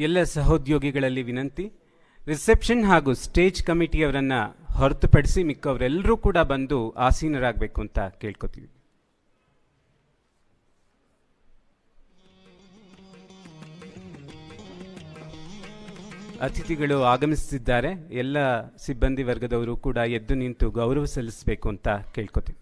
ಎಲ್ಲ ಸಹೋದ್ಯೋಗಿಗಳಲ್ಲಿ ವಿನಂತಿ, ರಿಸೆಪ್ಷನ್ ಹಾಗೂ ಸ್ಟೇಜ್ ಕಮಿಟಿಯವರನ್ನು ಹೊರತುಪಡಿಸಿ ಮಿಕ್ಕವರೆಲ್ಲರೂ ಕೂಡ ಬಂದು ಆಸೀನರಾಗಬೇಕು ಅಂತ ಕೇಳ್ಕೊತೀವಿ. ಅತಿಥಿಗಳು ಆಗಮಿಸುತ್ತಿದ್ದಾರೆ. ಎಲ್ಲ ಸಿಬ್ಬಂದಿ ವರ್ಗದವರು ಕೂಡ ಎದ್ದು ನಿಂತು ಗೌರವ ಸಲ್ಲಿಸಬೇಕು ಅಂತ ಕೇಳ್ಕೊತೀವಿ.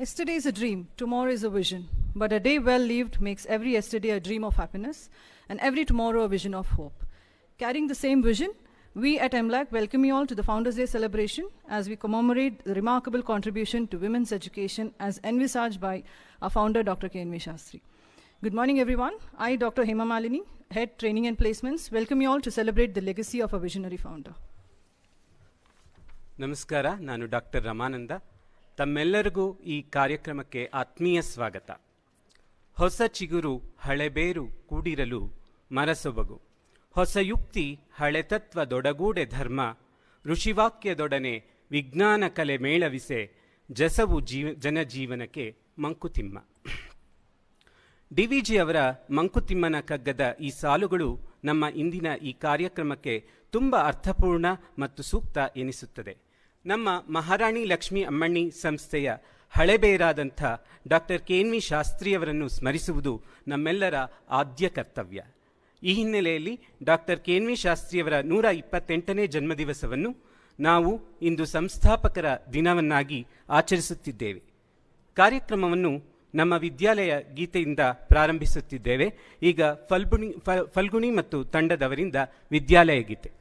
Yesterday is a dream, tomorrow is a vision. But a day well lived makes every yesterday a dream of happiness and every tomorrow a vision of hope. Carrying the same vision, we at MLAC welcome you all to the Founders Day celebration as we commemorate the remarkable contribution to women's education as envisaged by our founder, Dr. K.N.V. SASTRI. Good morning, everyone. I, Dr. Hema Malini, Head Training and Placements, welcome you all to celebrate the legacy of a visionary founder. ನಮಸ್ಕಾರ, ನಾನು doctor Ramananda. ತಮ್ಮೆಲ್ಲರಿಗೂ ಈ ಕಾರ್ಯಕ್ರಮಕ್ಕೆ ಆತ್ಮೀಯ ಸ್ವಾಗತ. ಹೊಸ ಚಿಗುರು ಹಳೆಬೇರು ಕೂಡಿರಲು ಮರಸೊಬಗು, ಹೊಸ ಯುಕ್ತಿ ಹಳೆತತ್ವದೊಡಗೂಡೆ ಧರ್ಮ, ಋಷಿವಾಕ್ಯದೊಡನೆ ವಿಜ್ಞಾನ ಕಲೆ ಮೇಳವಿಸೆ, ಜಸವು ಜನಜೀವನಕ್ಕೆ ಮಂಕುತಿಮ್ಮ. ಡಿ.ವಿ.ಜಿ. ಅವರ ಮಂಕುತಿಮ್ಮನ ಕಗ್ಗದ ಈ ಸಾಲುಗಳು ನಮ್ಮ ಇಂದಿನ ಈ ಕಾರ್ಯಕ್ರಮಕ್ಕೆ ತುಂಬ ಅರ್ಥಪೂರ್ಣ ಮತ್ತು ಸೂಕ್ತ ಎನಿಸುತ್ತದೆ. ನಮ್ಮ ಮಹಾರಾಣಿ ಲಕ್ಷ್ಮೀ ಅಮ್ಮಣ್ಣಿ ಸಂಸ್ಥೆಯ ಹಳೆಬೇರಾದಂಥ ಡಾಕ್ಟರ್ K.N.V. ಶಾಸ್ತ್ರಿಯವರನ್ನು ಸ್ಮರಿಸುವುದು ನಮ್ಮೆಲ್ಲರ ಆದ್ಯ ಕರ್ತವ್ಯ. ಈ ಹಿನ್ನೆಲೆಯಲ್ಲಿ ಡಾಕ್ಟರ್ K.N.V. ಶಾಸ್ತ್ರಿಯವರ 128ನೇ ಜನ್ಮದಿವಸವನ್ನು ನಾವು ಇಂದು ಸಂಸ್ಥಾಪಕರ ದಿನವನ್ನಾಗಿ ಆಚರಿಸುತ್ತಿದ್ದೇವೆ. ಕಾರ್ಯಕ್ರಮವನ್ನು ನಮ್ಮ ವಿದ್ಯಾಲಯ ಗೀತೆಯಿಂದ ಪ್ರಾರಂಭಿಸುತ್ತಿದ್ದೇವೆ. ಈಗ ಫಲ್ಗುಣಿ ಮತ್ತು ತಂಡದವರಿಂದ ವಿದ್ಯಾಲಯ ಗೀತೆ.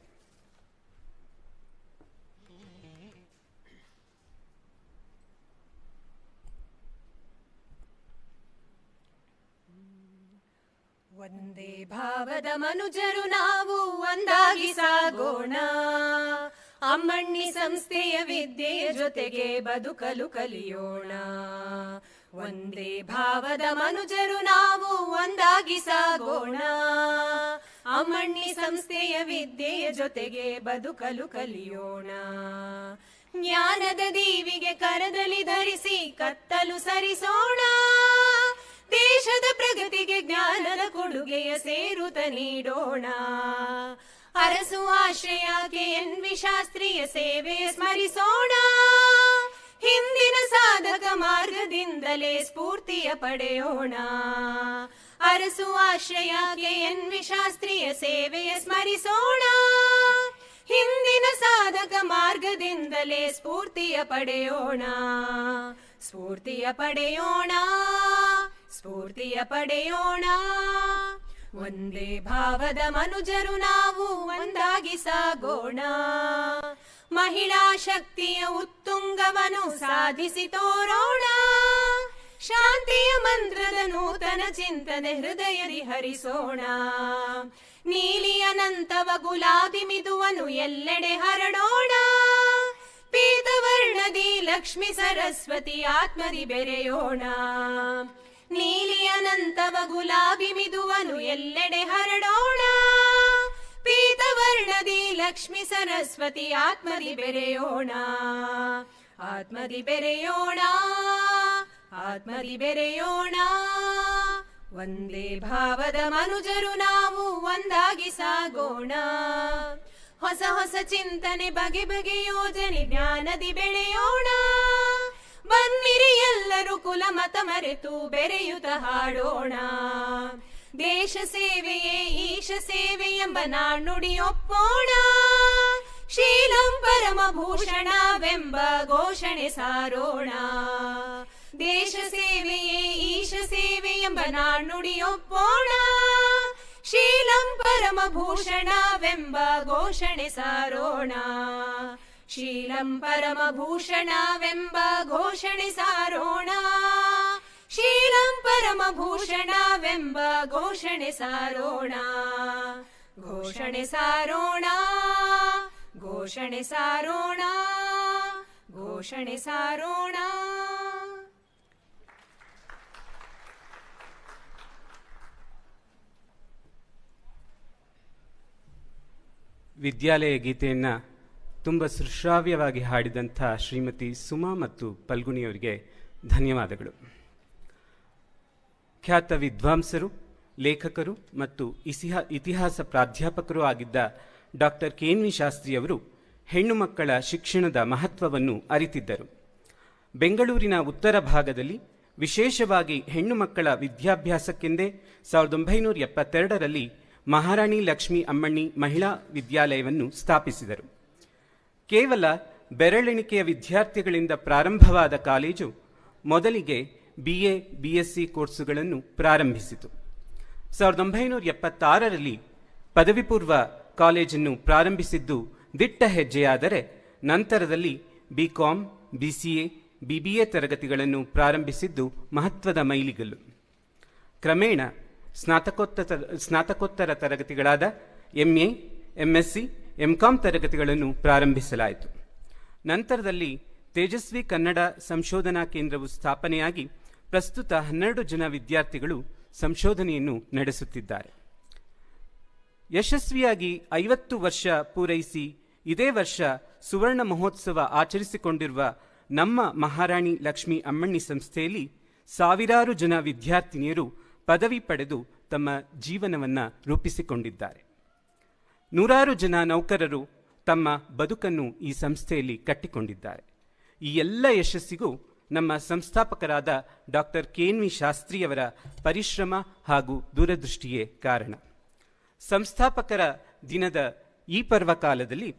ಒಂದೇ ಭಾವದ ಮನುಜರು ನಾವು ಒಂದಾಗಿ ಸಾಗೋಣ, ಅಮ್ಮಣ್ಣಿ ಸಂಸ್ಥೆಯ ವಿದ್ಯೆಯ ಜೊತೆಗೆ ಬದುಕಲು ಕಲಿಯೋಣ. ಒಂದೇ ಭಾವದ ಮನುಜರು ನಾವು ಒಂದಾಗಿ ಸಾಗೋಣ, ಅಮ್ಮಣ್ಣಿ ಸಂಸ್ಥೆಯ ವಿದ್ಯೆಯ ಜೊತೆಗೆ ಬದುಕಲು ಕಲಿಯೋಣ. ಜ್ಞಾನದ ದೀವಿಗೆ ಕರದಲ್ಲಿ ಧರಿಸಿ ಕತ್ತಲು ಸರಿಸೋಣ, ದೇಶದ ಪ್ರಗತಿಗೆ ಜ್ಞಾನದ ಕೊಡುಗೆಯ ಸೇರುತ್ತ ನೀಡೋಣ. ಅರಸು ಆಶ್ರಯ K.N.V. ಶಾಸ್ತ್ರಿಯ ಸೇವೆಯ ಸ್ಮರಿಸೋಣ, ಹಿಂದಿನ ಸಾಧಕ ಮಾರ್ಗದಿಂದಲೇ ಸ್ಫೂರ್ತಿಯ ಪಡೆಯೋಣ. ಅರಸು ಆಶ್ರಯ K.N.V. ಶಾಸ್ತ್ರಿಯ ಸೇವೆಯ ಸ್ಮರಿಸೋಣ, ಹಿಂದಿನ ಸಾಧಕ ಮಾರ್ಗದಿಂದಲೇ ಸ್ಫೂರ್ತಿಯ ಪಡೆಯೋಣ, ಸ್ಫೂರ್ತಿಯ ಪಡೆಯೋಣ, ಸ್ಫೂರ್ತಿಯ ಪಡೆಯೋಣ. ಒಂದೇ ಭಾವದ ಮನುಜರು ನಾವು ಒಂದಾಗಿ ಸಾಗೋಣ. ಮಹಿಳಾ ಶಕ್ತಿಯ ಉತ್ತುಂಗವನ್ನು ಸಾಧಿಸಿ ತೋರೋಣ. ಶಾಂತಿಯ ಮಂತ್ರದ ನೂತನ ಚಿಂತನೆ ಹೃದಯದಿ ಹರಿಸೋಣ. ನೀಲಿ ಅನಂತವ ಗುಲಾಬಿ ಮಿದುವನು ಎಲ್ಲೆಡೆ ಹರಡೋಣ. ಪೀತವರ್ಣದಿ ಲಕ್ಷ್ಮಿ ಸರಸ್ವತಿ ಆತ್ಮದಿ ಬೆರೆಯೋಣ. ನೀಲಿ ಅನಂತವ ಗುಲಾಬಿ ಮಿದುವನು ಎಲ್ಲೆಡೆ ಹರಡೋಣ. ಪೀತವರ್ಣದಿ ಲಕ್ಷ್ಮಿ ಸರಸ್ವತಿ ಆತ್ಮದಿ ಬೆರೆಯೋಣ. ಆತ್ಮದಿ ಬೆರೆಯೋಣ, ಆತ್ಮದಿ ಬೆರೆಯೋಣ. ಒಂದೇ ಭಾವದ ಮನುಜರು ನಾವು ಒಂದಾಗಿ ಸಾಗೋಣ. ಹೊಸ ಹೊಸ ಚಿಂತನೆ ಬಗೆ ಬಗೆ ಯೋಜನೆ ಜ್ಞಾನದಿ ಬೆಳೆಯೋಣ. ಬನ್ನಿರಿ ಎಲ್ಲರೂ ಕುಲ ಮತ ಮರೆತು ಬೆರೆಯುತ್ತ ಹಾಡೋಣ. ದೇಶ ಸೇವೆಯೇ ಈಶ ಸೇವೆ ಎಂಬ ನಾಣ್ಣುಡಿ ಒಪ್ಪೋಣ. ಶೀಲಂ ಪರಮ ಭೂಷಣವೆಂಬ ಘೋಷಣೆ ಸಾರೋಣ. ದೇಶ ಸೇವೆಯೇ ಈಶ ಸೇವೆ ಎಂಬ ನಾಣ್ಣುಡಿ ಒಪ್ಪೋಣ. ಶೀಲಂ ಪರಮ ಭೂಷಣವೆಂಬ ಘೋಷಣೆ ಸಾರೋಣ. ಶೀಲಂ ಪರಮ ಭೂಷಣವೆಂಬ ಘೋಷಣೆ ಸಾರೋಣ. ಶೀಲಂ ಪರಮ ಭೂಷಣವೆಂಬ ಘೋಷಣೆ ಸಾರೋಣ. ಘೋಷಣೆ ಸಾರೋಣ, ಘೋಷಣೆ ಸಾರೋಣ, ಘೋಷಣೆ ಸಾರೋಣ. ವಿದ್ಯಾಲಯ ಗೀತೆಯನ್ನು ತುಂಬ ಸುಶ್ರಾವ್ಯವಾಗಿ ಹಾಡಿದಂಥ ಶ್ರೀಮತಿ ಸುಮಾ ಮತ್ತು ಪಲ್ಗುಣಿಯವರಿಗೆ ಧನ್ಯವಾದಗಳು. ಖ್ಯಾತ ವಿದ್ವಾಂಸರು, ಲೇಖಕರು ಮತ್ತು ಇತಿಹಾಸ ಪ್ರಾಧ್ಯಾಪಕರೂ ಆಗಿದ್ದ ಡಾಕ್ಟರ್ K.N.V ಶಾಸ್ತ್ರಿಯವರು ಹೆಣ್ಣು ಮಕ್ಕಳ ಶಿಕ್ಷಣದ ಮಹತ್ವವನ್ನು ಅರಿತಿದ್ದರು. ಬೆಂಗಳೂರಿನ ಉತ್ತರ ಭಾಗದಲ್ಲಿ ವಿಶೇಷವಾಗಿ ಹೆಣ್ಣು ಮಕ್ಕಳ ವಿದ್ಯಾಭ್ಯಾಸಕ್ಕೆಂದೇ 1972ರಲ್ಲಿ ಮಹಾರಾಣಿ ಲಕ್ಷ್ಮೀ ಅಮ್ಮಣ್ಣಿ ಮಹಿಳಾ ವಿದ್ಯಾಲಯವನ್ನು ಸ್ಥಾಪಿಸಿದರು. ಕೇವಲ ಬೆರಳೆಣಿಕೆಯ ವಿದ್ಯಾರ್ಥಿಗಳಿಂದ ಪ್ರಾರಂಭವಾದ ಕಾಲೇಜು ಮೊದಲಿಗೆ BA, BSc ಕೋರ್ಸುಗಳನ್ನು ಪ್ರಾರಂಭಿಸಿತು. 1976ರಲ್ಲಿ ಪದವಿ ಪೂರ್ವ ಕಾಲೇಜನ್ನು ಪ್ರಾರಂಭಿಸಿದ್ದು ದಿಟ್ಟ ಹೆಜ್ಜೆಯಾದರೆ ನಂತರದಲ್ಲಿ BCom, BCA, BBA ತರಗತಿಗಳನ್ನು ಪ್ರಾರಂಭಿಸಿದ್ದು ಮಹತ್ವದ ಮೈಲಿಗಲ್ಲು. ಕ್ರಮೇಣ ಸ್ನಾತಕೋತ್ತರ ತರಗತಿಗಳಾದ MA, MSc, MCom ತರಗತಿಗಳನ್ನು ಪ್ರಾರಂಭಿಸಲಾಯಿತು. ನಂತರದಲ್ಲಿ ತೇಜಸ್ವಿ ಕನ್ನಡ ಸಂಶೋಧನಾ ಕೇಂದ್ರವು ಸ್ಥಾಪನೆಯಾಗಿ ಪ್ರಸ್ತುತ 12 ಜನ ವಿದ್ಯಾರ್ಥಿಗಳು ಸಂಶೋಧನೆಯನ್ನು ನಡೆಸುತ್ತಿದ್ದಾರೆ. ಯಶಸ್ವಿಯಾಗಿ 50 ವರ್ಷ ಪೂರೈಸಿ ಇದೇ ವರ್ಷ ಸುವರ್ಣ ಮಹೋತ್ಸವ ಆಚರಿಸಿಕೊಂಡಿರುವ ನಮ್ಮ ಮಹಾರಾಣಿ ಲಕ್ಷ್ಮೀ ಅಮ್ಮಣ್ಣಿ ಸಂಸ್ಥೆಯಲ್ಲಿ ಸಾವಿರಾರು ಜನ ವಿದ್ಯಾರ್ಥಿನಿಯರು ಪದವಿ ಪಡೆದು ತಮ್ಮ ಜೀವನವನ್ನು ರೂಪಿಸಿಕೊಂಡಿದ್ದಾರೆ. ನೂರಾರು ಜನ ನೌಕರರು ತಮ್ಮ ಬದುಕನ್ನು ಈ ಸಂಸ್ಥೆಯಲ್ಲಿ ಕಟ್ಟಿಕೊಂಡಿದ್ದಾರೆ. ಈ ಎಲ್ಲ ಯಶಸ್ಸಿಗೂ ನಮ್ಮ ಸಂಸ್ಥಾಪಕರಾದ ಡಾಕ್ಟರ್ K.N.V ಶಾಸ್ತ್ರಿಯವರ ಪರಿಶ್ರಮ ಹಾಗೂ ದೂರದೃಷ್ಟಿಯೇ ಕಾರಣ. ಸಂಸ್ಥಾಪಕರ ದಿನದ ಈ ಪರ್ವಕಾಲದಲ್ಲಿ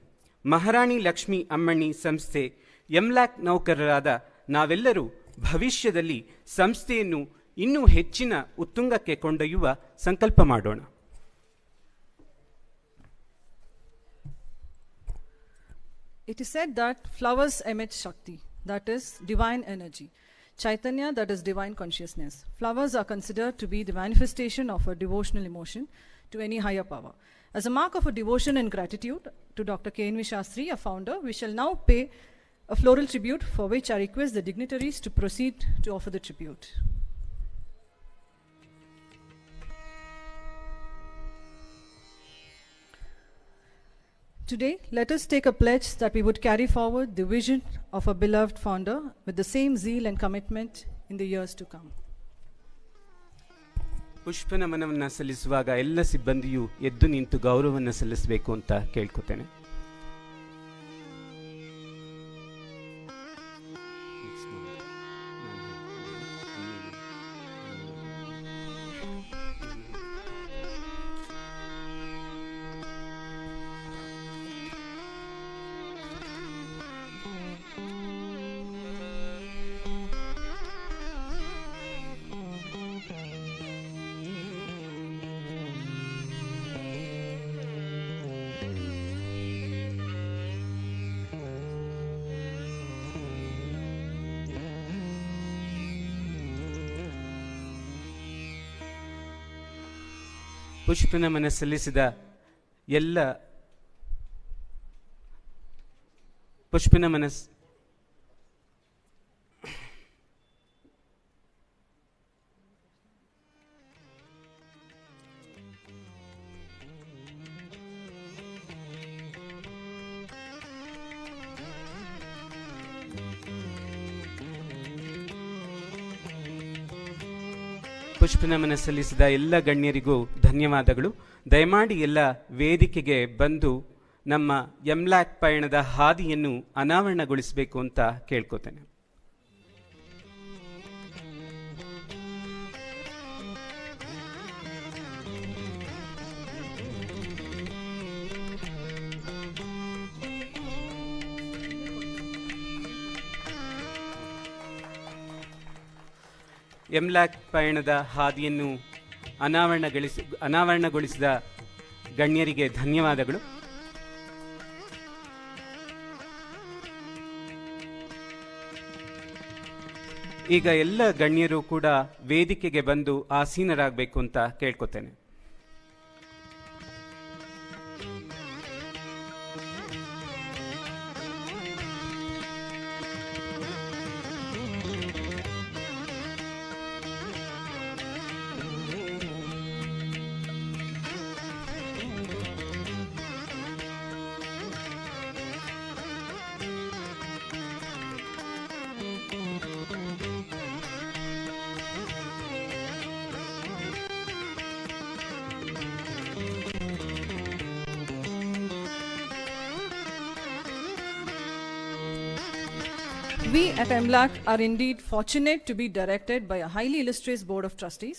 ಮಹಾರಾಣಿ ಲಕ್ಷ್ಮೀ ಅಮ್ಮಣ್ಣಿ ಸಂಸ್ಥೆ MLAC ನೌಕರರಾದ ನಾವೆಲ್ಲರೂ ಭವಿಷ್ಯದಲ್ಲಿ ಸಂಸ್ಥೆಯನ್ನು ಇನ್ನೂ ಹೆಚ್ಚಿನ ಉತ್ತುಂಗಕ್ಕೆ ಕೊಂಡೊಯ್ಯುವ ಸಂಕಲ್ಪ ಮಾಡೋಣ. It is said that flowers emit Shakti, that is divine energy. Chaitanya, that is divine consciousness. Flowers are considered to be the manifestation of a devotional emotion to any higher power. As a mark of a devotion and gratitude to Dr. K.N.V Shastri, a founder, we shall now pay a floral tribute, for which I request the dignitaries to proceed to offer the tribute. Today, let us take a pledge that we would carry forward the vision of a beloved founder with the same zeal and commitment in the years to come. ಪುಷ್ಪ ನಮನವನ್ನು ಸಲ್ಲಿಸುವಾಗ ಎಲ್ಲ ಸಿಬ್ಬಂದಿಯು ಎದ್ದು ನಿಂತು ಗೌರವವನ್ನು ಸಲ್ಲಿಸಬೇಕು ಅಂತ ಕೇಳ್ಕೊತೇನೆ. ಪುಷ್ಪನಮನ ಸಲ್ಲಿಸಿದ ಎಲ್ಲ ಪುಷ್ಪನಮನ ಸಲ್ಲಿಸಿದ ಎಲ್ಲ ಗಣ್ಯರಿಗೂ ಧನ್ಯವಾದಗಳು. ದಯಮಾಡಿ ಎಲ್ಲ ವೇದಿಕೆಗೆ ಬಂದು ನಮ್ಮ ಎಂಲ್ಯಾಕ್ ಪಯಣದ ಹಾದಿಯನ್ನು ಅನಾವರಣಗೊಳಿಸಬೇಕು ಅಂತ ಕೇಳ್ಕೊತೇನೆ. ಎಂಲ್ಯಾಕ್ ಪಯಣದ ಹಾದಿಯನ್ನು ಅನಾವರಣಗೊಳಿಸಿದ ಗಣ್ಯರಿಗೆ ಧನ್ಯವಾದಗಳು. ಈಗ ಎಲ್ಲ ಗಣ್ಯರು ಕೂಡ ವೇದಿಕೆಗೆ ಬಂದು ಆಸೀನರಾಗಬೇಕು ಅಂತ ಕೇಳ್ಕೊತೇನೆ. We at MLAC are indeed fortunate to be directed by a highly illustrious board of trustees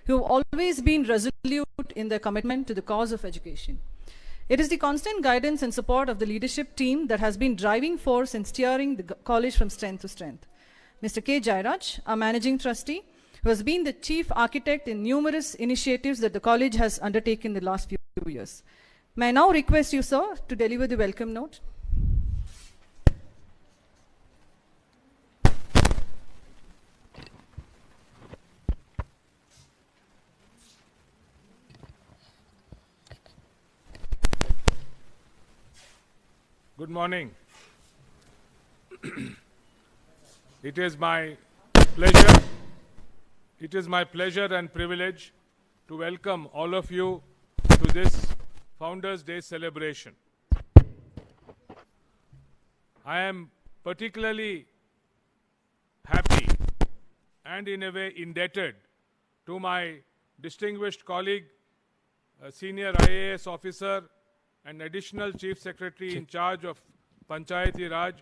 who have always been resolute in their commitment to the cause of education. It is the constant guidance and support of the leadership team that has been driving force in steering the college from strength to strength. Mr. K. Jairaj, our managing trustee, who has been the chief architect in numerous initiatives that the college has undertaken in the last few years. May I now request you, sir, to deliver the welcome note. Good morning. It is my pleasure and privilege to welcome all of you to this Founders Day celebration. I am particularly happy and in a way indebted to my distinguished colleague, senior IAS officer and additional chief secretary in charge of Panchayati Raj,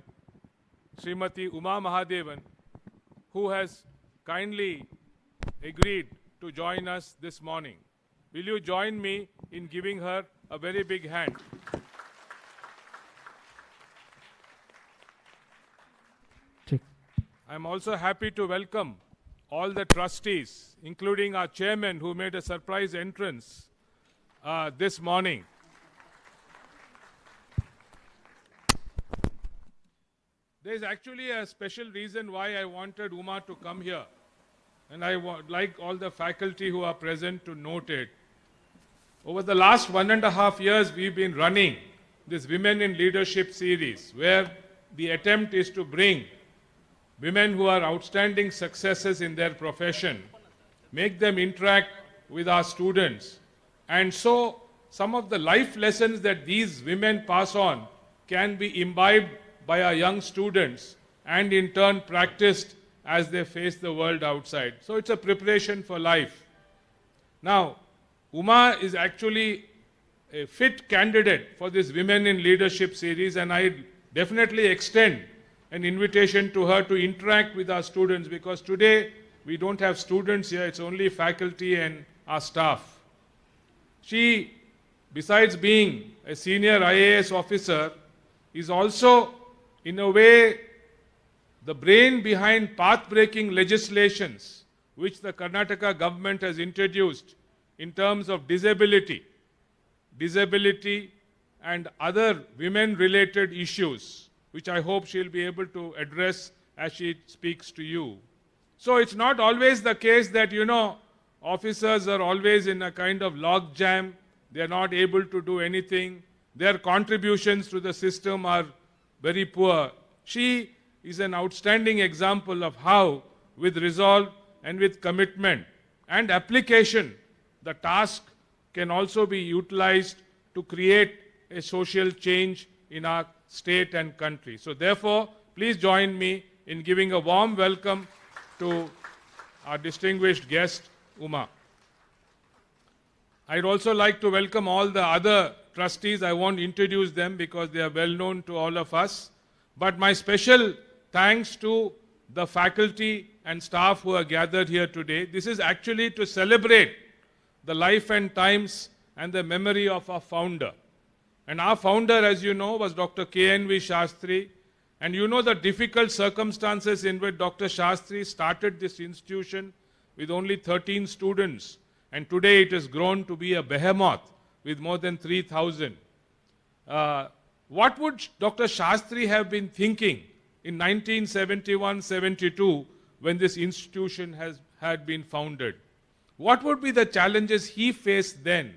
Srimati Uma Mahadevan, who has kindly agreed to join us this morning. Will you join me in giving her a very big hand? I am also happy to welcome all the trustees, including our chairman who made a surprise entrance this morning. There is actually a special reason why I wanted Uma to come here, and I would like all the faculty who are present to note it. Over the last 1.5 years, we've been running this Women in Leadership series, where the attempt is to bring women who are outstanding successes in their profession, make them interact with our students, and so some of the life lessons that these women pass on can be imbibed by our young students and in turn practiced as they face the world outside. So it's a preparation for life. Now, Uma is actually a fit candidate for this Women in Leadership series, and I definitely extend an invitation to her to interact with our students, because today we don't have students here, it's only faculty and our staff. She, besides being a senior IAS officer, is also in a way the brain behind path-breaking legislations which the Karnataka government has introduced in terms of disability and other women-related issues, which I hope she'll be able to address as she speaks to you. So it's not always the case that, officers are always in a kind of log jam. They are not able to do anything. Their contributions to the system are very poor. She is an outstanding example of how, with resolve and with commitment and application, the task can also be utilized to create a social change in our state and country. So therefore, please join me in giving a warm welcome to our distinguished guest, Uma. I'd also like to welcome all the other trustees. I won't introduce them because they are well known to all of us. But my special thanks to the faculty and staff who are gathered here today. This is actually to celebrate the life and times and the memory of our founder. And our founder, as you know, was Dr. K.N.V. SASTRI. And you know the difficult circumstances in which Dr. SASTRI started this institution with only 13 students. And today it has grown to be a behemoth with more than 3,000. What would Dr. SASTRI have been thinking in 1971-72 when this institution had been founded? What would be the challenges he faced then?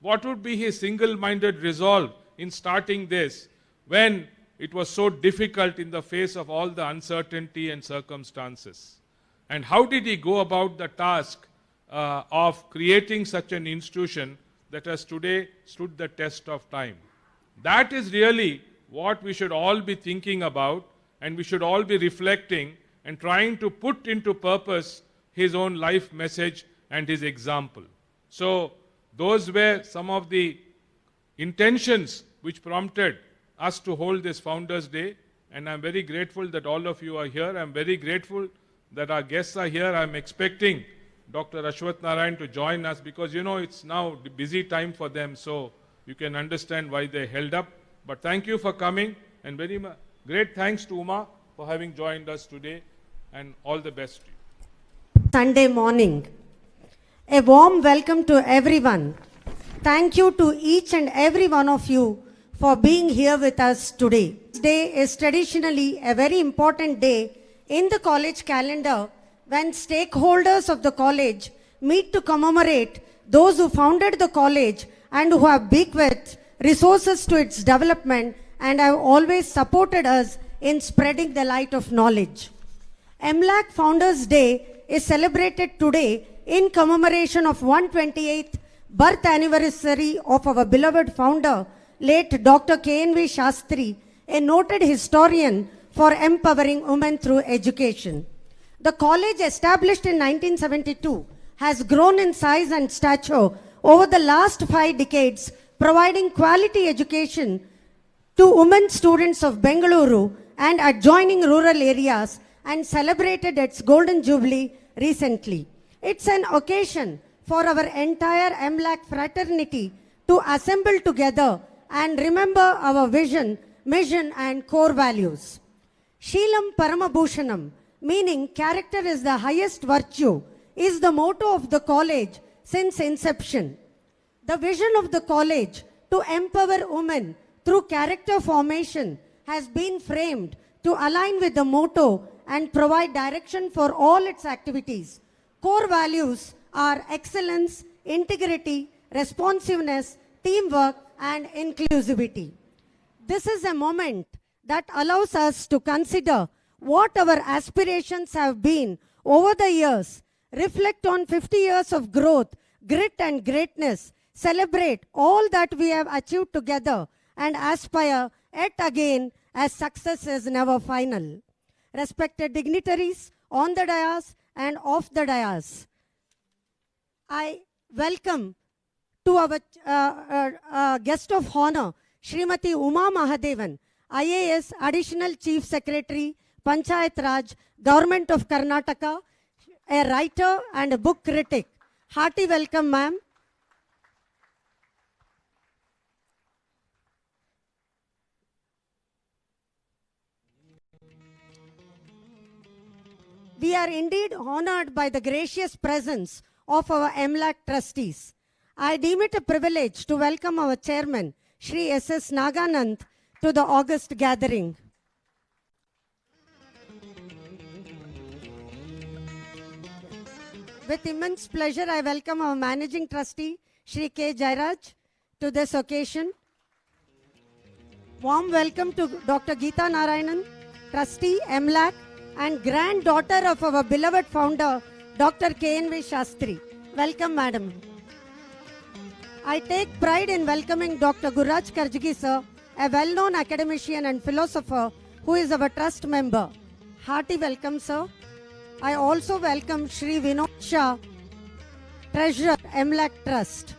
What would be his single-minded resolve in starting this when it was so difficult in the face of all the uncertainty and circumstances? And how did he go about the task of creating such an institution that has today stood the test of time? That is really what we should all be thinking about, and we should all be reflecting and trying to put into purpose his own life message and his example. So those were some of the intentions which prompted us to hold this Founders Day, and I'm very grateful that all of you are here. I'm very grateful that our guests are here. I'm expecting Dr. Ashwath Narayan to join us because, you know, it's now the busy time for them, so you can understand why they held up. But thank you for coming, and very great thanks to Uma for having joined us today, and all the best to you. Sunday morning. A warm welcome to everyone. Thank you to each and every one of you for being here with us today. This day is traditionally a very important day in the college calendar when stakeholders of the college meet to commemorate those who founded the college and who have bequeathed resources to its development and have always supported us in spreading the light of knowledge. MLAC Founders Day is celebrated today in commemoration of 128th birth anniversary of our beloved founder, late Dr. K.N.V. SASTRI, a noted historian for empowering women through education. The college, established in 1972, has grown in size and stature over the last 5 decades, providing quality education to women students of Bengaluru and adjoining rural areas, and celebrated its Golden Jubilee recently. It's an occasion for our entire MLAC fraternity to assemble together and remember our vision, mission and core values. Sheelam Paramabhushanam, meaning character is the highest virtue, is the motto of the college since inception. The vision of the college to empower women through character formation has been framed to align with the motto and provide direction for all its activities. Core values are excellence, integrity, responsiveness, teamwork, and inclusivity. This is a moment that allows us to consider what our aspirations have been over the years, reflect on 50 years of growth, grit and greatness, celebrate all that we have achieved together, and aspire yet again as success is never final. Respected dignitaries on the dais and off the dais, I welcome to our guest of honor, Srimati Uma Mahadevan, IAS Additional Chief Secretary, Panchayat Raj, Government of Karnataka, a writer and a book critic. Hearty welcome, ma'am. We are indeed honored by the gracious presence of our MLAC trustees. I deem it a privilege to welcome our chairman, Shri S.S. Naganand, to the August gathering. With immense pleasure, I welcome our Managing Trustee, Shri K. Jairaj, to this occasion. Warm welcome to Dr. Geeta Narayanan, Trustee, MLAC, and granddaughter of our beloved founder, Dr. K.N.V. SASTRI. Welcome, Madam. I take pride in welcoming Dr. Gurraj Karjagi, sir, a well-known academician and philosopher who is our trust member. Hearty welcome, sir. I also welcome Shri Vinod Shah, Treasurer, MLAC Trust.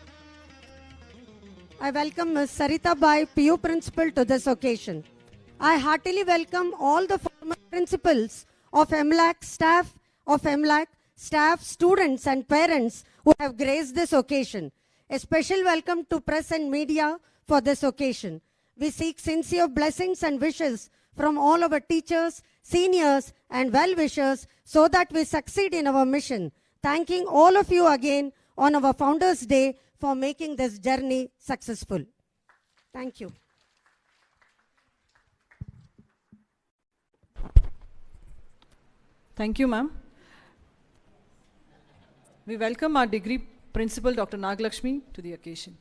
I welcome Ms. Sarita Bai, PU Principal, to this occasion. I heartily welcome all the former principals of MLAC, staff, students and parents who have graced this occasion. A special welcome to press and media for this occasion. We seek sincere blessings and wishes from all our teachers, seniors and well-wishers so that we succeed in our mission. Thanking all of you again on our Founders' Day for making this journey successful. Thank you. Thank you, ma'am. We welcome our degree principal, Dr. Nagalakshmi, to the occasion.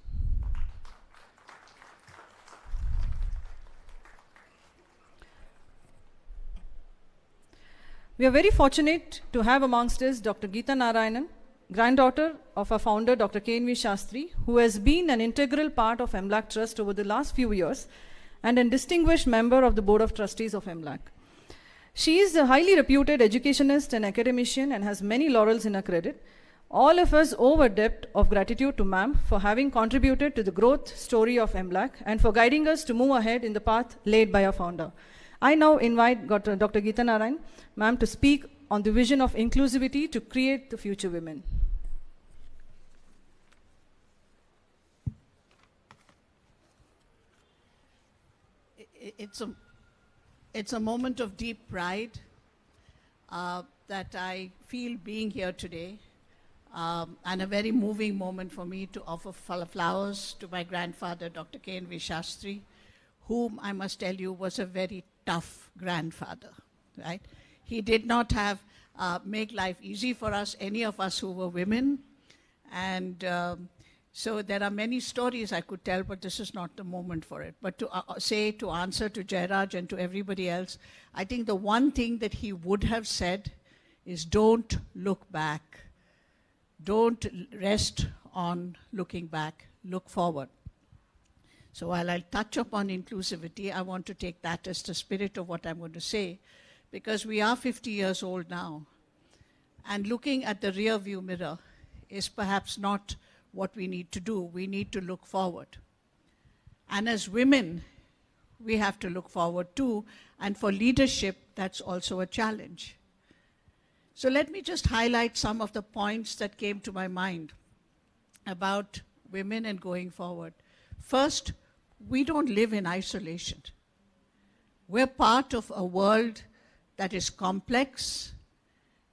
We are very fortunate to have amongst us Dr. Geeta Narayanan, granddaughter of our founder, Dr. K.N.V. SASTRI, who has been an integral part of MLAC Trust over the last few years and a distinguished member of the Board of Trustees of MLAC. She is a highly reputed educationist and academician and has many laurels in her credit. All of us owe a debt of gratitude to ma'am for having contributed to the growth story of MLAC and for guiding us to move ahead in the path laid by our founder. I now invite Dr. Geeta Narayan, ma'am, to speak on the vision of inclusivity to create the future women. It's a moment of deep pride that I feel being here today, and a very moving moment for me to offer flowers to my grandfather, Dr. K.N.V. SASTRI, whom I must tell you was a very tough grandfather, right? He did not have make life easy for us, any of us who were women, and so there are many stories I could tell, but this is not the moment for it. But to answer to Jairaj and to everybody else, I think the one thing that he would have said is don't look back. Don't rest on looking back, look forward. So while I'll touch upon inclusivity, I want to take that as the spirit of what I'm going to say, because we are 50 years old now, and looking at the rear view mirror is perhaps not what we need to do. We need to look forward. And as women, we have to look forward too, and for leadership, that's also a challenge. So let me just highlight some of the points that came to my mind about women and going forward. First, we don't live in isolation. We're part of a world that is complex,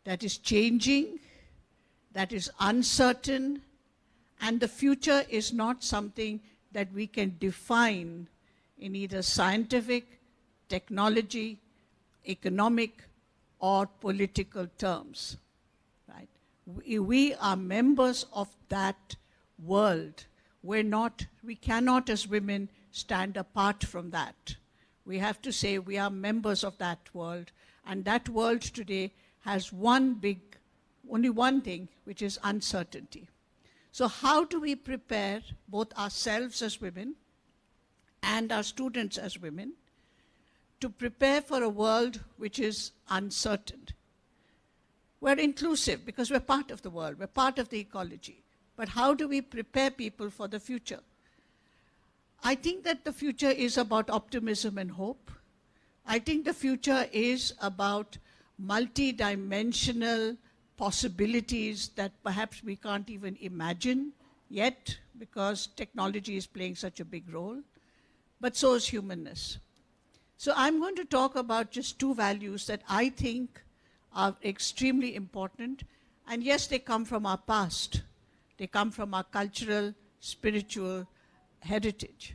that is changing, that is uncertain, and the future is not something that we can define in either scientific, technology, economic, or political terms, right? We are members of that world. We cannot as women stand apart from that. We have to say we are members of that world, and that world today has only one thing, which is uncertainty. So how do we prepare both ourselves as women and our students as women to prepare for a world which is uncertain? We're inclusive because we're part of the world, we're part of the ecology. But how do we prepare people for the future? I think that the future is about optimism and hope. I think the future is about multi-dimensional possibilities that perhaps we can't even imagine yet because technology is playing such a big role, but so is humanness. So I'm going to talk about just two values that I think are extremely important, and yes, they come from our past. They come from our cultural, spiritual heritage.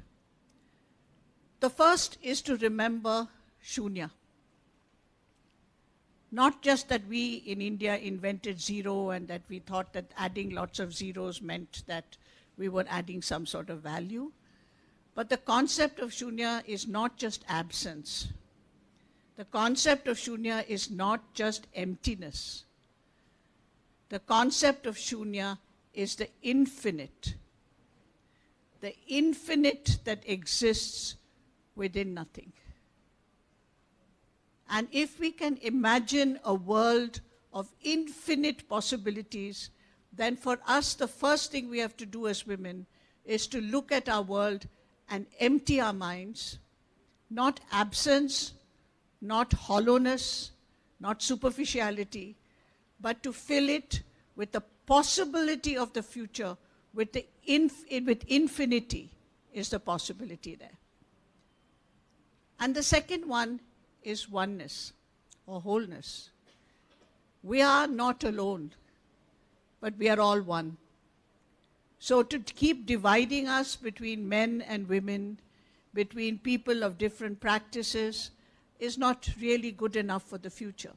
The first is to remember Shunya. Not just that we in India invented zero and that we thought that adding lots of zeros meant that we were adding some sort of value, but the concept of shunya is not just absence. The concept of shunya is not just emptiness. The concept of shunya is the infinite that exists within nothing. And if we can imagine a world of infinite possibilities, then for us, the first thing we have to do as women is to look at our world and empty our minds, not absence, not hollowness, not superficiality, but to fill it with the possibility of the future, with infinity is the possibility there. And the second one is oneness or wholeness. We are not alone, but we are all one. So to keep dividing us between men and women, between people of different practices, is not really good enough for the future.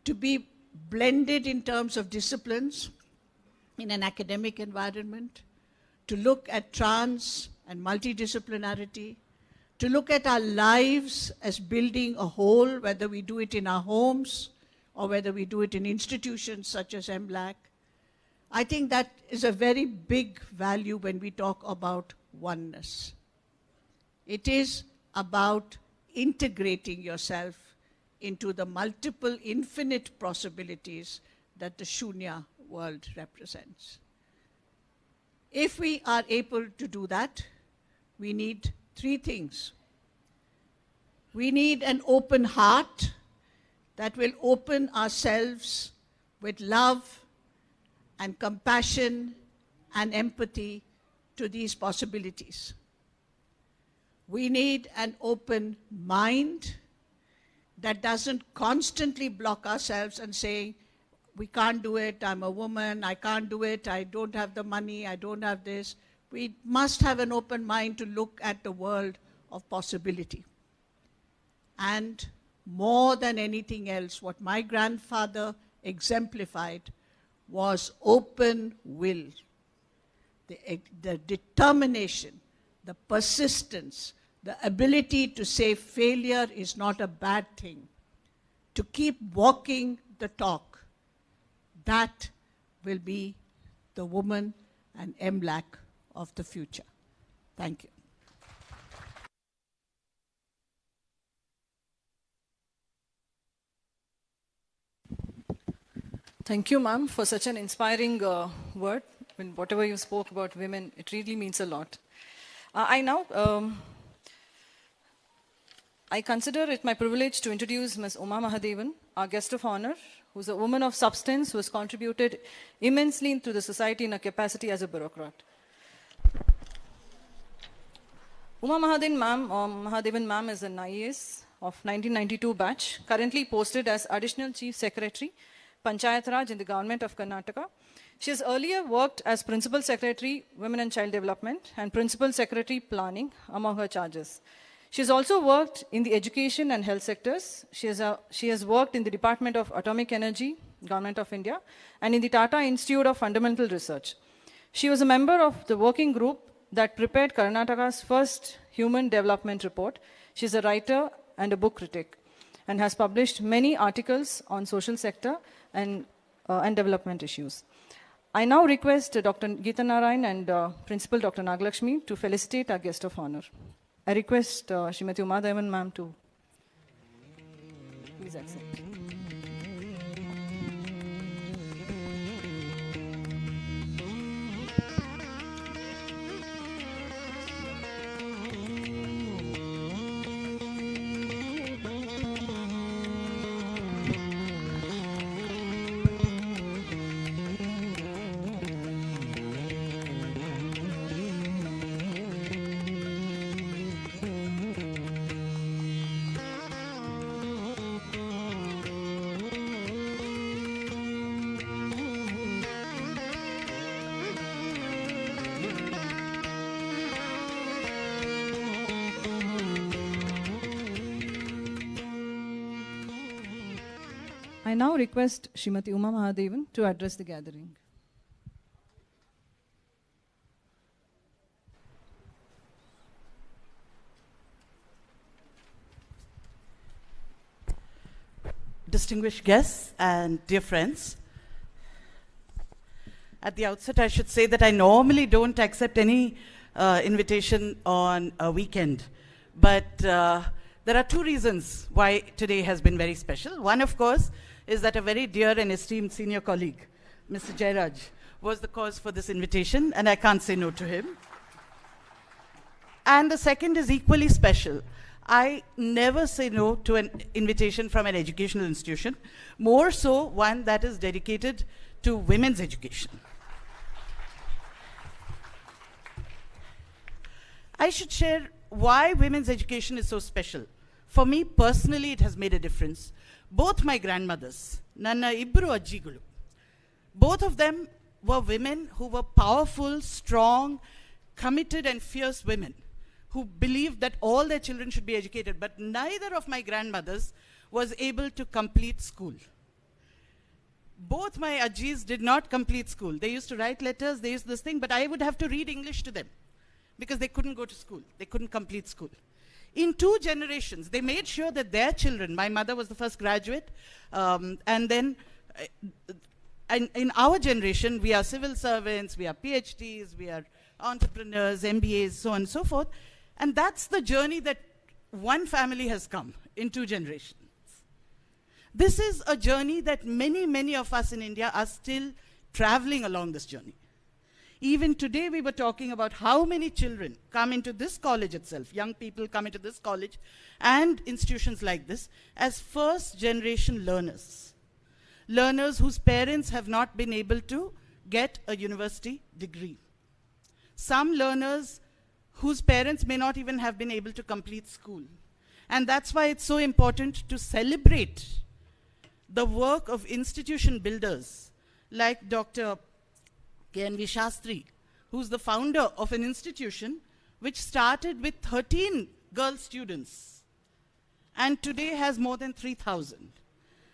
To be blended in terms of disciplines in an academic environment, to look at trans and multidisciplinarity, to look at our lives as building a whole, whether we do it in our homes or whether we do it in institutions such as MLAC. I think that is a very big value when we talk about oneness. It is about integrating yourself into the multiple infinite possibilities that the Shunya world represents. If we are able to do that, we need three things. We need an open heart that will open ourselves with love and compassion and empathy to these possibilities. We need an open mind that doesn't constantly block ourselves and say, we can't do it, I'm a woman, I can't do it, I don't have the money, I don't have this. We must have an open mind to look at the world of possibility. And more than anything else, what my grandfather exemplified was open will, the determination, the persistence, the ability to say failure is not a bad thing, to keep walking the talk. That will be the woman and MLAC of the future. Thank you. Thank you, ma'am, for such an inspiring word. When whatever you spoke about women, it really means a lot. I consider it my privilege to introduce Ms. Uma Mahadevan, our guest of honor, who's a woman of substance who has contributed immensely to the society in her capacity as a bureaucrat. Uma Mahadevan ma'am is an IAS of 1992 batch, currently posted as Additional Chief Secretary, Panchayat Raj in the Government of Karnataka. She has earlier worked as Principal Secretary, Women and Child Development, and Principal Secretary, Planning, among her charges. She has also worked in the education and health sectors. She has worked in the Department of Atomic Energy, Government of India, and in the Tata Institute of Fundamental Research. She was a member of the working group that prepared Karnataka's first Human Development Report. She is a writer and a book critic and has published many articles on social sector and development issues. I now request Dr. Geeta Narayan and Principal Dr. Nagalakshmi to felicitate our guest of honor. I request Srimati Uma Mahadevan ma'am to please accept. I now request Srimati Uma Mahadevan to address the gathering. Distinguished guests and dear friends, at the outset I should say that I normally don't accept any invitation on a weekend, but there are two reasons why today has been very special. One, of course, is that a very dear and esteemed senior colleague, Mr. Jairaj, was the cause for this invitation, and I can't say no to him. And the second is equally special. I never say no to an invitation from an educational institution, more so one that is dedicated to women's education. I should share why women's education is so special. For me personally, it has made a difference. Both my grandmothers, Nanna Ibru Ajjigulu, both of them were women who were powerful, strong, committed and fierce women who believed that all their children should be educated, but neither of my grandmothers was able to complete school. Both my Ajis did not complete school. They used to write letters, they used this thing, but I would have to read English to them because they couldn't go to school. They couldn't complete school. In 2 generations, they made sure that their children, my mother was the first graduate, and then in our generation, we are civil servants, we are PhDs, we are entrepreneurs, MBAs, so on and so forth. And that's the journey that one family has come in 2 generations. This is a journey that many, many of us in India are still traveling along this journey. Even today we were talking about how many children come into this college itself, young people come into this college and institutions like this as first generation learners. Learners whose parents have not been able to get a university degree. Some learners whose parents may not even have been able to complete school. And that's why it's so important to celebrate the work of institution builders like Dr. K.N.V. SASTRI, who's the founder of an institution which started with 13 girl students and today has more than 3,000.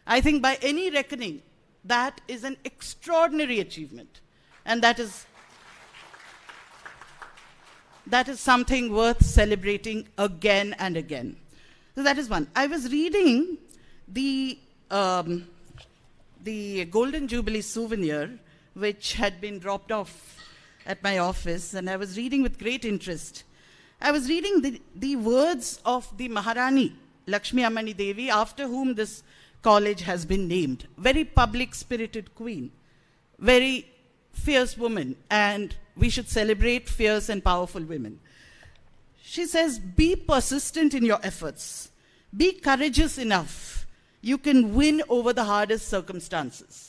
I think by any reckoning, that is an extraordinary achievement. And that is something worth celebrating again and again. So that is one. I was reading the Golden Jubilee souvenir, which had been dropped off at my office, and I was reading with great interest. I was reading the words of the Maharani, Lakshmi Ammani Devi, after whom this college has been named. Very public-spirited queen, very fierce woman, and we should celebrate fierce and powerful women. She says, be persistent in your efforts. Be courageous enough. You can win over the hardest circumstances.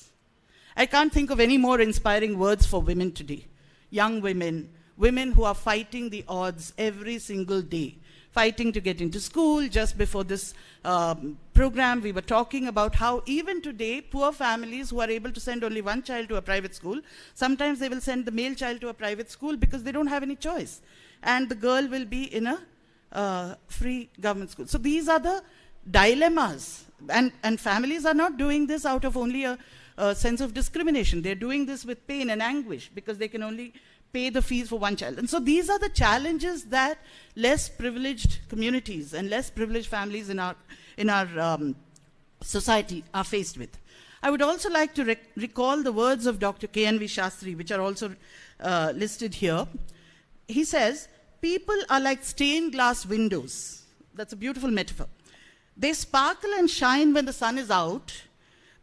I can't think of any more inspiring words for women today. Young women, women who are fighting the odds every single day, fighting to get into school. Just before this program, we were talking about how even today, poor families who are able to send only one child to a private school, sometimes they will send the male child to a private school because they don't have any choice. And the girl will be in a free government school. So these are the dilemmas. And families are not doing this out of only a sense of discrimination. They're doing this with pain and anguish because they can only pay the fees for one child. And so these are the challenges that less privileged communities and less privileged families in our society are faced with. I would also like to recall the words of Dr. K.N.V. SASTRI, which are also listed here. He says, people are like stained glass windows. That's a beautiful metaphor. They sparkle and shine when the sun is out,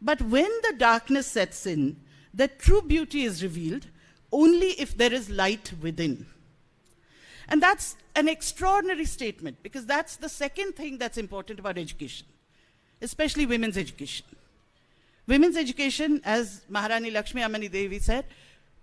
but when the darkness sets in, their true beauty is revealed only if there is light within. And that's an extraordinary statement, because that's the second thing that's important about education, especially women's education. Women's education, as Maharani Lakshmi Ammani Devi said,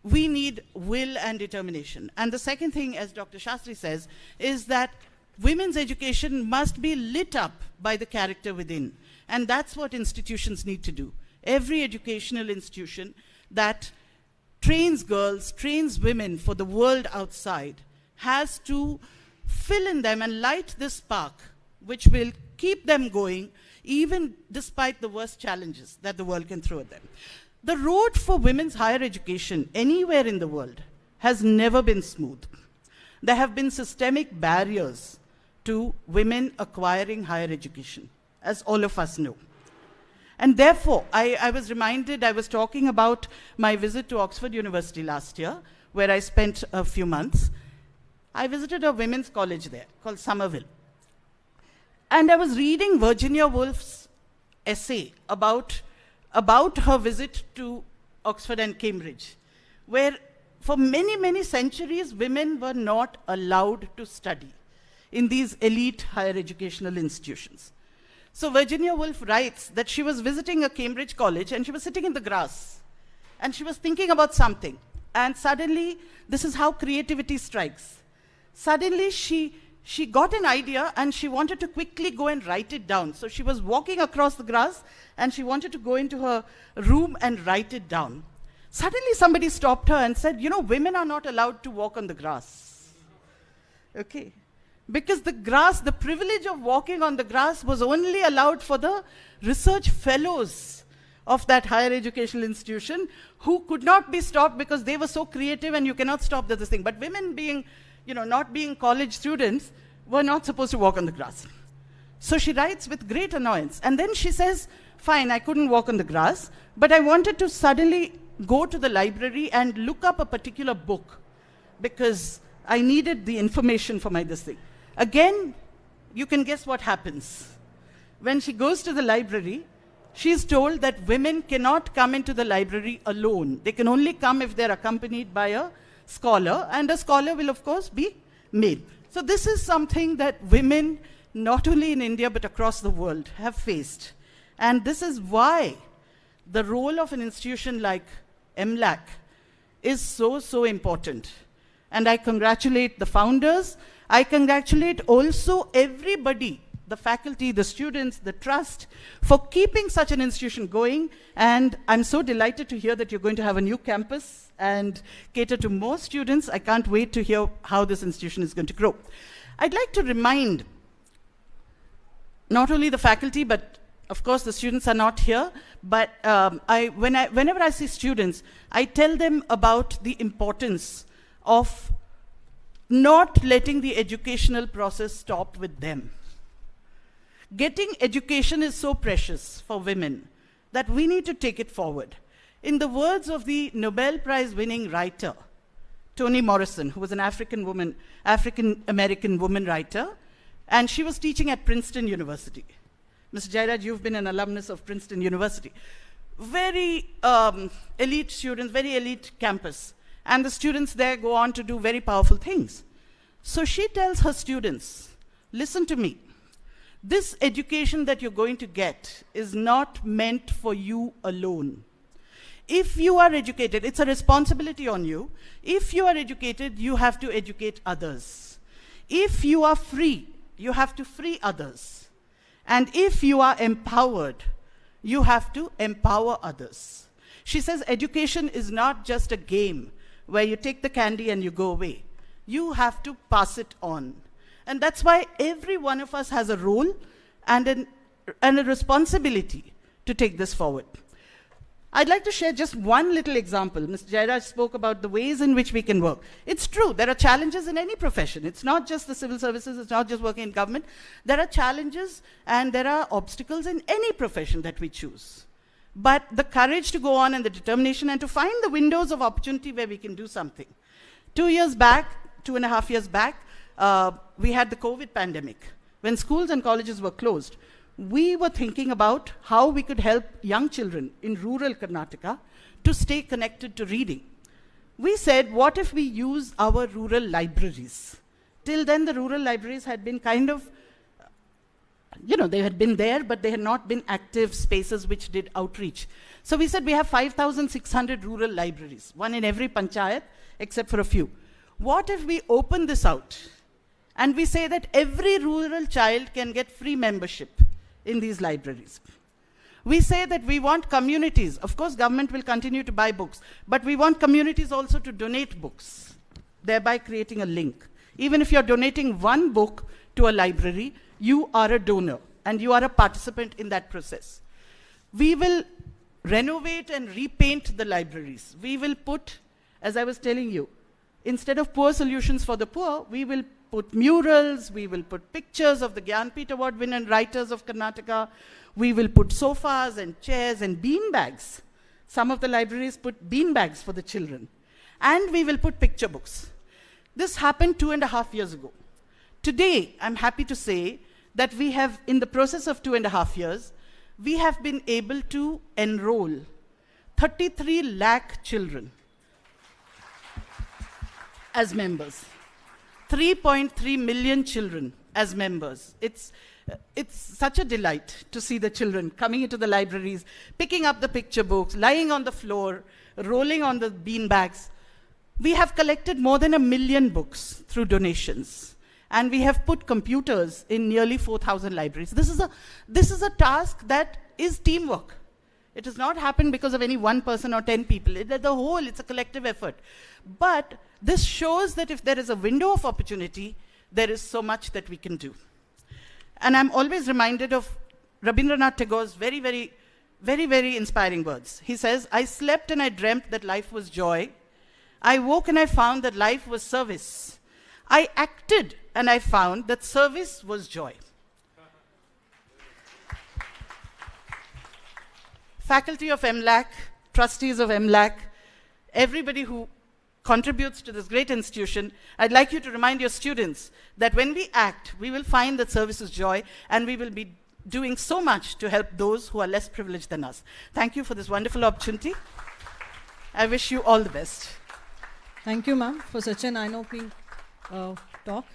we need will and determination. And the second thing, as Dr. Shastri says, is that women's education must be lit up by the character within. And that's what institutions need to do. Every educational institution that trains girls, trains women for the world outside, has to fill in them and light this spark, which will keep them going even despite the worst challenges that the world can throw at them. The road for women's higher education anywhere in the world has never been smooth. There have been systemic barriers to women acquiring higher education, as all of us know. And therefore, I was reminded, I was talking about my visit to Oxford University last year, where I spent a few months. I visited a women's college there called Somerville. And I was reading Virginia Woolf's essay about her visit to Oxford and Cambridge, where for many, many centuries, women were not allowed to study in these elite higher educational institutions. So Virginia Woolf writes that she was visiting a Cambridge college and she was sitting in the grass and she was thinking about something. And suddenly, this is how creativity strikes. Suddenly, she got an idea and she wanted to quickly go and write it down. So she was walking across the grass and she wanted to go into her room and write it down. Suddenly somebody stopped her and said, you know, women are not allowed to walk on the grass. Okay. Because the grass, the privilege of walking on the grass was only allowed for the research fellows of that higher educational institution who could not be stopped because they were so creative and you cannot stop this thing. But women being, not being college students were not supposed to walk on the grass. So she writes with great annoyance. And then she says, fine, I couldn't walk on the grass, but I wanted to suddenly go to the library and look up a particular book because I needed the information for this thing. Again, you can guess what happens. When she goes to the library, she's told that women cannot come into the library alone. They can only come if they're accompanied by a scholar, and a scholar will, of course, be male. So this is something that women, not only in India, but across the world, have faced. And this is why the role of an institution like MLAC is so, so important. And I congratulate the founders. I congratulate also everybody, the faculty, the students, the trust, for keeping such an institution going. And I'm so delighted to hear that you're going to have a new campus and cater to more students. I can't wait to hear how this institution is going to grow. I'd like to remind not only the faculty, but of course the students are not here, but whenever I see students, I tell them about the importance of not letting the educational process stop with them. Getting education is so precious for women that we need to take it forward. In the words of the Nobel Prize winning writer, Toni Morrison, who was an African-American woman writer, and she was teaching at Princeton University. Mr. Jairaj, you've been an alumnus of Princeton University. Very elite students, very elite campus. And the students there go on to do very powerful things. So she tells her students, listen to me. This education that you're going to get is not meant for you alone. If you are educated, it's a responsibility on you. If you are educated, you have to educate others. If you are free, you have to free others. And if you are empowered, you have to empower others. She says education is not just a game where you take the candy and you go away. You have to pass it on. And that's why every one of us has a role and a responsibility to take this forward. I'd like to share just one little example. Mr. Jairaj spoke about the ways in which we can work. It's true, there are challenges in any profession. It's not just the civil services, it's not just working in government. There are challenges and there are obstacles in any profession that we choose. But the courage to go on and the determination and to find the windows of opportunity where we can do something. 2 years back, 2.5 years back, we had the COVID pandemic. When schools and colleges were closed, we were thinking about how we could help young children in rural Karnataka to stay connected to reading. We said, what if we use our rural libraries? Till then, the rural libraries had been kind of, they had been there, but they had not been active spaces which did outreach. So we said we have 5,600 rural libraries, one in every panchayat, except for a few. What if we open this out and we say that every rural child can get free membership in these libraries? We say that we want communities. Of course, government will continue to buy books, but we want communities also to donate books, thereby creating a link. Even if you're donating one book to a library, you are a donor. and you are a participant in that process. We will renovate and repaint the libraries. We will put, as I was telling you, instead of poor solutions for the poor, we will put murals, we will put pictures of the Gyanpith Award winner and writers of Karnataka, we will put sofas and chairs and bean bags. Some of the libraries put bean bags for the children. And we will put picture books. This happened 2.5 years ago. Today, I'm happy to say that we have, in the process of 2.5 years, we have been able to enroll 33 lakh children as members. 3.3 million children as members. It's such a delight to see the children coming into the libraries, picking up the picture books, lying on the floor, rolling on the bean bags. We have collected more than 1 million books through donations, and we have put computers in nearly 4,000 libraries. This is a task that is teamwork. It has not happened because of any one person or 10 people. It's a collective effort. But this shows that if there is a window of opportunity, there is so much that we can do. And I'm always reminded of Rabindranath Tagore's very, very, very, very inspiring words. He says, I slept and I dreamt that life was joy. I woke and I found that life was service. I acted and I found that service was joy. Faculty of MLAC, trustees of MLAC, everybody who contributes to this great institution, I'd like you to remind your students that when we act, we will find that service is joy, and we will be doing so much to help those who are less privileged than us. Thank you for this wonderful opportunity. I wish you all the best. Thank you, ma'am, for such an eye-opening talk.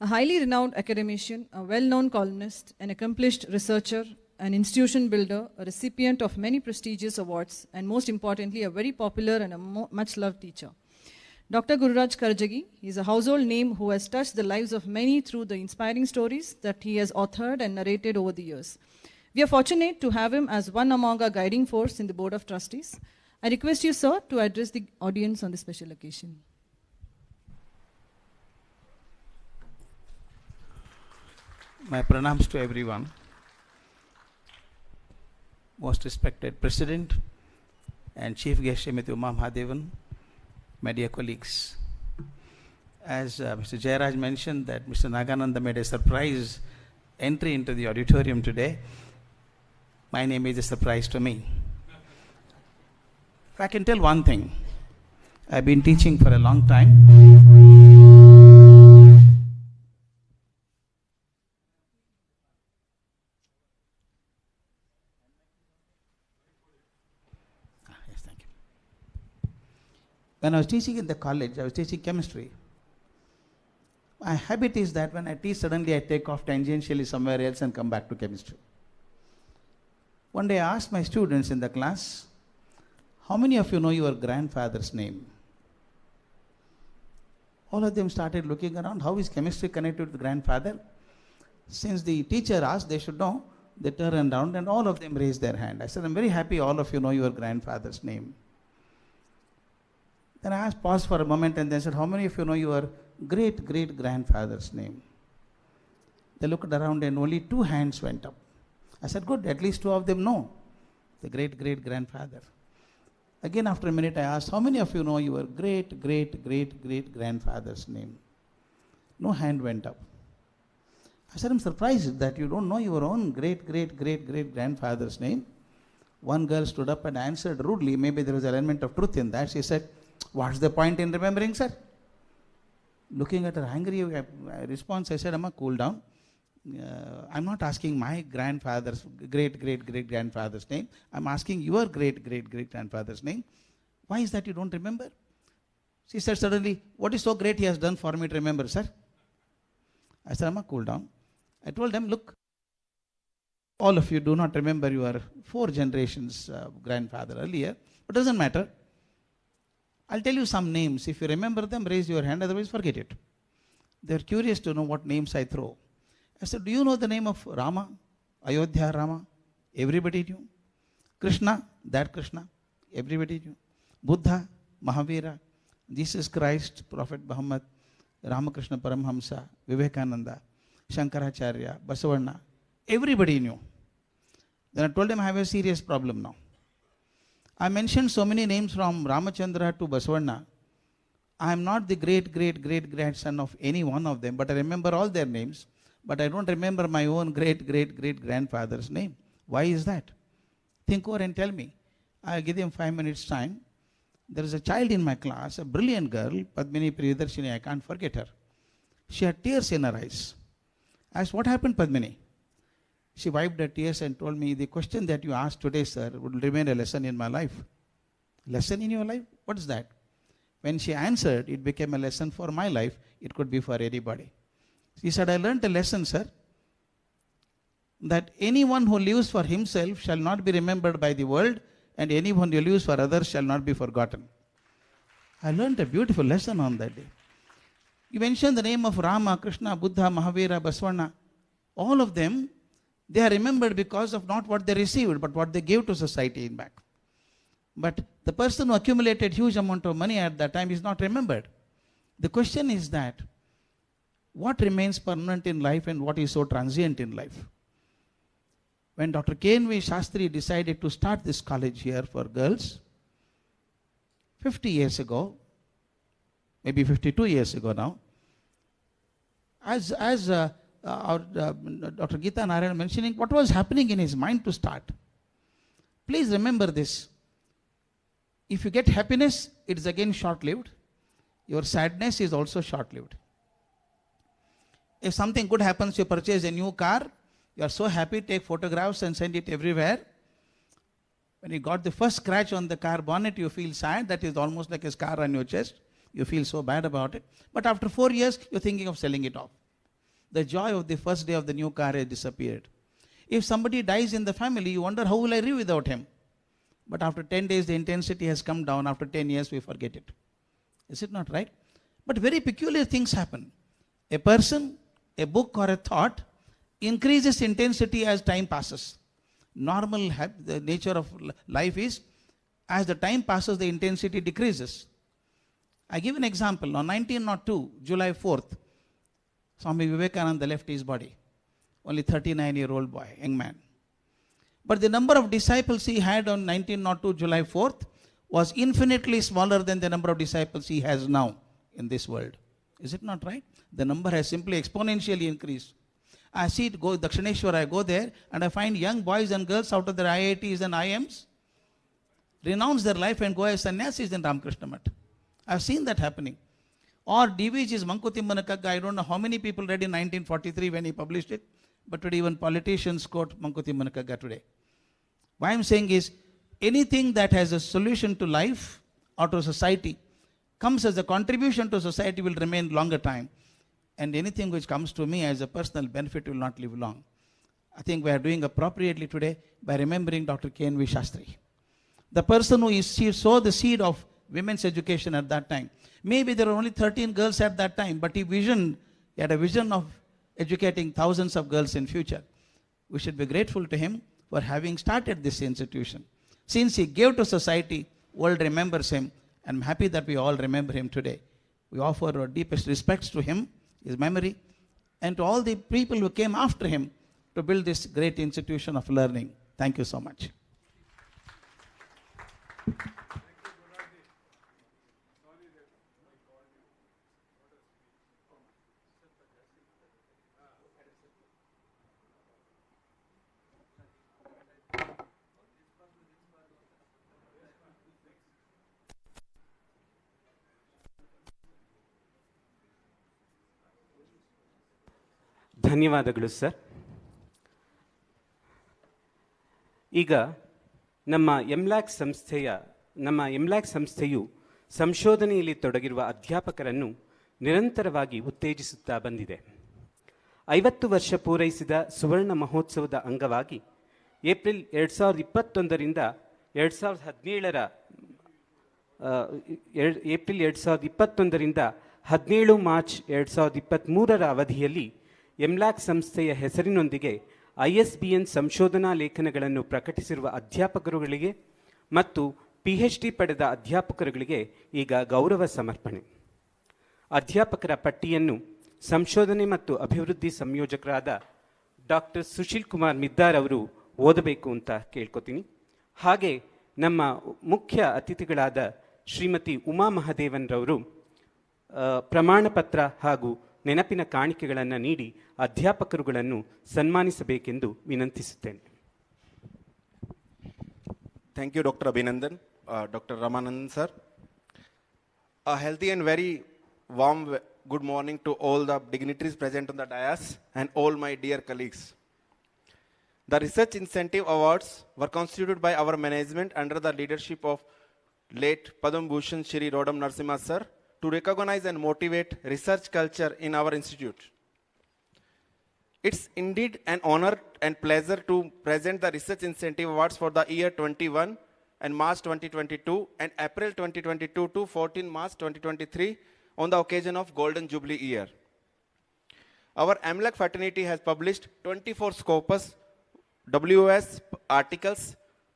A highly renowned academician, a well-known columnist, an accomplished researcher, an institution builder, a recipient of many prestigious awards, and most importantly, a very popular and a much-loved teacher. Dr. Gururaj Karjagi is a household name who has touched the lives of many through the inspiring stories that he has authored and narrated over the years. We are fortunate to have him as one among our guiding force in the Board of Trustees. I request you, sir, to address the audience on this special occasion. My pranams to everyone. Most respected President and Chief Guest Srimati Uma Mahadevan, my dear colleagues. As Mr. Jayaraj mentioned that Mr. Nagananda made a surprise entry into the auditorium today, my name is a surprise to me. If I can tell one thing, I've been teaching for a long time. When I was teaching in the college, I was teaching chemistry. My habit is that when I teach, suddenly I take off tangentially somewhere else and come back to chemistry. One day I asked my students in the class, how many of you know your grandfather's name? All of them started looking around, how is chemistry connected with the grandfather? Since the teacher asked they should know, they turned around and all of them raised their hand. I said, I'm very happy all of you know your grandfather's name. Then I asked, paused for a moment and then said, how many of you know your great-great-grandfather's name? They looked around and only 2 hands went up. I said, good, at least 2 of them know the great-great-grandfather. Again, after a minute, I asked, how many of you know your great-great-great-great-grandfather's name? No hand went up. I said, I'm surprised that you don't know your own great-great-great-great-grandfather's name. One girl stood up and answered rudely. Maybe there was an element of truth in that. She said, what's the point in remembering, sir? Looking at her angry response, I said, Amma, cool down. I'm not asking my grandfather's great-great-great-grandfather's name. I'm asking your great-great-great-grandfather's name. Why is that you don't remember? She said suddenly, what is so great he has done for me to remember, sir? I said, Amma, cool down. I told them, look, all of you do not remember your 4 generations grandfather earlier, but it doesn't matter. I'll tell you some names. If you remember them, raise your hand, otherwise forget it. They're curious to know what names I throw. I said, do you know the name of Rama? Ayodhya Rama? Everybody knew. Krishna? That Krishna? Everybody knew. Buddha? Mahavira? Jesus Christ, Prophet Muhammad, Ramakrishna Paramhamsa, Vivekananda, Shankaracharya, Basavanna, everybody knew. Then I told him I have a serious problem now. I mentioned so many names from Ramachandra to Basavanna. I am not the great grandson of any one of them, but I remember all their names, but I don't remember my own great grandfather's name. Why is that? Think over and tell me. I'll give him 5 minutes time. There is a child in my class, a brilliant girl, Padmini Priyadarshini, I can't forget her. She had tears in her eyes. I asked, what happened, Padmini? She wiped her tears and told me, the question that you asked today, sir, would remain a lesson in my life. Lesson in your life? What is that? When she answered, it became a lesson for my life. It could be for anybody. She said, I learned a lesson, sir, that anyone who lives for himself shall not be remembered by the world, and anyone who lives for others shall not be forgotten. I learned a beautiful lesson on that day. You mentioned the name of Rama, Krishna, Buddha, Mahavira, Basavanna. All of them, they are remembered because of not what they received, but what they gave to society in back. But the person who accumulated huge amount of money at that time is not remembered. The question is that, what remains permanent in life and what is so transient in life? When Dr. K.N.V. SASTRI decided to start this college here for girls, 50 years ago, maybe 52 years ago now, as Dr. Geeta Narayan mentioning, what was happening in his mind to start? Please remember this. If you get happiness, it is again short-lived. Your sadness is also short-lived. If something good happens, you purchase a new car, you are so happy, take photographs and send it everywhere. When you got the first scratch on the car bonnet, you feel sad. That is almost like a scar on your chest. You feel so bad about it. But after 4 years, you're thinking of selling it off. The joy of the first day of the new car has disappeared. If somebody dies in the family, you wonder, how will I live without him? But after 10 days, the intensity has come down. After 10 years, we forget it. Is it not right? But very peculiar things happen. A person, a book or a thought increases intensity as time passes. Normal, the nature of life is, as the time passes, the intensity decreases. I give an example. On 1902, July 4th, Swami Vivekananda left his body. Only 39-year-old boy, young man. But the number of disciples he had on 1902, July 4th, was infinitely smaller than the number of disciples he has now in this world. Is it not right? The number has simply exponentially increased. I see it go, Dakshineshwar, I go there and I find young boys and girls out of their IITs and IMs renounce their life and go as sannyasis in Ramakrishna Math. I've seen that happening. Or DVG's Mankutimmanakagga, I don't know how many people read in 1943 when he published it, but today even politicians quote Mankutimmanakagga today. What I'm saying is, anything that has a solution to life or to society comes as a contribution to society will remain longer time. And anything which comes to me as a personal benefit will not live long. I think we are doing appropriately today by remembering Dr. K.N.V. SASTRI. The person who sowed the seed of women's education at that time. Maybe there were only 13 girls at that time, but he had a vision of educating thousands of girls in future. We should be grateful to him for having started this institution. Since he gave to society, world remembers him, and I'm happy that we all remember him today. We offer our deepest respects to him, his memory, and to all the people who came after him to build this great institution of learning. Thank you so much. ಧನ್ಯವಾದಗಳು sir. ಈಗ ನಮ್ಮ ಎಮ್ಲ್ಯಾಕ್ ಸಂಸ್ಥೆಯು ಸಂಶೋಧನೆಯಲ್ಲಿ ತೊಡಗಿರುವ ಅಧ್ಯಾಪಕರನ್ನು ನಿರಂತರವಾಗಿ ಉತ್ತೇಜಿಸುತ್ತಾ ಬಂದಿದೆ. 50 ವರ್ಷ ಪೂರೈಸಿದ ಸುವರ್ಣ ಮಹೋತ್ಸವದ ಅಂಗವಾಗಿ ಏಪ್ರಿಲ್ 2021ರಿಂದ 17 ಮಾರ್ಚ್ 2023ರ ಅವಧಿಯಲ್ಲಿ ಎಮ್ಲ್ಯಾಕ್ ಸಂಸ್ಥೆಯ ಹೆಸರಿನೊಂದಿಗೆ ISBN ಸಂಶೋಧನಾ ಲೇಖನಗಳನ್ನು ಪ್ರಕಟಿಸಿರುವ ಅಧ್ಯಾಪಕರುಗಳಿಗೆ ಮತ್ತು PhD ಪಡೆದ ಅಧ್ಯಾಪಕರುಗಳಿಗೆ ಈಗ ಗೌರವ ಸಮರ್ಪಣೆ. ಅಧ್ಯಾಪಕರ ಪಟ್ಟಿಯನ್ನು ಸಂಶೋಧನೆ ಮತ್ತು ಅಭಿವೃದ್ಧಿ ಸಂಯೋಜಕರಾದ ಡಾಕ್ಟರ್ ಸುಶೀಲ್ ಕುಮಾರ್ ಮಿದ್ದಾರ್ ಅವರು ಓದಬೇಕು ಅಂತ ಕೇಳ್ಕೊತೀನಿ. ಹಾಗೆ ನಮ್ಮ ಮುಖ್ಯ ಅತಿಥಿಗಳಾದ ಶ್ರೀಮತಿ ಉಮಾ ಮಹದೇವನ್ರವರು ಪ್ರಮಾಣ ಪತ್ರ ಹಾಗೂ ನೆನಪಿನ ಕಾಣಿಕೆಗಳನ್ನು ನೀಡಿ ಅಧ್ಯಾಪಕರುಗಳನ್ನು ಸನ್ಮಾನಿಸಬೇಕೆಂದು ವಿನಂತಿಸುತ್ತೇನೆ. Thank you, Dr. Abhinandan, Dr. Ramanandan, sir. A healthy and very warm good morning to all the dignitaries present on the dais and all my dear colleagues. The Research Incentive Awards were constituted by our management under the leadership of late Padam Bhushan Shri Rodam Narasimha sir to recognize and motivate research culture in our institute. It's indeed an honor and pleasure to present the Research Incentive Awards for the year 21 and March 2022 and April 2022 to 14 March 2023 on the occasion of Golden Jubilee year. Our AMLAC fraternity has published 24 scopus WS articles,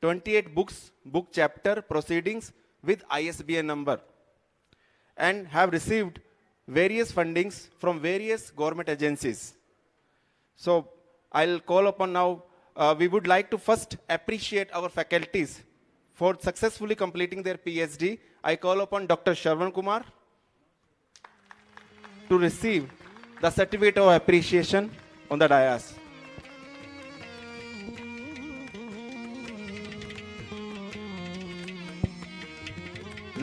28 books, book chapter proceedings with ISBN number, and have received various fundings from various government agencies. So I'll call upon now, we would like to first appreciate our faculties for successfully completing their PhD. I call upon Dr. Sharvan Kumar to receive the certificate of appreciation on the dais.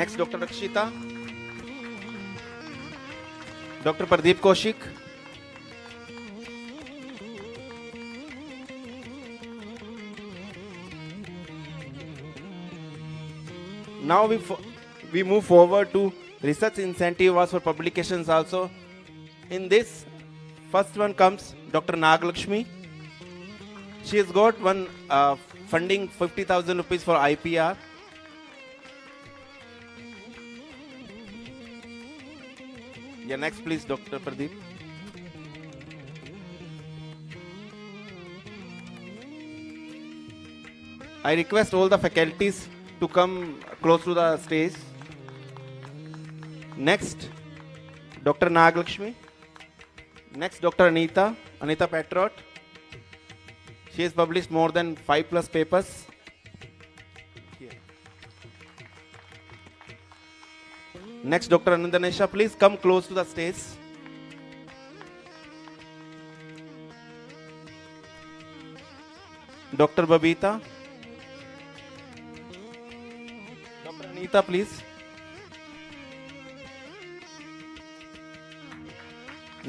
Next, Dr. Rakshita, Dr. Pradeep Kaushik, now we move forward to research incentive awards for publications also. In this, first one comes Dr. Nagalakshmi. She has got one funding 50,000 rupees for IPR. Yeah, next please, Dr. Pradeep. I request all the faculties to come close to the stage. Next, Dr. Nagalakshmi. Next, Dr. Anita Petrot. She has published more than 5+ papers. Here. Next, Dr. Anandanesha, please come close to the stage. Dr. Babita. Dr. Anita, please.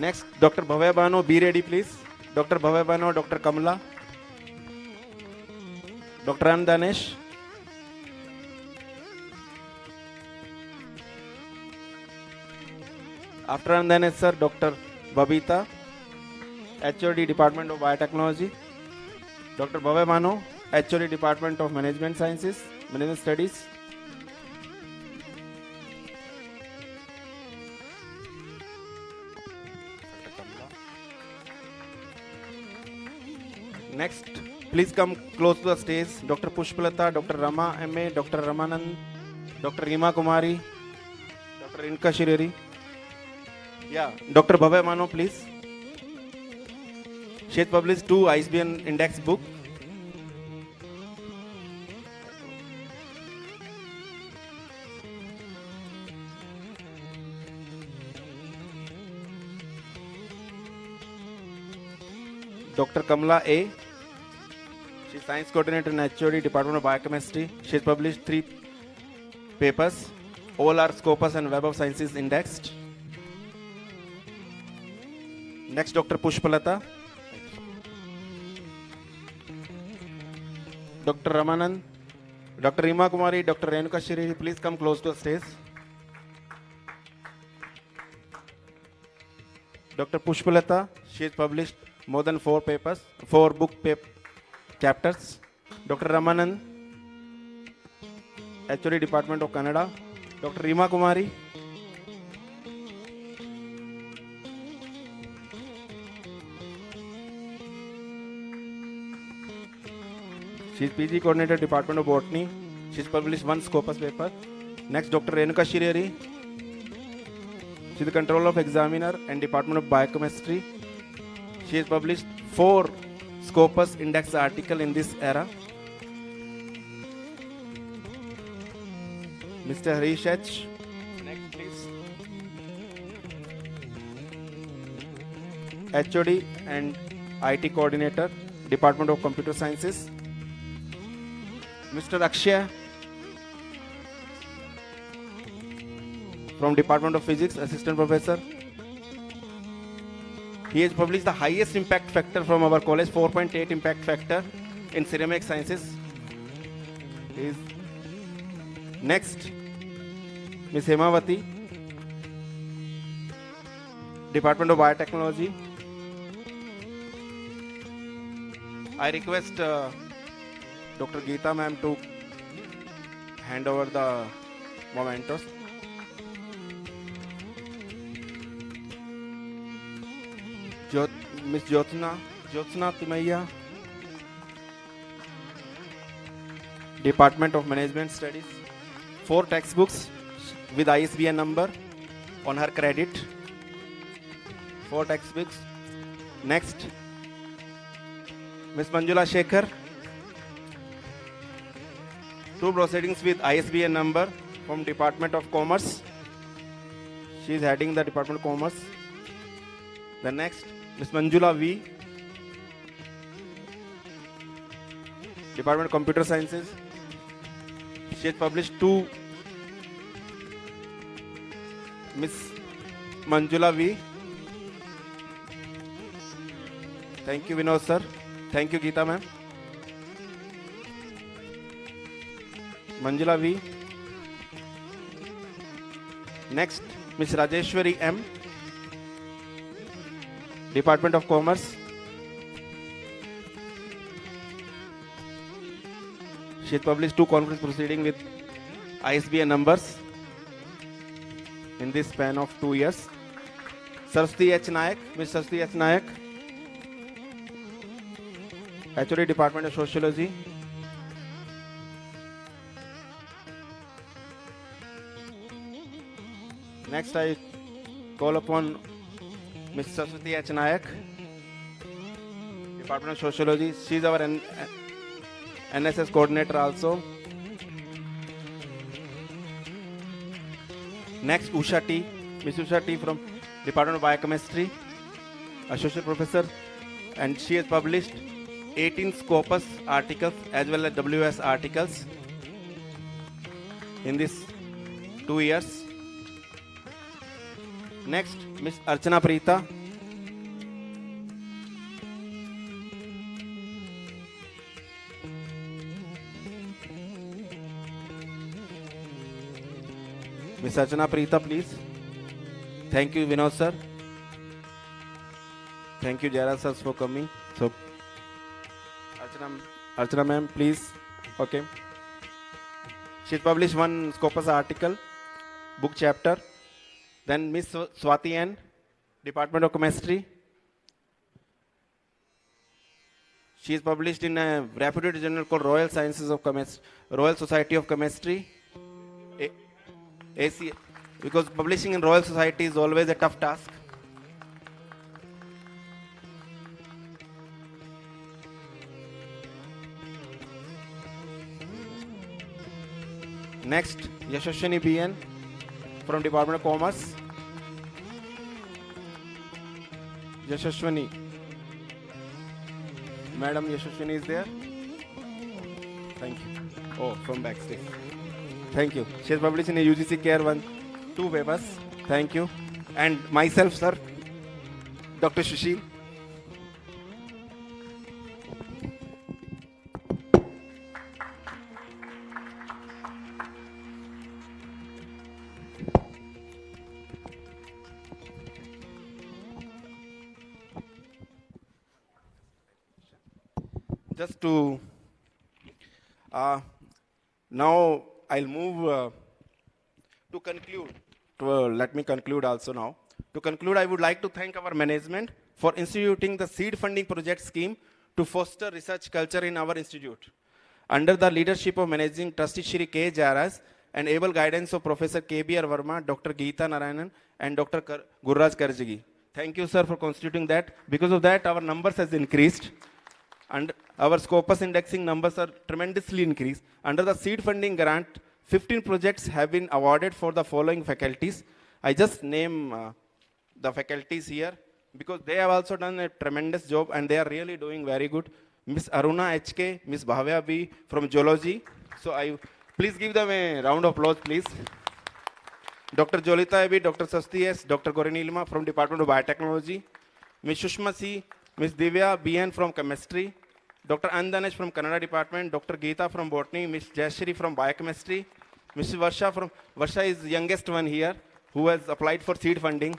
Next, Dr. Bhavya Bano, be ready, please. Dr. Bhavya Bano, Dr. Kamala. Dr. Andanesh. After Andanesh, sir, Dr. Babita, HOD Department of Biotechnology. Dr. Bhavya Bano, HOD Department of Management Sciences, Management Studies. Next, please come close to the stage. Dr. Pushpalata, Dr. Rama MA, Dr. Ramanand, Dr. Rima Kumari, Dr. Inka Shireri. Yeah, Dr. Bhavya Mano, please. She has published 2 ISBN index books. Dr. Kamala A. She is Science Coordinator in HOD Department of Biochemistry. She has published 3 papers. All are Scopus and Web of Sciences indexed. Next, Dr. Pushpalata. Dr. Ramanand. Dr. Rima Kumari, Dr. Renuka Shiri, please come close to the stage. Dr. Pushpalata, she has published more than 4 papers, 4 book chapters. Dr. Ramanand, HOD Department of Canada. Dr. Rima Kumari. She is PG Coordinator, Department of Botany. She's published one Scopus paper. Next, Dr. Renuka Shireri. She's the controller of examiner and Department of Biochemistry. She has published 4 Scopus index articles in this era. Mr. Harish H. Next, please. HOD and IT coordinator, Department of Computer Sciences. Mr. Akshay from Department of Physics, assistant professor. He has published the highest impact factor from our college, 4.8 impact factor in ceramic sciences. Next, Ms. Hemavati, Department of Biotechnology. I request Dr. Geeta ma'am to hand over the mementos. Ms. Jyotsna Timaiya, Department of Management Studies. 4 textbooks with ISBN number on her credit. 4 textbooks. Next, Ms. Manjula Shekhar. 2 proceedings with ISBN number from Department of Commerce. She is heading the Department of Commerce. The next, Ms. Manjula V. Department of Computer Sciences. She has published 2. Ms. Manjula V. Thank you, Vinod sir. Thank you, Geeta ma'am. Manjula V. Next, Ms. Rajeshwari M. Department of Commerce. She has published 2 conference proceedings with ISBN numbers in this span of 2 years. Saraswati H. Nayak, Ms. Saraswati H. Nayak, HOD Department of Sociology. Next, I call upon Ms. Saraswati H. Nayak, Department of Sociology. She is our NSS coordinator also. Next, Usha T. Ms. Usha T. from Department of Biochemistry, Associate Professor, and she has published 18 Scopus articles as well as WS articles in this 2 years. Next, Ms. Archana Preeta. Ms. Archana Preeta, please. Thank you, Vinod sir. Thank you, Jara sir, for coming. So, Archana ma'am, please. Okay. She published 1 Scopus article, book chapter. Then Ms. Swati N, Department of Chemistry. She is published in a reputed journal called Royal Sciences of Chemistry, Royal Society of Chemistry. AC, because publishing in Royal Society is always a tough task. Next, Yashashwini BN from Department of Commerce. Yashashwini. Madam Yashashwini is there? Thank you. Oh, from backstage. Thank you. She has published in a UGC Care 2 papers. Thank you. And myself, sir, Dr. Sushil. Just to now I'll move to conclude. Let me conclude also now. To conclude, I would like to thank our management for instituting the seed funding project scheme to foster research culture in our institute. Under the leadership of Managing Trustee Shri K. Jaras and able guidance of Professor K.B.R. Verma, Dr. Geeta Narayanan, and Dr. Gurraj Karjagi. Thank you, sir, for constituting that. Because of that, our numbers has increased. And our Scopus indexing numbers are tremendously increased. Under the seed funding grant, 15 projects have been awarded for the following faculties. I just name the faculties here because they have also done a tremendous job and they are really doing very good. Miss Aruna HK, Miss Bhavya B from Geology. So please give them a round of applause, please. Dr. Jolita Abi, Dr. Sasti S, Dr. Gorinilma from Department of Biotechnology. Miss Shushma C, Miss Divya BN from Chemistry. Dr. Andanesh from Kannada Department, Dr. Geeta from Botany, Miss Jayashri from Biochemistry, Miss Varsha is the youngest one here who has applied for seed funding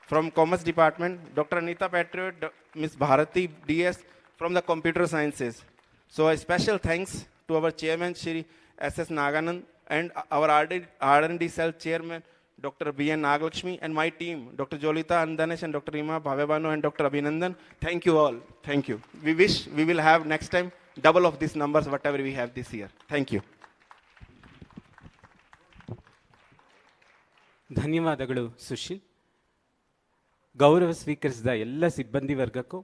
from Commerce Department, Dr. Anita Patriot, Miss Bharati DS from the Computer Sciences. So a special thanks to our Chairman Shri S.S. Naganand and our R&D Cell Chairman Dr. B.N. Nagalakshmi and my team, Dr. Jolita Andanesh and Dr. Rima Bhavebanu and Dr. Abhinandan. Thank you all. Thank you. We wish we will have next time double of these numbers, whatever we have this year. Thank you. ಧನ್ಯವಾದಗಳು ಸುಶೀಲ್. ಗೌರವ ಸ್ವೀಕರಿಸಿದ ಎಲ್ಲ ಸಿಬ್ಬಂದಿ ವರ್ಗಕ್ಕೂ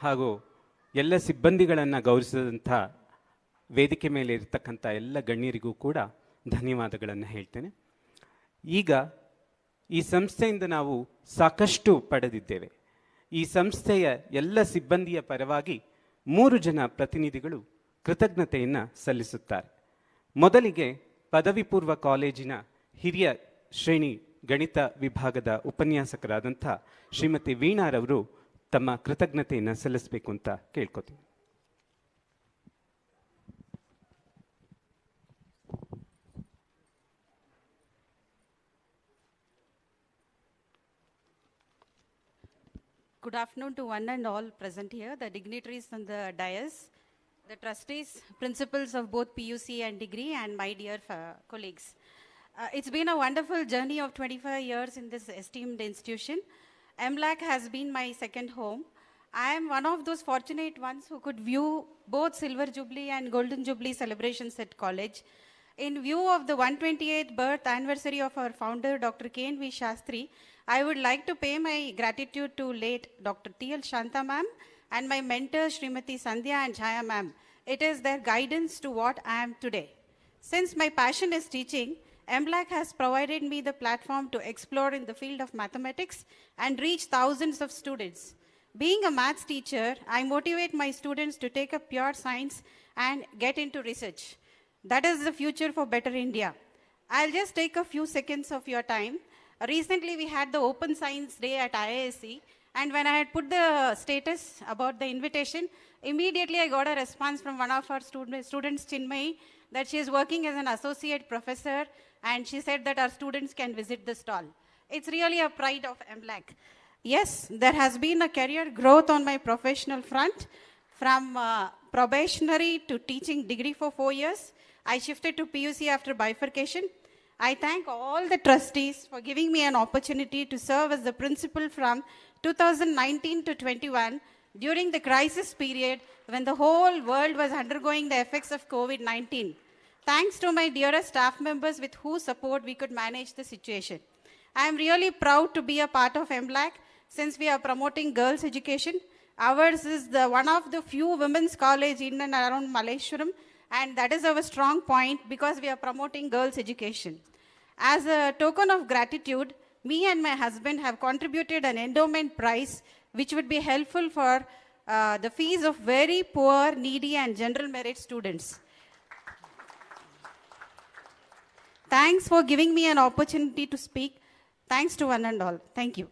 ಹಾಗೂ ಎಲ್ಲ ಸಿಬ್ಬಂದಿಗಳನ್ನು ಗೌರವಿಸಿದಂಥ ವೇದಿಕೆ ಮೇಲೆ ಇರತಕ್ಕಂಥ ಎಲ್ಲ ಗಣ್ಯರಿಗೂ ಕೂಡ ಧನ್ಯವಾದಗಳನ್ನು ಹೇಳ್ತೇನೆ. ಈಗ ಈ ಸಂಸ್ಥೆಯಿಂದ ನಾವು ಸಾಕಷ್ಟು ಪಡೆದಿದ್ದೇವೆ. ಈ ಸಂಸ್ಥೆಯ ಎಲ್ಲ ಸಿಬ್ಬಂದಿಯ ಪರವಾಗಿ 3 ಜನ ಪ್ರತಿನಿಧಿಗಳು ಕೃತಜ್ಞತೆಯನ್ನು ಸಲ್ಲಿಸುತ್ತಾರೆ. ಮೊದಲಿಗೆ ಪದವಿ ಪೂರ್ವ ಕಾಲೇಜಿನ ಹಿರಿಯ ಶ್ರೇಣಿ ಗಣಿತ ವಿಭಾಗದ ಉಪನ್ಯಾಸಕರಾದಂಥ ಶ್ರೀಮತಿ ವೀಣಾರವರು ತಮ್ಮ ಕೃತಜ್ಞತೆಯನ್ನು ಸಲ್ಲಿಸಬೇಕು ಅಂತ ಕೇಳ್ಕೊತೀನಿ. Good afternoon to one and all present here, the dignitaries on the dais, the trustees, principals of both PUC and degree, and my dear colleagues. It's been a wonderful journey of 25 years in this esteemed institution. MLAC has been my second home. I am one of those fortunate ones who could view both Silver Jubilee and Golden Jubilee celebrations at college. In view of the 128th birth anniversary of our founder, Dr. K.N.V. SASTRI, I would like to pay my gratitude to late Dr. T.L. Shanta ma'am and my mentors, Srimati Sandhya and Jaya ma'am. It is their guidance to what I am today. Since my passion is teaching, MLAC has provided me the platform to explore in the field of mathematics and reach thousands of students. Being a maths teacher, I motivate my students to take up pure science and get into research. That is the future for better India. I'll just take a few seconds of your time. Recently, we had the Open Science Day at IISc, and when I had put the status about the invitation, immediately I got a response from one of our students, Chinmayi, that she is working as an associate professor, and she said that our students can visit the stall. It's really a pride of MLAC. Yes, there has been a career growth on my professional front. From probationary to teaching degree for 4 years, I shifted to PUC after bifurcation. I thank all the trustees for giving me an opportunity to serve as the principal from 2019 to 21 during the crisis period when the whole world was undergoing the effects of COVID-19. Thanks to my dearest staff members with whose support we could manage the situation. I am really proud to be a part of MLAC since we are promoting girls' education. Ours is one of the few women's college in and around Malleshwaram, and that is our strong point because we are promoting girls' education. As a token of gratitude, me and my husband have contributed an endowment prize which would be helpful for the fees of very poor, needy and general merit students. Thanks for giving me an opportunity to speak. Thanks to one and all. Thank you.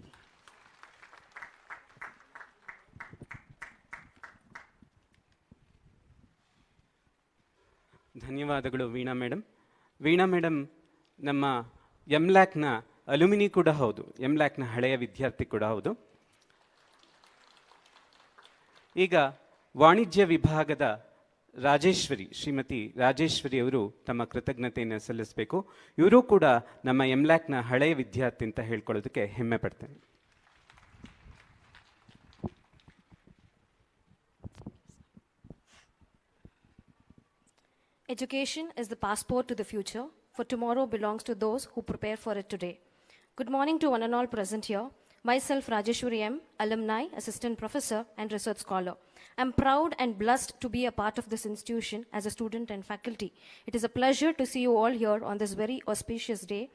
ಧನ್ಯವಾದಗಳು Veena madam. Veena madam ನಮ್ಮ MLACನ alumni ಕೂಡ ಹೌದು, MLACನ ಹಳೆಯ ವಿದ್ಯಾರ್ಥಿ ಕೂಡ ಹೌದು. ಈಗ ವಾಣಿಜ್ಯ ವಿಭಾಗದ ಶ್ರೀಮತಿ ರಾಜೇಶ್ವರಿ ಅವರು ತಮ್ಮ ಕೃತಜ್ಞತೆಯನ್ನು ಸಲ್ಲಿಸಬೇಕು. ಇವರು ಕೂಡ ನಮ್ಮ MLACನ ಹಳೆಯ ವಿದ್ಯಾರ್ಥಿ ಅಂತ ಹೇಳ್ಕೊಳ್ಳೋದಕ್ಕೆ ಹೆಮ್ಮೆ ಪಡ್ತೇನೆ. Education is the passport to the future, for tomorrow belongs to those who prepare for it today. Good morning to one and all present here. Myself, Rajeshwari M., alumni, assistant professor, and research scholar. I'm proud and blessed to be a part of this institution as a student and faculty. It is a pleasure to see you all here on this very auspicious day.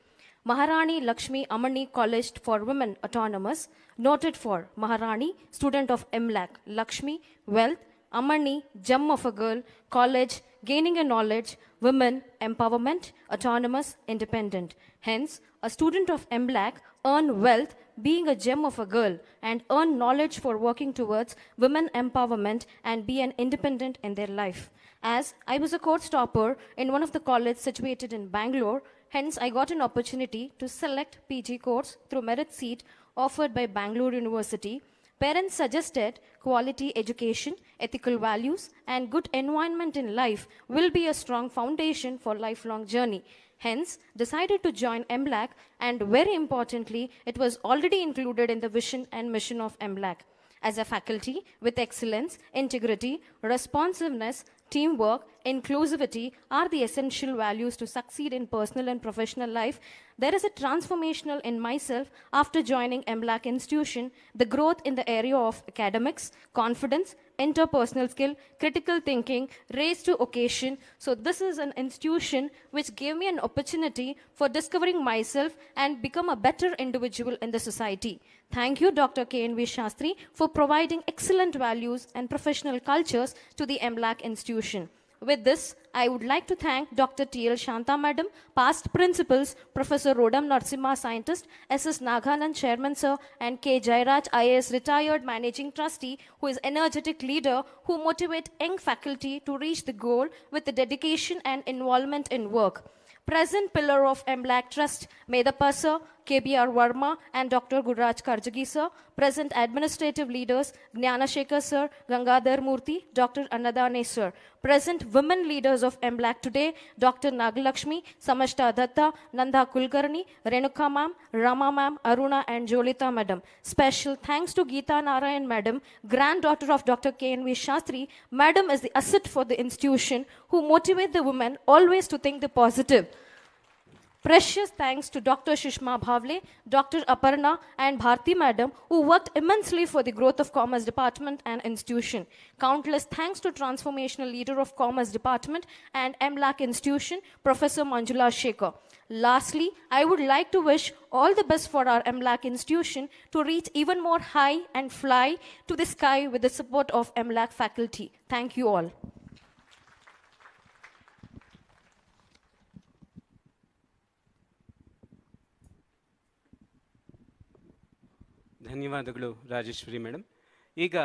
Maharani Lakshmi Amani College for Women Autonomous, noted for Maharani, student of MLAC, Lakshmi, wealth, Amani, gem of a girl, college, gaining a knowledge, women, empowerment, autonomous, independent. Hence, a student of MLAC earn wealth being a gem of a girl and earn knowledge for working towards women empowerment and be an independent in their life. As I was a course topper in one of the colleges situated in Bangalore, hence I got an opportunity to select PG course through merit seat offered by Bangalore University. Parents suggested quality education, ethical values, and good environment in life will be a strong foundation for lifelong journey. Hence, decided to join MLAC, and very importantly, it was already included in the vision and mission of MLAC. As a faculty with excellence, integrity, responsiveness, teamwork, inclusivity are the essential values to succeed in personal and professional life. There is a transformational in myself after joining MLAC institution, the growth in the area of academics, confidence, interpersonal skill, critical thinking, raised to occasion. So this is an institution which gave me an opportunity for discovering myself and become a better individual in the society. Thank you, Dr. K.N.V. SASTRI, for providing excellent values and professional cultures to the MLAC institution. With this, I would like to thank Dr. T.L. Shanta Madam, past principals, Professor Rodam Narsimha, scientist, S.S. Naganan, chairman sir, and K. Jairaj, IAS retired managing trustee, who is energetic leader who motivate young faculty to reach the goal with the dedication and involvement in work. Present pillar of MLAC Trust, Medappa sir, KBR Verma, and Dr. Gurraj Karjagi sir. Present administrative leaders, Gnanashekhar sir, Gangadhar Murthy, Dr. Annadane sir. Present women leaders of MLAC today, Dr. Nagalakshmi, Samashta Datta, Nanda Kulkarni, Renuka ma'am, Rama ma'am, Aruna, and Jolita madam. Special thanks to Geeta Narayan madam, granddaughter of Dr. K.N.V. Shastri. Madam is the asset for the institution who motivate the women always to think the positive. Precious thanks to Dr. Shishma Bhavle, Dr. Aparna, and Bharti Madam, who worked immensely for the growth of Commerce Department and institution. Countless thanks to Transformational Leader of Commerce Department and MLAC Institution, Professor Manjula Shekhar. Lastly, I would like to wish all the best for our MLAC institution to reach even more high and fly to the sky with the support of MLAC faculty. Thank you all. ಧನ್ಯವಾದಗಳು Rajeshwari madam. ಈಗ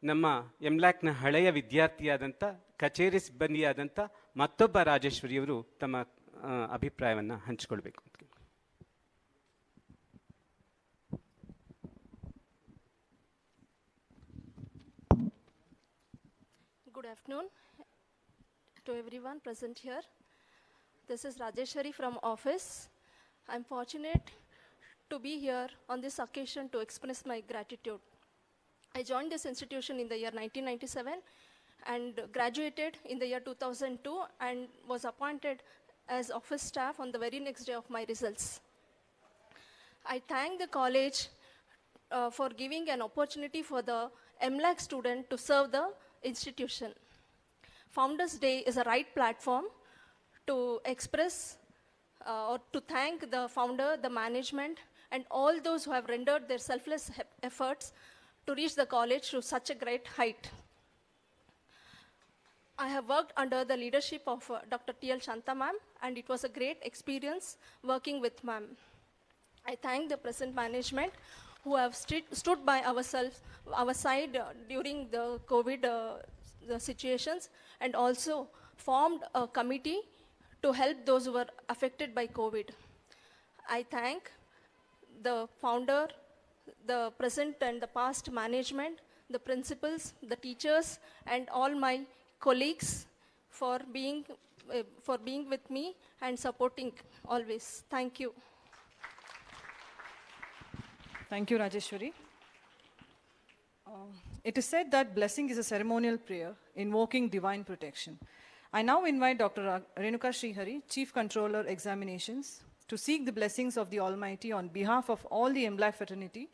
ನಮ್ಮ MLACನ ಹಳೆಯ ವಿದ್ಯಾರ್ಥಿಯಾದಂಥ ಕಚೇರಿ ಸಿಬ್ಬಂದಿಯಾದಂಥ ಮತ್ತೊಬ್ಬ ರಾಜೇಶ್ವರಿಯವರು ತಮ್ಮ ಅಭಿಪ್ರಾಯವನ್ನು ಹಂಚಿಕೊಳ್ಬೇಕು. Good afternoon to everyone present here. This is Rajeshwari from office. I'm fortunate to be here on this occasion to express my gratitude. I joined this institution in the year 1997 and graduated in the year 2002 and was appointed as office staff on the very next day of my results. I thank the college for giving an opportunity for the MLAC student to serve the institution. Founders Day is a right platform to express or to thank the founder, the management, and all those who have rendered their selfless efforts to reach the college to such a great height. I have worked under the leadership of Dr. T.L. Shanta ma'am, and it was a great experience working with ma'am. I thank the present management who have stood by our side during the COVID the situations, and also formed a committee to help those who were affected by COVID. I thank the founder, the present and the past management, the principals, the teachers, and all my colleagues for being with me and supporting always. Thank you. Thank you, Rajeshwari. It is said that blessing is a ceremonial prayer invoking divine protection. I now invite Dr. Renuka Srihari, Chief Controller Examinations, to seek the blessings of the Almighty on behalf of all the MLAC fraternity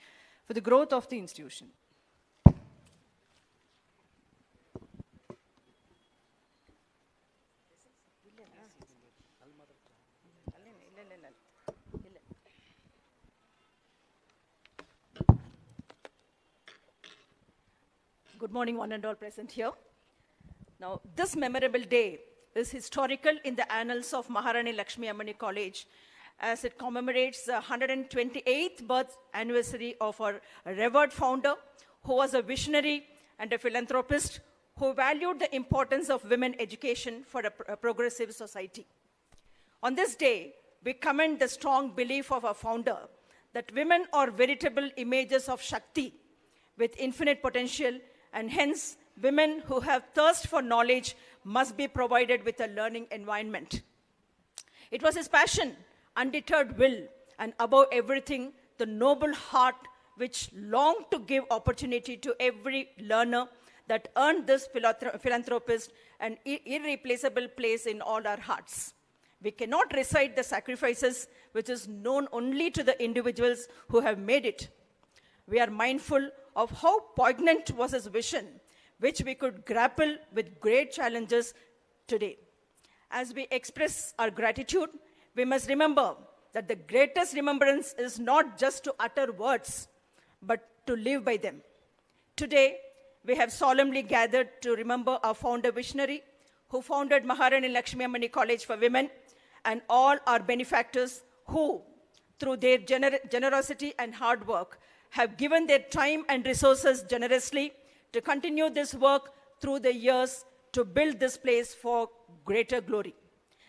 for the growth of the institution. Good morning, one and all present here. Now, this memorable day is historical in the annals of Maharani Lakshmi Ammani College, as it commemorates the 128th birth anniversary of our revered founder, who was a visionary and a philanthropist who valued the importance of women education for a progressive society. On this day, we commend the strong belief of our founder that women are veritable images of Shakti with infinite potential, and hence women who have thirst for knowledge must be provided with a learning environment. It was his passion, undeterred will, and above everything, the noble heart which longed to give opportunity to every learner that earned this philanthropist an irreplaceable place in all our hearts. We cannot recite the sacrifices which is known only to the individuals who have made it. We are mindful of how poignant was his vision, which we could grapple with great challenges today. As we express our gratitude, we must remember that the greatest remembrance is not just to utter words, but to live by them. Today, we have solemnly gathered to remember our founder visionary, who founded Maharani Lakshmi Ammani College for Women, and all our benefactors who, through their generosity and hard work, have given their time and resources generously to continue this work through the years to build this place for greater glory.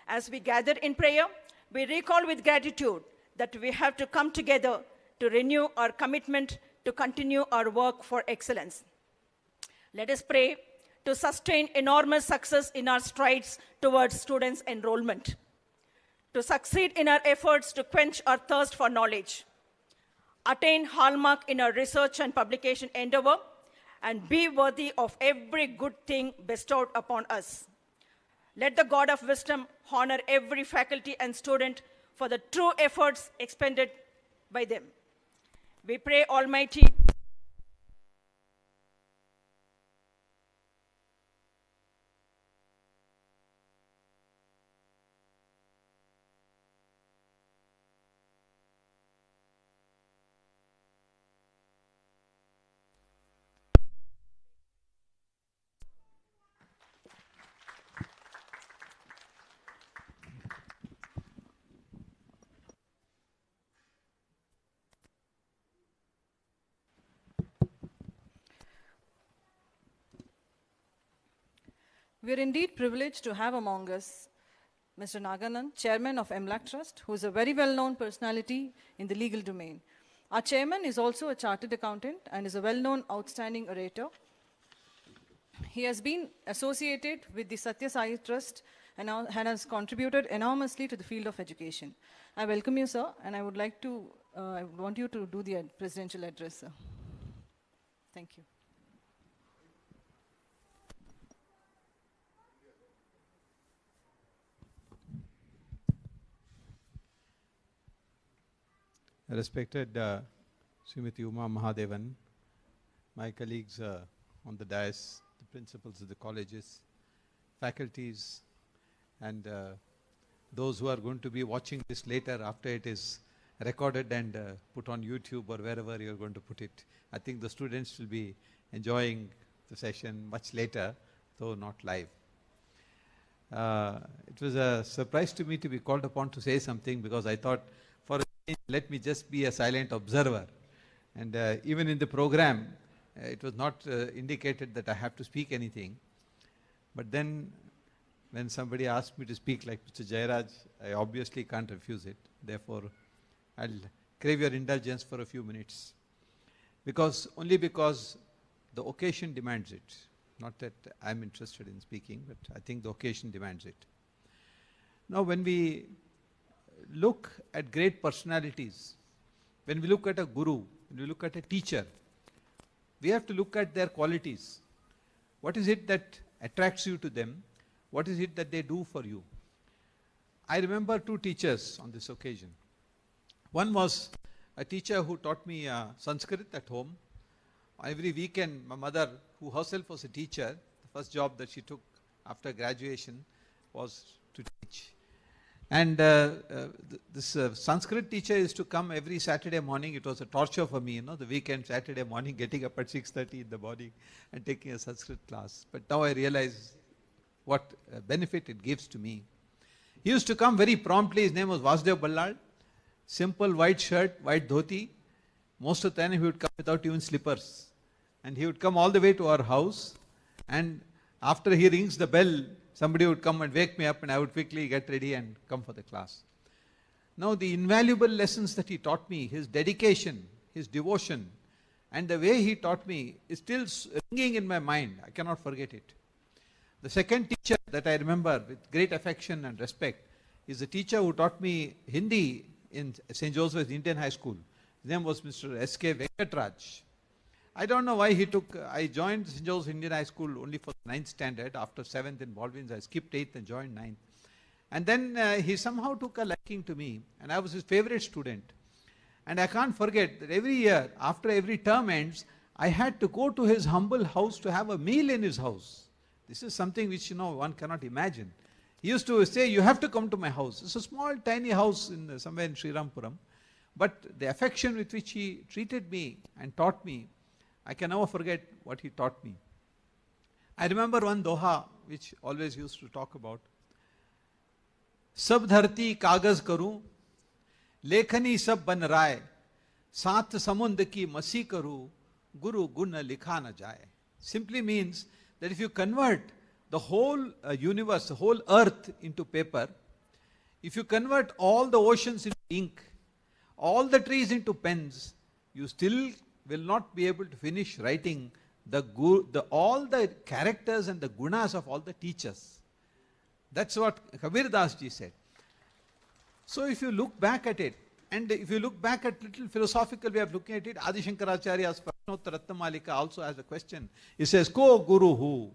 As we gather in prayer, we recall with gratitude that we have to come together to renew our commitment to continue our work for excellence. Let us pray to sustain enormous success in our strides towards students' enrollment, to succeed in our efforts to quench our thirst for knowledge, attain hallmark in our research and publication endeavor, and be worthy of every good thing bestowed upon us. Let the God of wisdom honor every faculty and student for the true efforts expended by them. We pray Almighty We are indeed privileged to have among us Mr. Naganand, Chairman of MLAC Trust, who is a very well-known personality in the legal domain. Our Chairman is also a chartered accountant and is a well-known outstanding orator. He has been associated with the Satya Sai Trust and has contributed enormously to the field of education. I welcome you, sir, and I would I want you to do the presidential address, sir. Thank you. Respected Srimati Uma Mahadevan, my colleagues on the dais, the principals of the colleges, faculties, and those who are going to be watching this later after it is recorded and put on YouTube or wherever you're going to put it. I think the students will be enjoying the session much later, though not live. It was a surprise to me to be called upon to say something, because I thought, for a change, let me just be a silent observer. And even in the program, it was not indicated that I have to speak anything. But then, when somebody asked me to speak like Mr. Jairaj, I obviously can't refuse it. Therefore, I'll crave your indulgence for a few minutes. Only because the occasion demands it. Not that I'm interested in speaking, but I think the occasion demands it. Now, when we look at great personalities, when we look at a guru, when we look at a teacher, we have to look at their qualities. What is it that attracts you to them? What is it that they do for you? I remember two teachers on this occasion. One was a teacher who taught me Sanskrit at home. Every weekend, my mother, who herself was a teacher, the first job that she took after graduation was to teach. And this Sanskrit teacher used to come every Saturday morning. It was a torture for me, the weekend, Saturday morning, getting up at 6:30 in the morning and taking a Sanskrit class. But now I realize what benefit it gives to me. He used to come very promptly. His name was Vasudev Ballad. Simple white shirt, white dhoti. Most of the time he would come without even slippers. And he would come all the way to our house. And after he rings the bell, somebody would come and wake me up, and I would quickly get ready and come for the class. Now the invaluable lessons that he taught me, his dedication, his devotion, and the way he taught me is still ringing in my mind. I cannot forget it. The second teacher that I remember with great affection and respect is the teacher who taught me Hindi in St. Joseph's Indian High School. His name was Mr. S.K. Venkatraj. I don't know why I joined St. Joseph's Indian High School only for the 9th standard. After 7th in Baldwin's, I skipped 8th and joined 9th. And then he somehow took a liking to me, and I was his favorite student. And I can't forget that every year, after every term ends, I had to go to his humble house to have a meal in his house. This is something which, one cannot imagine. He used to say, you have to come to my house. It's a small, tiny house somewhere in Srirampuram. But the affection with which he treated me and taught me, I can never forget what he taught me. I remember one doha which always used to talk about. Sab dharti kagaz karu, lekhani sab ban raay, saath samund ki masi karu, guru guna likha na jaye. Simply means that if you convert the whole universe, the whole earth into paper, if you convert all the oceans into ink, all the trees into pens, you still will not be able to finish writing all the characters and the gunas of all the teachers. That's what Kabir Das ji said. So if you look back at it, and if you look back at little philosophical way of looking at it, Adi Shankaracharya's Prashnottara Ratnamalika also has a question. He says, Ko Guru Hu?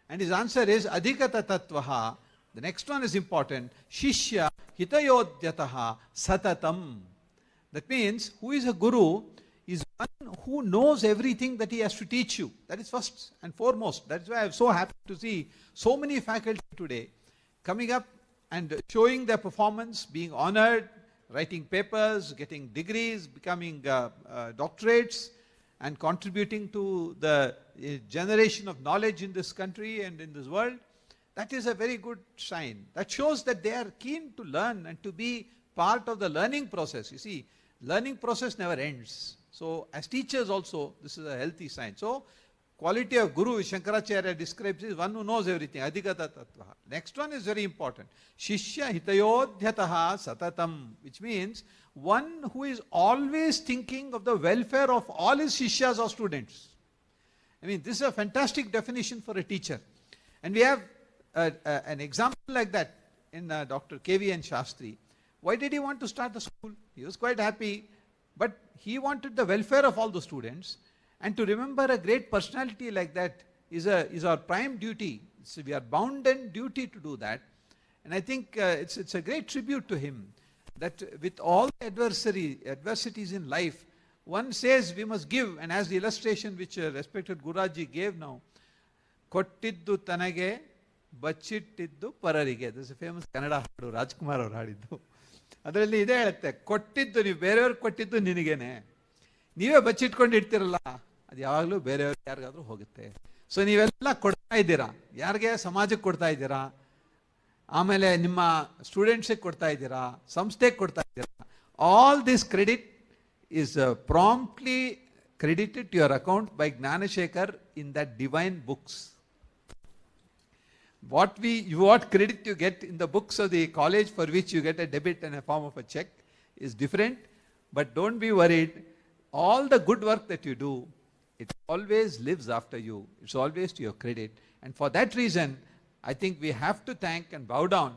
And his answer is, Adhikata Tattvaha. The next one is important. Shishya Hitayodyataha Satatam. That means, who is a guru is one who knows everything that he has to teach you. That is first and foremost. That's why I'm so happy to see so many faculty today coming up and showing their performance, being honored, writing papers, getting degrees, becoming doctorates, and contributing to the generation of knowledge in this country and in this world. That is a very good sign. That shows that they are keen to learn and to be part of the learning process. You see, learning process never ends. So as teachers also, this is a healthy sign. So quality of guru, Shankaracharya describes, is one who knows everything. Adhikata tattvaha. Next one is very important. Shishya hitayodhyataha satatam, which means one who is always thinking of the welfare of all his shishyas or students. I mean, this is a fantastic definition for a teacher. And we have an example like that in Dr. K.V. and SASTRI. Why did he want to start the school? He was quite happy, but he wanted the welfare of all the students. And to remember a great personality like that is our prime duty. So we are bound and duty to do that. And I think it's a great tribute to him that with all the adversities in life, one says we must give. And as the illustration which respected Guraji gave now, Kottiddu tanage, bachitiddu pararige. This is a famous Kannada hadu, Rajkumar ಅವರು ಹಾಡಿದ್ದು. ಅದರಲ್ಲಿ ಇದೇ ಹೇಳುತ್ತೆ, ಕೊಟ್ಟಿದ್ದು ನೀವು ಬೇರೆಯವ್ರಿಗೆ ಕೊಟ್ಟಿದ್ದು ನಿನಗೇನೆ, ನೀವೇ ಬಚ್ಚಿಟ್ಕೊಂಡು ಇಡ್ತಿರಲ್ಲ, ಅದು ಯಾವಾಗಲೂ ಬೇರೆಯವ್ರಿಗೆ ಯಾರಿಗಾದ್ರೂ ಹೋಗುತ್ತೆ. ಸೊ ನೀವೆಲ್ಲ ಕೊಡ್ತಾ ಇದ್ದೀರಾ, ಯಾರಿಗೆ? ಸಮಾಜಕ್ಕೆ ಕೊಡ್ತಾ ಇದ್ದೀರಾ, ಆಮೇಲೆ ನಿಮ್ಮ ಸ್ಟೂಡೆಂಟ್ಸಿಗೆ ಕೊಡ್ತಾ ಇದ್ದೀರಾ, ಸಂಸ್ಥೆಗೆ ಕೊಡ್ತಾ ಇದ್ದೀರಾ. All this credit is promptly credited to your account by Gnanashekar in that divine books. What credit you get in the books of the college for which you get a debit and a form of a check is different, but don't be worried. All the good work that you do, it always lives after you. It's always to your credit. And for that reason, I think we have to thank and bow down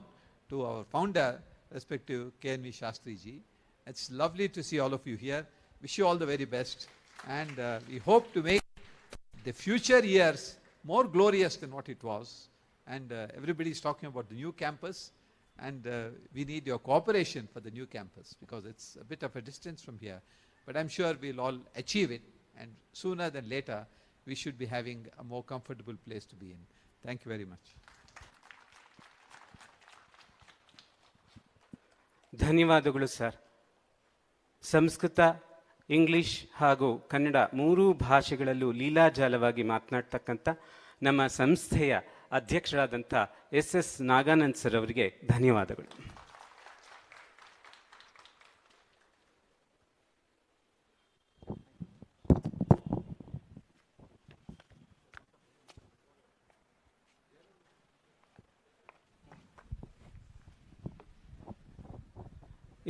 to our founder, respective K.N.V. Shastri ji. It's lovely to see all of you here. Wish you all the very best. And we hope to make the future years more glorious than what it was. and everybody is talking about the new campus, and we need your cooperation for the new campus because it's a bit of a distance from here. But I'm sure we'll all achieve it, and sooner than later, we should be having a more comfortable place to be in. Thank you very much. ಧನ್ಯವಾದಗಳು sir. Sanskrit, English ಹಾಗೂ ಕನ್ನಡ ಮೂರೂ ಭಾಷೆಗಳಲ್ಲೂ ಲೀಲಾಜಾಲವಾಗಿ ಮಾತನಾಡ್ತಕ್ಕಂಥ ನಮ್ಮ ಸಂಸ್ಥೆಯ ಅಧ್ಯಕ್ಷರಾದಂಥ S Naganand sir ಅವರಿಗೆ ಧನ್ಯವಾದಗಳು.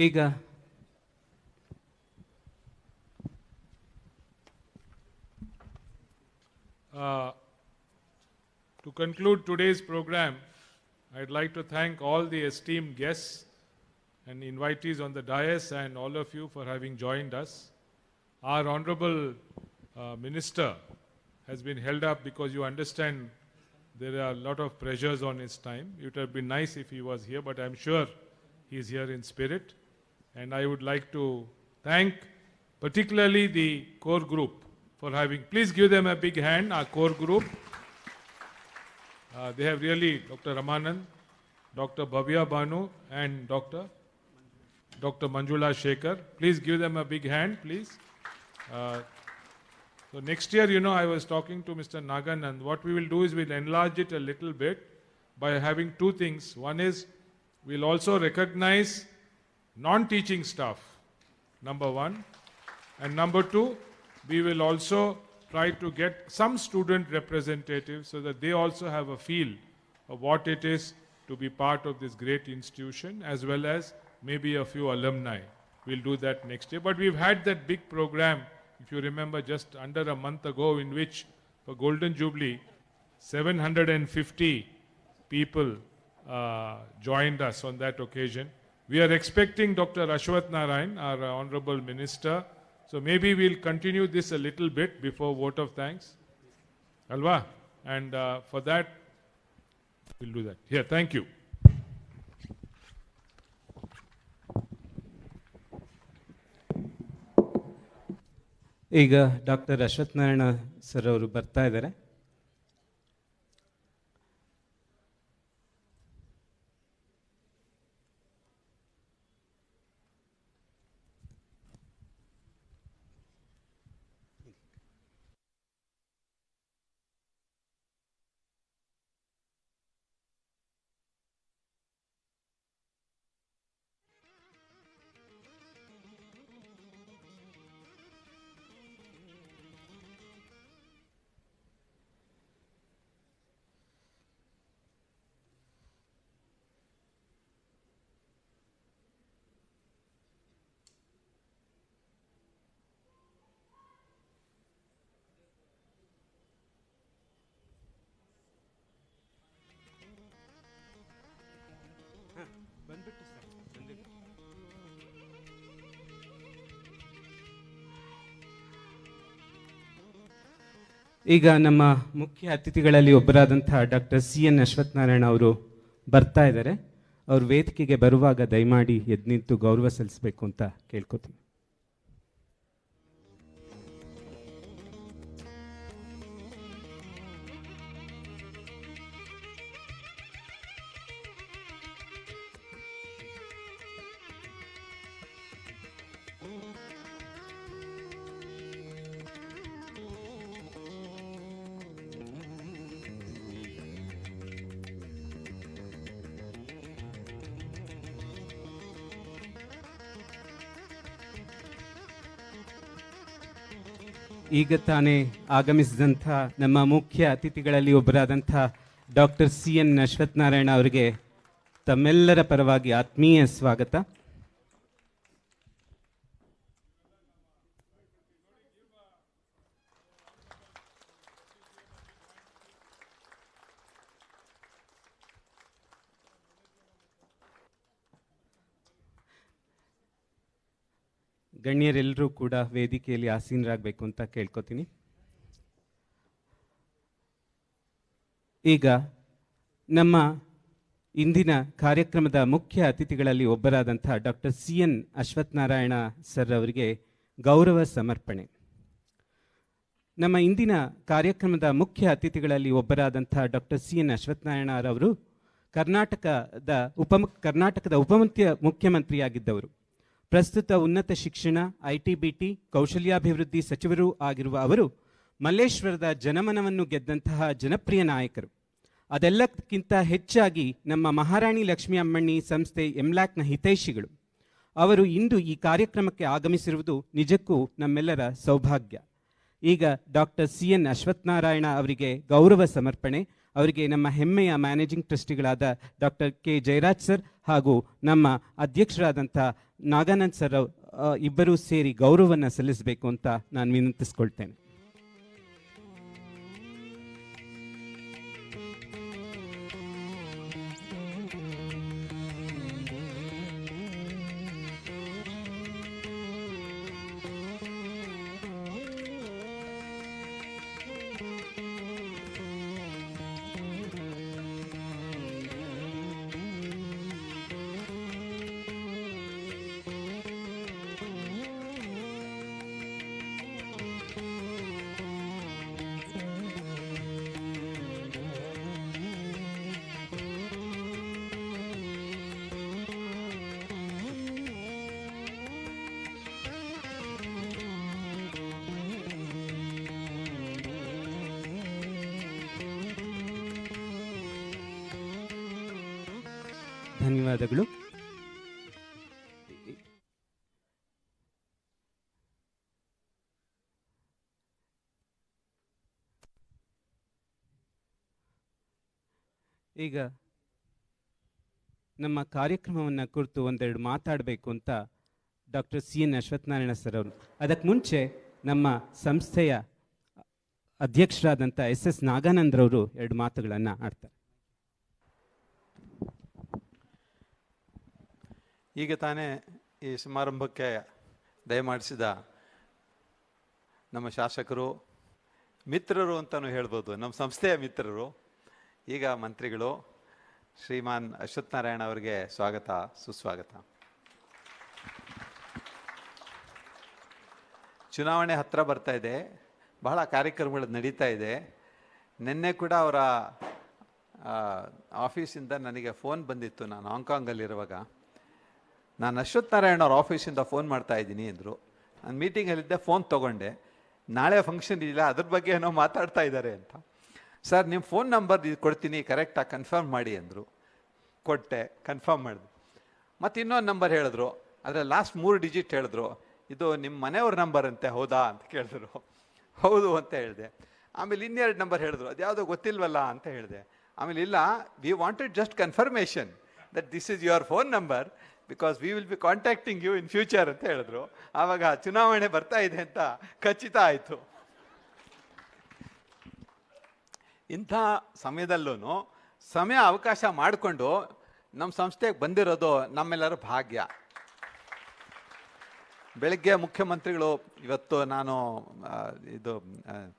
ಈಗ to conclude today's program, I'd like to thank all the esteemed guests and invitees on the dais and all of you for having joined us. Our Honorable Minister has been held up because you understand there are a lot of pressures on his time. It would have been nice if he was here, but I'm sure he's here in spirit. And I would like to thank particularly the core group for having, please give them a big hand, our core group. They have really, Dr. Ramanand, Dr. Bhavya Banu and Dr. Manjula Shekhar. Please give them a big hand, please. So next year, you know, I was talking to Mr. Naganand. What we will do is we'll enlarge it a little bit by having two things. One is we'll also recognize non-teaching staff, number one. And number two, we will also try to get some student representatives so that they also have a feel of what it is to be part of this great institution, as well as maybe a few alumni. We'll do that next year. But we've had that big program, if you remember, just under a month ago, in which for Golden Jubilee, 750 people joined us on that occasion. We are expecting Dr. Ashwath Narayan, our Honorable Minister. So maybe we'll continue this a little bit before vote of thanks. Alva? And for that, we'll do that. Here, thank you. ಈಗ doctor Ashwath Narayana sir ಅವರು ಬರ್ತಾ ಇದ್ದಾರೆ. ಈಗ ನಮ್ಮ ಮುಖ್ಯ ಅತಿಥಿಗಳಲ್ಲಿ ಒಬ್ಬರಾದಂತಹ doctor C.N. Ashwath Narayana ಅವರು ಬರ್ತಾ ಇದ್ದಾರೆ. ಅವರು ವೇದಿಕೆಗೆ ಬರುವಾಗ ದಯಮಾಡಿ ಎದ್ದು ನಿಂತು ಗೌರವ ಸಲ್ಲಿಸಬೇಕು ಅಂತ ಕೇಳ್ಕೊತೀನಿ. ಈಗ ತಾನೇ ಆಗಮಿಸಿದಂಥ ನಮ್ಮ ಮುಖ್ಯ ಅತಿಥಿಗಳಲ್ಲಿ ಒಬ್ಬರಾದಂಥ ಡಾಕ್ಟರ್ C.N. ಅಶ್ವಥ್ ನಾರಾಯಣ ಅವರಿಗೆ ತಮ್ಮೆಲ್ಲರ ಪರವಾಗಿ ಆತ್ಮೀಯ ಸ್ವಾಗತ. ಗಣ್ಯರೆಲ್ಲರೂ ಕೂಡ ವೇದಿಕೆಯಲ್ಲಿ ಆಸೀನರಾಗಬೇಕು ಅಂತ ಕೇಳ್ಕೊತೀನಿ. ಈಗ ನಮ್ಮ ಇಂದಿನ ಕಾರ್ಯಕ್ರಮದ ಮುಖ್ಯ ಅತಿಥಿಗಳಲ್ಲಿ ಒಬ್ಬರಾದಂಥ ಡಾಕ್ಟರ್ C.N. ಅಶ್ವತ್ಥನಾರಾಯಣ ಸರ್ ಅವರಿಗೆ ಗೌರವ ಸಮರ್ಪಣೆ. ನಮ್ಮ ಇಂದಿನ ಕಾರ್ಯಕ್ರಮದ ಮುಖ್ಯ ಅತಿಥಿಗಳಲ್ಲಿ ಒಬ್ಬರಾದಂಥ ಡಾಕ್ಟರ್ C.N. ಅಶ್ವತ್ಥನಾರಾಯಣರವರು ಕರ್ನಾಟಕದ ಮುಖ್ಯಮಂತ್ರಿಯಾಗಿದ್ದವರು. ಪ್ರಸ್ತುತ ಉನ್ನತ ಶಿಕ್ಷಣ, IT-BT, ಕೌಶಲ್ಯಾಭಿವೃದ್ಧಿ ಸಚಿವರೂ ಆಗಿರುವ ಅವರು ಮಲ್ಲೇಶ್ವರದ ಜನಮನವನ್ನು ಗೆದ್ದಂತಹ ಜನಪ್ರಿಯ ನಾಯಕರು. ಅದೆಲ್ಲಕ್ಕಿಂತ ಹೆಚ್ಚಾಗಿ ನಮ್ಮ ಮಹಾರಾಣಿ ಲಕ್ಷ್ಮೀ ಅಮ್ಮಣ್ಣಿ ಸಂಸ್ಥೆ MLACನ ಹಿತೈಷಿಗಳು. ಅವರು ಇಂದು ಈ ಕಾರ್ಯಕ್ರಮಕ್ಕೆ ಆಗಮಿಸಿರುವುದು ನಿಜಕ್ಕೂ ನಮ್ಮೆಲ್ಲರ ಸೌಭಾಗ್ಯ. ಈಗ ಡಾಕ್ಟರ್ C.N. ಅಶ್ವತ್ಥನಾರಾಯಣ ಅವರಿಗೆ ಗೌರವ ಸಮರ್ಪಣೆ. ಅವರಿಗೆ ನಮ್ಮ ಹೆಮ್ಮೆಯ ಮ್ಯಾನೇಜಿಂಗ್ ಟ್ರಸ್ಟಿಗಳಾದ ಡಾಕ್ಟರ್ K. ಜಯರಾಜ್ ಸರ್ ಹಾಗೂ ನಮ್ಮ ಅಧ್ಯಕ್ಷರಾದಂಥ ನಾಗಾನಂದ್ ಸರ್ ಇಬ್ಬರೂ ಸೇರಿ ಗೌರವವನ್ನು ಸಲ್ಲಿಸಬೇಕು ಅಂತ ನಾನು ವಿನಂತಿಸ್ಕೊಳ್ತೇನೆ. ಧನ್ಯವಾದಗಳು. ಈಗ ನಮ್ಮ ಕಾರ್ಯಕ್ರಮವನ್ನು ಕುರಿತು ಒಂದೆರಡು ಮಾತಾಡಬೇಕು ಅಂತ ಡಾಕ್ಟರ್ C.N. ಅಶ್ವತ್ಥನಾರಾಯಣ ಸರ್ ಅವರು. ಅದಕ್ಕೆ ಮುಂಚೆ ನಮ್ಮ ಸಂಸ್ಥೆಯ ಅಧ್ಯಕ್ಷರಾದಂಥ SS. ನಾಗಾನಂದ್ರವರು ಎರಡು ಮಾತುಗಳನ್ನು ಆಡ್ತಾರೆ. ಈಗ ತಾನೇ ಈ ಸಮಾರಂಭಕ್ಕೆ ದಯಮಾಡಿಸಿದ ನಮ್ಮ ಶಾಸಕರು, ಮಿತ್ರರು ಅಂತಲೂ ಹೇಳ್ಬೋದು, ನಮ್ಮ ಸಂಸ್ಥೆಯ ಮಿತ್ರರು, ಈಗ ಮಂತ್ರಿಗಳು, ಶ್ರೀಮಾನ್ ಅಶ್ವತ್ಥನಾರಾಯಣ ಅವರಿಗೆ ಸ್ವಾಗತ, ಸುಸ್ವಾಗತ. ಚುನಾವಣೆ ಹತ್ತಿರ ಬರ್ತಾ ಇದೆ, ಬಹಳ ಕಾರ್ಯಕ್ರಮಗಳು ನಡೀತಾ ಇದೆ. ನಿನ್ನೆ ಕೂಡ ಅವರ ಆಫೀಸಿಂದ ನನಗೆ ಫೋನ್ ಬಂದಿತ್ತು. ನಾನು ಹಾಂಗ್ಕಾಂಗಲ್ಲಿರುವಾಗ ನಾನು ಅಶ್ವತ್ಥನಾರಾಯಣ ಅವ್ರ ಆಫೀಸಿಂದ ಫೋನ್ ಮಾಡ್ತಾ ಇದ್ದೀನಿ ಅಂದರು. ನಾನು ಮೀಟಿಂಗಲ್ಲಿದ್ದೆ, ಫೋನ್ ತೊಗೊಂಡೆ. ನಾಳೆ ಫಂಕ್ಷನ್ ಇಲ್ಲ, ಅದ್ರ ಬಗ್ಗೆ ಏನೋ ಮಾತಾಡ್ತಾ ಇದ್ದಾರೆ ಅಂತ. ಸರ್ ನಿಮ್ಮ ಫೋನ್ ನಂಬರ್ ಕೊಡ್ತೀನಿ, ಕರೆಕ್ಟಾಗಿ ಕನ್ಫರ್ಮ್ ಮಾಡಿ ಅಂದರು. ಕೊಟ್ಟೆ, ಕನ್ಫರ್ಮ್ ಮಾಡಿದೆ. ಮತ್ತು ಇನ್ನೊಂದು ನಂಬರ್ ಹೇಳಿದ್ರು, ಅದರ ಲಾಸ್ಟ್ 3 ಡಿಜಿಟ್ ಹೇಳಿದ್ರು. ಇದು ನಿಮ್ಮ ಮನೆಯವ್ರ ನಂಬರ್ ಅಂತೆ, ಹೌದಾ ಅಂತ ಕೇಳಿದ್ರು. ಹೌದು ಅಂತ ಹೇಳಿದೆ. ಆಮೇಲೆ ಇನ್ನೆರಡು ನಂಬರ್ ಹೇಳಿದ್ರು, ಅದು ಯಾವುದೋ ಗೊತ್ತಿಲ್ವಲ್ಲ ಅಂತ ಹೇಳಿದೆ. ಆಮೇಲೆ ಇಲ್ಲ, we wanted just confirmation that this is your phone number because we will be contacting you in future ಅಂತ ಹೇಳಿದ್ರು. ಆವಾಗ ಚುನಾವಣೆ ಬರ್ತಾ ಇದೆ ಅಂತ ಖಚಿತ ಆಯಿತು. ಇಂಥ ಸಮಯದಲ್ಲೂ ಸಮಯ ಅವಕಾಶ ಮಾಡಿಕೊಂಡು ನಮ್ಮ ಸಂಸ್ಥೆಗೆ ಬಂದಿರೋದು ನಮ್ಮೆಲ್ಲರ ಭಾಗ್ಯ. ಬೆಳಗ್ಗೆ ಮುಖ್ಯಮಂತ್ರಿಗಳು, ಇವತ್ತು ನಾನು ಇದು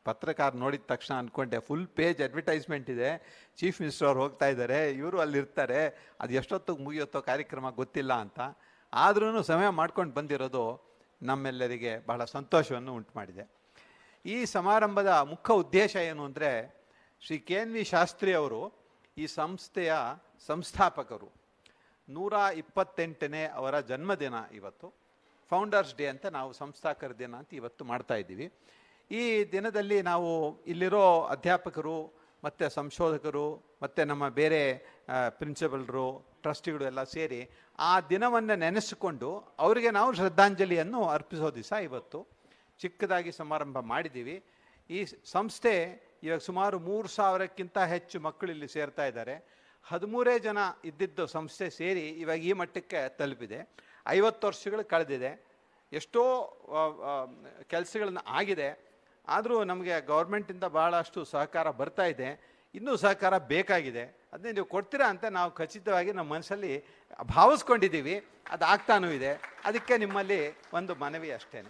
ಪತ್ರಕಾರ ನೋಡಿದ ತಕ್ಷಣ ಅಂದ್ಕೊಂಡೆ ಫುಲ್ ಪೇಜ್ ಅಡ್ವರ್ಟೈಸ್ಮೆಂಟ್ ಇದೆ, ಚೀಫ್ ಮಿನಿಸ್ಟರ್ ಅವ್ರು ಹೋಗ್ತಾ ಇದ್ದಾರೆ, ಇವರು ಅಲ್ಲಿರ್ತಾರೆ, ಅದು ಎಷ್ಟೊತ್ತಿಗೆ ಮುಗಿಯುತ್ತೋ ಕಾರ್ಯಕ್ರಮ ಗೊತ್ತಿಲ್ಲ ಅಂತ. ಆದ್ರೂ ಸಮಯ ಮಾಡ್ಕೊಂಡು ಬಂದಿರೋದು ನಮ್ಮೆಲ್ಲರಿಗೆ ಬಹಳ ಸಂತೋಷವನ್ನು ಉಂಟು ಮಾಡಿದೆ. ಈ ಸಮಾರಂಭದ ಮುಖ್ಯ ಉದ್ದೇಶ ಏನು ಅಂದರೆ, ಶ್ರೀ K.N.V. ಶಾಸ್ತ್ರಿ ಅವರು ಈ ಸಂಸ್ಥೆಯ ಸಂಸ್ಥಾಪಕರು. 128ನೇ ಅವರ ಜನ್ಮದಿನ ಇವತ್ತು. ಫೌಂಡರ್ಸ್ ಡೇ ಅಂತ ನಾವು ಸಂಸ್ಥಾಪಕರ ದಿನ ಅಂತ ಇವತ್ತು ಮಾಡ್ತಾ ಇದ್ದೀವಿ. ಈ ದಿನದಲ್ಲಿ ನಾವು ಇಲ್ಲಿರೋ ಅಧ್ಯಾಪಕರು ಮತ್ತು ಸಂಶೋಧಕರು ಮತ್ತು ನಮ್ಮ ಬೇರೆ ಪ್ರಿನ್ಸಿಪಲ್ರು, ಟ್ರಸ್ಟಿಗಳು ಎಲ್ಲ ಸೇರಿ ಆ ದಿನವನ್ನು ನೆನೆಸಿಕೊಂಡು ಅವರಿಗೆ ನಾವು ಶ್ರದ್ಧಾಂಜಲಿಯನ್ನು ಅರ್ಪಿಸೋ ದಿವಸ ಇವತ್ತು. ಚಿಕ್ಕದಾಗಿ ಸಮಾರಂಭ ಮಾಡಿದ್ದೀವಿ. ಈ ಸಂಸ್ಥೆ ಇವಾಗ ಸುಮಾರು 3000ಕ್ಕಿಂತ ಹೆಚ್ಚು ಮಕ್ಕಳು ಇಲ್ಲಿ ಸೇರ್ತಾ ಇದ್ದಾರೆ. 13 ಜನ ಇದ್ದಿದ್ದು ಸಂಸ್ಥೆ ಸೇರಿ ಇವಾಗ ಈ ಮಟ್ಟಕ್ಕೆ ತಲುಪಿದೆ. 50 ವರ್ಷಗಳು ಕಳೆದಿದೆ, ಎಷ್ಟೋ ಕೆಲಸಗಳನ್ನ ಆಗಿದೆ. ಆದರೂ ನಮಗೆ ಗೌರ್ಮೆಂಟಿಂದ ಭಾಳಷ್ಟು ಸಹಕಾರ ಬರ್ತಾ ಇದೆ, ಇನ್ನೂ ಸಹಕಾರ ಬೇಕಾಗಿದೆ. ಅದನ್ನೇ ನೀವು ಕೊಡ್ತೀರಾ ಅಂತ ನಾವು ಖಚಿತವಾಗಿ ನಮ್ಮ ಮನಸ್ಸಲ್ಲಿ ಭಾವಿಸ್ಕೊಂಡಿದ್ದೀವಿ. ಅದು ಆಗ್ತಾನೂ ಇದೆ. ಅದಕ್ಕೆ ನಿಮ್ಮಲ್ಲಿ ಒಂದು ಮನವಿ ಅಷ್ಟೇ.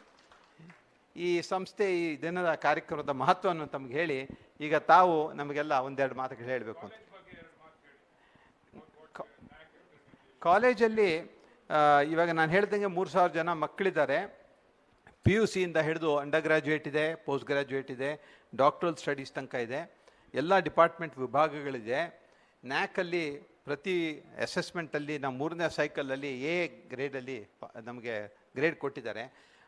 ಈ ಸಂಸ್ಥೆ ಈ ದಿನದ ಕಾರ್ಯಕ್ರಮದ ಮಹತ್ವವನ್ನು ತಮಗೆ ಹೇಳಿ, ಈಗ ತಾವು ನಮಗೆಲ್ಲ ಒಂದೆರಡು ಮಾತುಗಳು ಹೇಳಬೇಕು ಅಂತ. ಕಾಲೇಜಲ್ಲಿ ಇವಾಗ ನಾನು ಹೇಳ್ದಂಗೆ 3,000 ಜನ ಮಕ್ಕಳಿದ್ದಾರೆ. PUC ಇಂದ ಹಿಡಿದು ಅಂಡರ್ ಗ್ರ್ಯಾಜುಯೇಟ್ ಇದೆ, ಪೋಸ್ಟ್ ಗ್ರ್ಯಾಜುಯೇಟ್ ಇದೆ, ಡಾಕ್ಟ್ರಲ್ ಸ್ಟಡೀಸ್ ತನಕ ಇದೆ, ಎಲ್ಲ ಡಿಪಾರ್ಟ್ಮೆಂಟ್ ವಿಭಾಗಗಳಿದೆ. ನ್ಯಾಕಲ್ಲಿ ಪ್ರತಿ ಅಸೆಸ್ಮೆಂಟಲ್ಲಿ ನಾವು 3ನೇ ಸೈಕಲಲ್ಲಿ A ಗ್ರೇಡಲ್ಲಿ ನಮಗೆ ಗ್ರೇಡ್ ಕೊಟ್ಟಿದ್ದಾರೆ.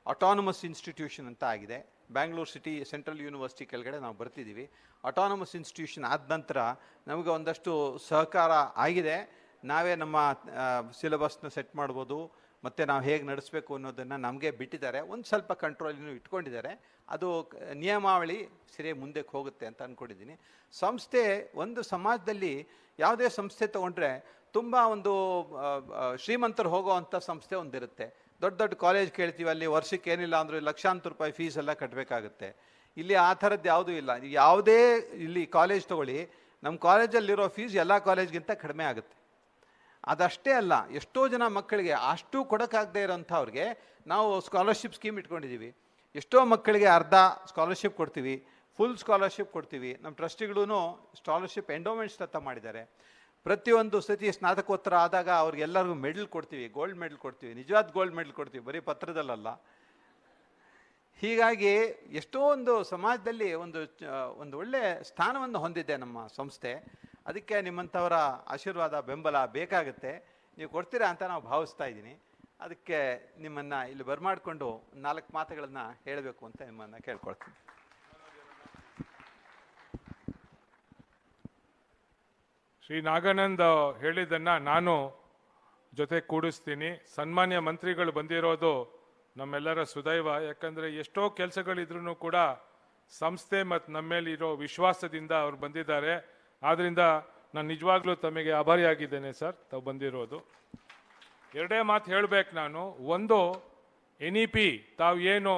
ಅಟಾನಮಸ್ ಇನ್ಸ್ಟಿಟ್ಯೂಷನ್ ಅಂತ ಆಗಿದೆ. ಬ್ಯಾಂಗ್ಳೂರು ಸಿಟಿ ಸೆಂಟ್ರಲ್ ಯೂನಿವರ್ಸಿಟಿ ಕೆಳಗಡೆ ನಾವು ಬರ್ತಿದ್ದೀವಿ. ಅಟಾನಮಸ್ ಇನ್ಸ್ಟಿಟ್ಯೂಷನ್ ಆದ ನಂತರ ನಮಗೆ ಒಂದಷ್ಟು ಸಹಕಾರ ಆಗಿದೆ. ನಾವೇ ನಮ್ಮ ಸಿಲೆಬಸ್ನ ಸೆಟ್ ಮಾಡ್ಬೋದು, ಮತ್ತು ನಾವು ಹೇಗೆ ನಡೆಸಬೇಕು ಅನ್ನೋದನ್ನು ನಮಗೆ ಬಿಟ್ಟಿದ್ದಾರೆ. ಒಂದು ಸ್ವಲ್ಪ ಕಂಟ್ರೋಲಿನೂ ಇಟ್ಕೊಂಡಿದ್ದಾರೆ. ಅದು ನಿಯಮಾವಳಿ ಸರಿ ಮುಂದಕ್ಕೆ ಹೋಗುತ್ತೆ ಅಂತ ಅಂದ್ಕೊಂಡಿದ್ದೀನಿ. ಸಂಸ್ಥೆ ಒಂದು ಸಮಾಜದಲ್ಲಿ ಯಾವುದೇ ಸಂಸ್ಥೆ ತೊಗೊಂಡ್ರೆ ತುಂಬ ಒಂದು ಶ್ರೀಮಂತರು ಹೋಗೋ ಅಂಥ ಸಂಸ್ಥೆ ಒಂದಿರುತ್ತೆ. ದೊಡ್ಡ ದೊಡ್ಡ ಕಾಲೇಜ್ ಕೇಳ್ತೀವಿ, ಅಲ್ಲಿ ವರ್ಷಕ್ಕೆ ಏನಿಲ್ಲ ಅಂದರೂ ಲಕ್ಷಾಂತರ ರೂಪಾಯಿ ಫೀಸ್ ಎಲ್ಲ ಕಟ್ಟಬೇಕಾಗುತ್ತೆ. ಇಲ್ಲಿ ಆ ಥರದ್ದು ಯಾವುದೂ ಇಲ್ಲ. ಯಾವುದೇ ಇಲ್ಲಿ ಕಾಲೇಜ್ ತೊಗೊಳ್ಳಿ, ನಮ್ಮ ಕಾಲೇಜಲ್ಲಿರೋ ಫೀಸ್ ಎಲ್ಲ ಕಾಲೇಜ್ಗಿಂತ ಕಡಿಮೆ ಆಗುತ್ತೆ. ಅದಷ್ಟೇ ಅಲ್ಲ, ಎಷ್ಟೋ ಜನ ಮಕ್ಕಳಿಗೆ ಅಷ್ಟು ಕೊಡೋಕ್ಕಾಗದೇ ಇರೋಂಥವ್ರಿಗೆ ನಾವು ಸ್ಕಾಲರ್ಶಿಪ್ ಸ್ಕೀಮ್ ಇಟ್ಕೊಂಡಿದ್ದೀವಿ. ಎಷ್ಟೋ ಮಕ್ಕಳಿಗೆ ಅರ್ಧ ಸ್ಕಾಲರ್ಶಿಪ್ ಕೊಡ್ತೀವಿ, ಫುಲ್ ಸ್ಕಾಲರ್ಶಿಪ್ ಕೊಡ್ತೀವಿ. ನಮ್ಮ ಟ್ರಸ್ಟಿಗಳೂ ಸ್ಕಾಲರ್ಶಿಪ್ ಎಂಡೋಮೆಂಟ್ಸ್ ಅಂತ ಮಾಡಿದ್ದಾರೆ. ಪ್ರತಿಯೊಂದು ಸತಿ ಸ್ನಾತಕೋತ್ತರ ಆದಾಗ ಅವ್ರಿಗೆಲ್ಲರಿಗೂ ಮೆಡಲ್ ಕೊಡ್ತೀವಿ, ಗೋಲ್ಡ್ ಮೆಡಲ್ ಕೊಡ್ತೀವಿ, ನಿಜವಾದ ಗೋಲ್ಡ್ ಮೆಡಲ್ ಕೊಡ್ತೀವಿ, ಬರೀ ಪತ್ರದಲ್ಲಲ್ಲ. ಹೀಗಾಗಿ ಎಷ್ಟೋ ಒಂದು ಸಮಾಜದಲ್ಲಿ ಒಂದು ಒಳ್ಳೆಯ ಸ್ಥಾನವನ್ನು ಹೊಂದಿದೆ ನಮ್ಮ ಸಂಸ್ಥೆ. ಅದಕ್ಕೆ ನಿಮ್ಮಂಥವರ ಆಶೀರ್ವಾದ, ಬೆಂಬಲ ಬೇಕಾಗುತ್ತೆ. ನೀವು ಕೊಡ್ತೀರಾ ಅಂತ ನಾವು ಭಾವಿಸ್ತಾ ಇದ್ದೀನಿ. ಅದಕ್ಕೆ ನಿಮ್ಮನ್ನು ಇಲ್ಲಿ ಬರಮಾಡಿಕೊಂಡು 4 ಮಾತುಗಳನ್ನು ಹೇಳಬೇಕು ಅಂತ ನಿಮ್ಮನ್ನು ಕೇಳ್ಕೊಳ್ತೀನಿ. ಶ್ರೀ ನಾಗಾನಂದ್ ಹೇಳಿದ್ದನ್ನು ನಾನು ಜೊತೆ ಕೂಡಿಸ್ತೀನಿ. ಸನ್ಮಾನ್ಯ ಮಂತ್ರಿಗಳು ಬಂದಿರೋದು ನಮ್ಮೆಲ್ಲರ ಸುದೈವ. ಯಾಕಂದರೆ ಎಷ್ಟೋ ಕೆಲಸಗಳಿದ್ರೂ ಕೂಡ ಸಂಸ್ಥೆ ಮತ್ತು ನಮ್ಮ ಮೇಲೆ ಇರೋ ವಿಶ್ವಾಸದಿಂದ ಅವ್ರು ಬಂದಿದ್ದಾರೆ. ಆದ್ದರಿಂದ ನಾನು ನಿಜವಾಗ್ಲೂ ತಮಗೆ ಆಭಾರಿಯಾಗಿದ್ದೇನೆ ಸರ್, ತಾವು ಬಂದಿರೋದು. 2 ಮಾತು ಹೇಳಬೇಕು ನಾನು. ಒಂದು, NEP ತಾವು ಏನು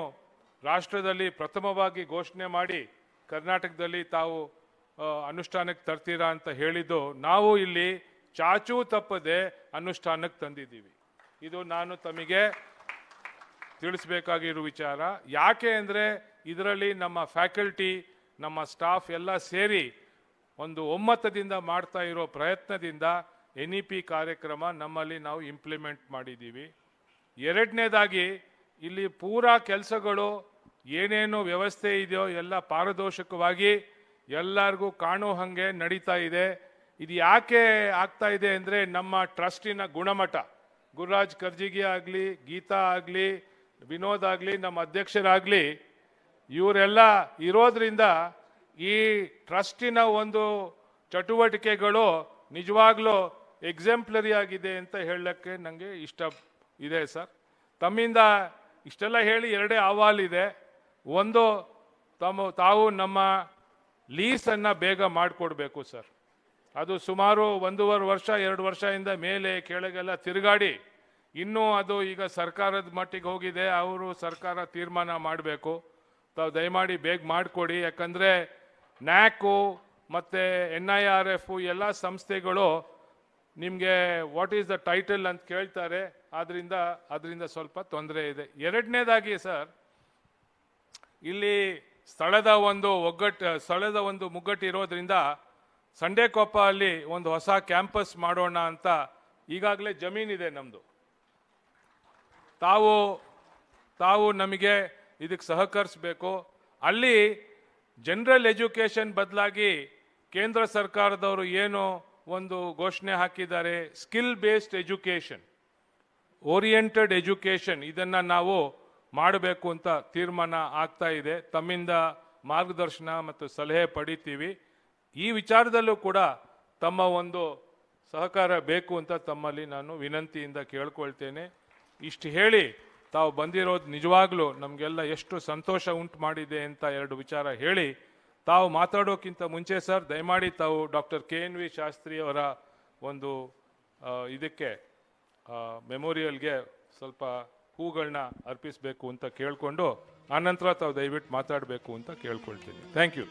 ರಾಷ್ಟ್ರದಲ್ಲಿ ಪ್ರಥಮವಾಗಿ ಘೋಷಣೆ ಮಾಡಿ ಕರ್ನಾಟಕದಲ್ಲಿ ತಾವು ಅನುಷ್ಠಾನಕ್ಕೆ ತರ್ತೀರಾ ಅಂತ ಹೇಳಿದ್ದು, ನಾವು ಇಲ್ಲಿ ಚಾಚೂ ತಪ್ಪದೆ ಅನುಷ್ಠಾನಕ್ಕೆ ತಂದಿದ್ದೀವಿ. ಇದು ನಾನು ತಮಗೆ ತಿಳಿಸ್ಬೇಕಾಗಿರೋ ವಿಚಾರ. ಯಾಕೆ ಅಂದರೆ ಇದರಲ್ಲಿ ನಮ್ಮ ಫ್ಯಾಕಲ್ಟಿ, ನಮ್ಮ ಸ್ಟಾಫ್ ಎಲ್ಲ ಸೇರಿ ಒಂದು ಒಮ್ಮತದಿಂದ ಮಾಡ್ತಾ ಇರೋ ಪ್ರಯತ್ನದಿಂದ NEP ಕಾರ್ಯಕ್ರಮ ನಮ್ಮಲ್ಲಿ ನಾವು ಇಂಪ್ಲಿಮೆಂಟ್ ಮಾಡಿದ್ದೀವಿ. 2ನೇದಾಗಿ ಇಲ್ಲಿ ಪೂರಾ ಕೆಲಸಗಳು ಏನೇನು ವ್ಯವಸ್ಥೆ ಇದೆಯೋ ಎಲ್ಲ ಪಾರದರ್ಶಕವಾಗಿ ಎಲ್ಲರಿಗೂ ಕಾಣೋ ಹಾಗೆ ನಡೀತಾ ಇದೆ. ಇದು ಯಾಕೆ ಆಗ್ತಾ ಇದೆ ಅಂದರೆ ನಮ್ಮ ಟ್ರಸ್ಟಿನ ಗುಣಮಟ್ಟ, ಗುರುರಾಜ್ ಕರ್ಜಿಗಿ ಆಗಲಿ, ಗೀತಾ ಆಗಲಿ, ವಿನೋದ್ ಆಗಲಿ, ನಮ್ಮ ಅಧ್ಯಕ್ಷರಾಗಲಿ, ಇವರೆಲ್ಲ ಇರೋದ್ರಿಂದ ಈ ಟ್ರಸ್ಟಿನ ಒಂದು ಚಟುವಟಿಕೆಗಳು ನಿಜವಾಗ್ಲೂ ಎಕ್ಸಾಂಪ್ಲರಿ ಆಗಿದೆ ಅಂತ ಹೇಳಕ್ಕೆ ನನಗೆ ಇಷ್ಟ ಇದೆ ಸರ್. ತಮ್ಮಿಂದ ಇಷ್ಟೆಲ್ಲ ಹೇಳಿ 2 ಅಹವಾಲಿದೆ. ಒಂದು, ತಾವು ನಮ್ಮ ಲೀಸನ್ನು ಬೇಗ ಮಾಡಿಕೊಡ್ಬೇಕು ಸರ್. ಅದು ಸುಮಾರು 1.5 ವರ್ಷ 2 ವರ್ಷದಿಂದ ಮೇಲೆ ಕೆಳಗೆಲ್ಲ ತಿರುಗಾಡಿ ಇನ್ನೂ ಅದು ಈಗ ಸರ್ಕಾರದ ಮಟ್ಟಿಗೆ ಹೋಗಿದೆ. ಅವರು ಸರ್ಕಾರ ತೀರ್ಮಾನ ಮಾಡಬೇಕು. ತಾವು ದಯಮಾಡಿ ಬೇಗ ಮಾಡಿಕೊಡಿ. ಯಾಕಂದರೆ ನ್ಯಾಕು ಮತ್ತು NIRF ಎಲ್ಲ ಸಂಸ್ಥೆಗಳು ನಿಮಗೆ ವಾಟ್ ಈಸ್ ದ ಟೈಟಲ್ ಅಂತ ಕೇಳ್ತಾರೆ. ಅದರಿಂದ ಸ್ವಲ್ಪ ತೊಂದರೆ ಇದೆ. 2ನೇದಾಗಿ ಸರ್, ಇಲ್ಲಿ ಸ್ಥಳದ ಒಂದು ಮುಗ್ಗಟ್ಟು ಇರೋದ್ರಿಂದ ಸಂಡೇಕೊಪ್ಪ ಅಲ್ಲಿ ಒಂದು ಹೊಸ ಕ್ಯಾಂಪಸ್ ಮಾಡೋಣ ಅಂತ ಈಗಾಗಲೇ ಜಮೀನಿದೆ ನಮ್ಮದು. ತಾವು ನಮಗೆ ಇದಕ್ಕೆ ಸಹಕರಿಸಬೇಕು. ಅಲ್ಲಿ ಜನರಲ್ ಎಜುಕೇಷನ್ ಬದಲಾಗಿ ಕೇಂದ್ರ ಸರ್ಕಾರದವರು ಏನು ಒಂದು ಘೋಷಣೆ ಹಾಕಿದ್ದಾರೆ, skill based education, oriented education, ಇದನ್ನು ನಾವು ಮಾಡಬೇಕು ಅಂತ ತೀರ್ಮಾನ ಆಗ್ತಾ ಇದೆ. ತಮ್ಮಿಂದ ಮಾರ್ಗದರ್ಶನ ಮತ್ತು ಸಲಹೆ ಪಡಿತೀವಿ. ಈ ವಿಚಾರದಲ್ಲೂ ಕೂಡ ತಮ್ಮ ಒಂದು ಸಹಕಾರ ಬೇಕು ಅಂತ ತಮ್ಮಲ್ಲಿ ನಾನು ವಿನಂತಿಯಿಂದ ಕೇಳ್ಕೊಳ್ತೇನೆ. ಇಷ್ಟು ಹೇಳಿ ತಾವು ಬಂದಿರೋದು ನಿಜವಾಗ್ಲೂ ನಮಗೆಲ್ಲ ಎಷ್ಟು ಸಂತೋಷ ಉಂಟು ಮಾಡಿದೆ ಅಂತ 2 ವಿಚಾರ ಹೇಳಿ, ತಾವು ಮಾತಾಡೋಕ್ಕಿಂತ ಮುಂಚೆ ಸರ್ ದಯಮಾಡಿ ತಾವು ಡಾಕ್ಟರ್ K.N.V ಶಾಸ್ತ್ರಿ ಅವರ ಒಂದು ಇದಕ್ಕೆ ಮೆಮೋರಿಯಲ್ಗೆ ಸ್ವಲ್ಪ ಹೂಗಳನ್ನ ಅರ್ಪಿಸಬೇಕು ಅಂತ ಕೇಳಿಕೊಂಡು ಆನಂತರ ತಾವು ದಯವಿಟ್ಟು ಮಾತಾಡಬೇಕು ಅಂತ ಕೇಳ್ಕೊಳ್ತೀನಿ. Thank you.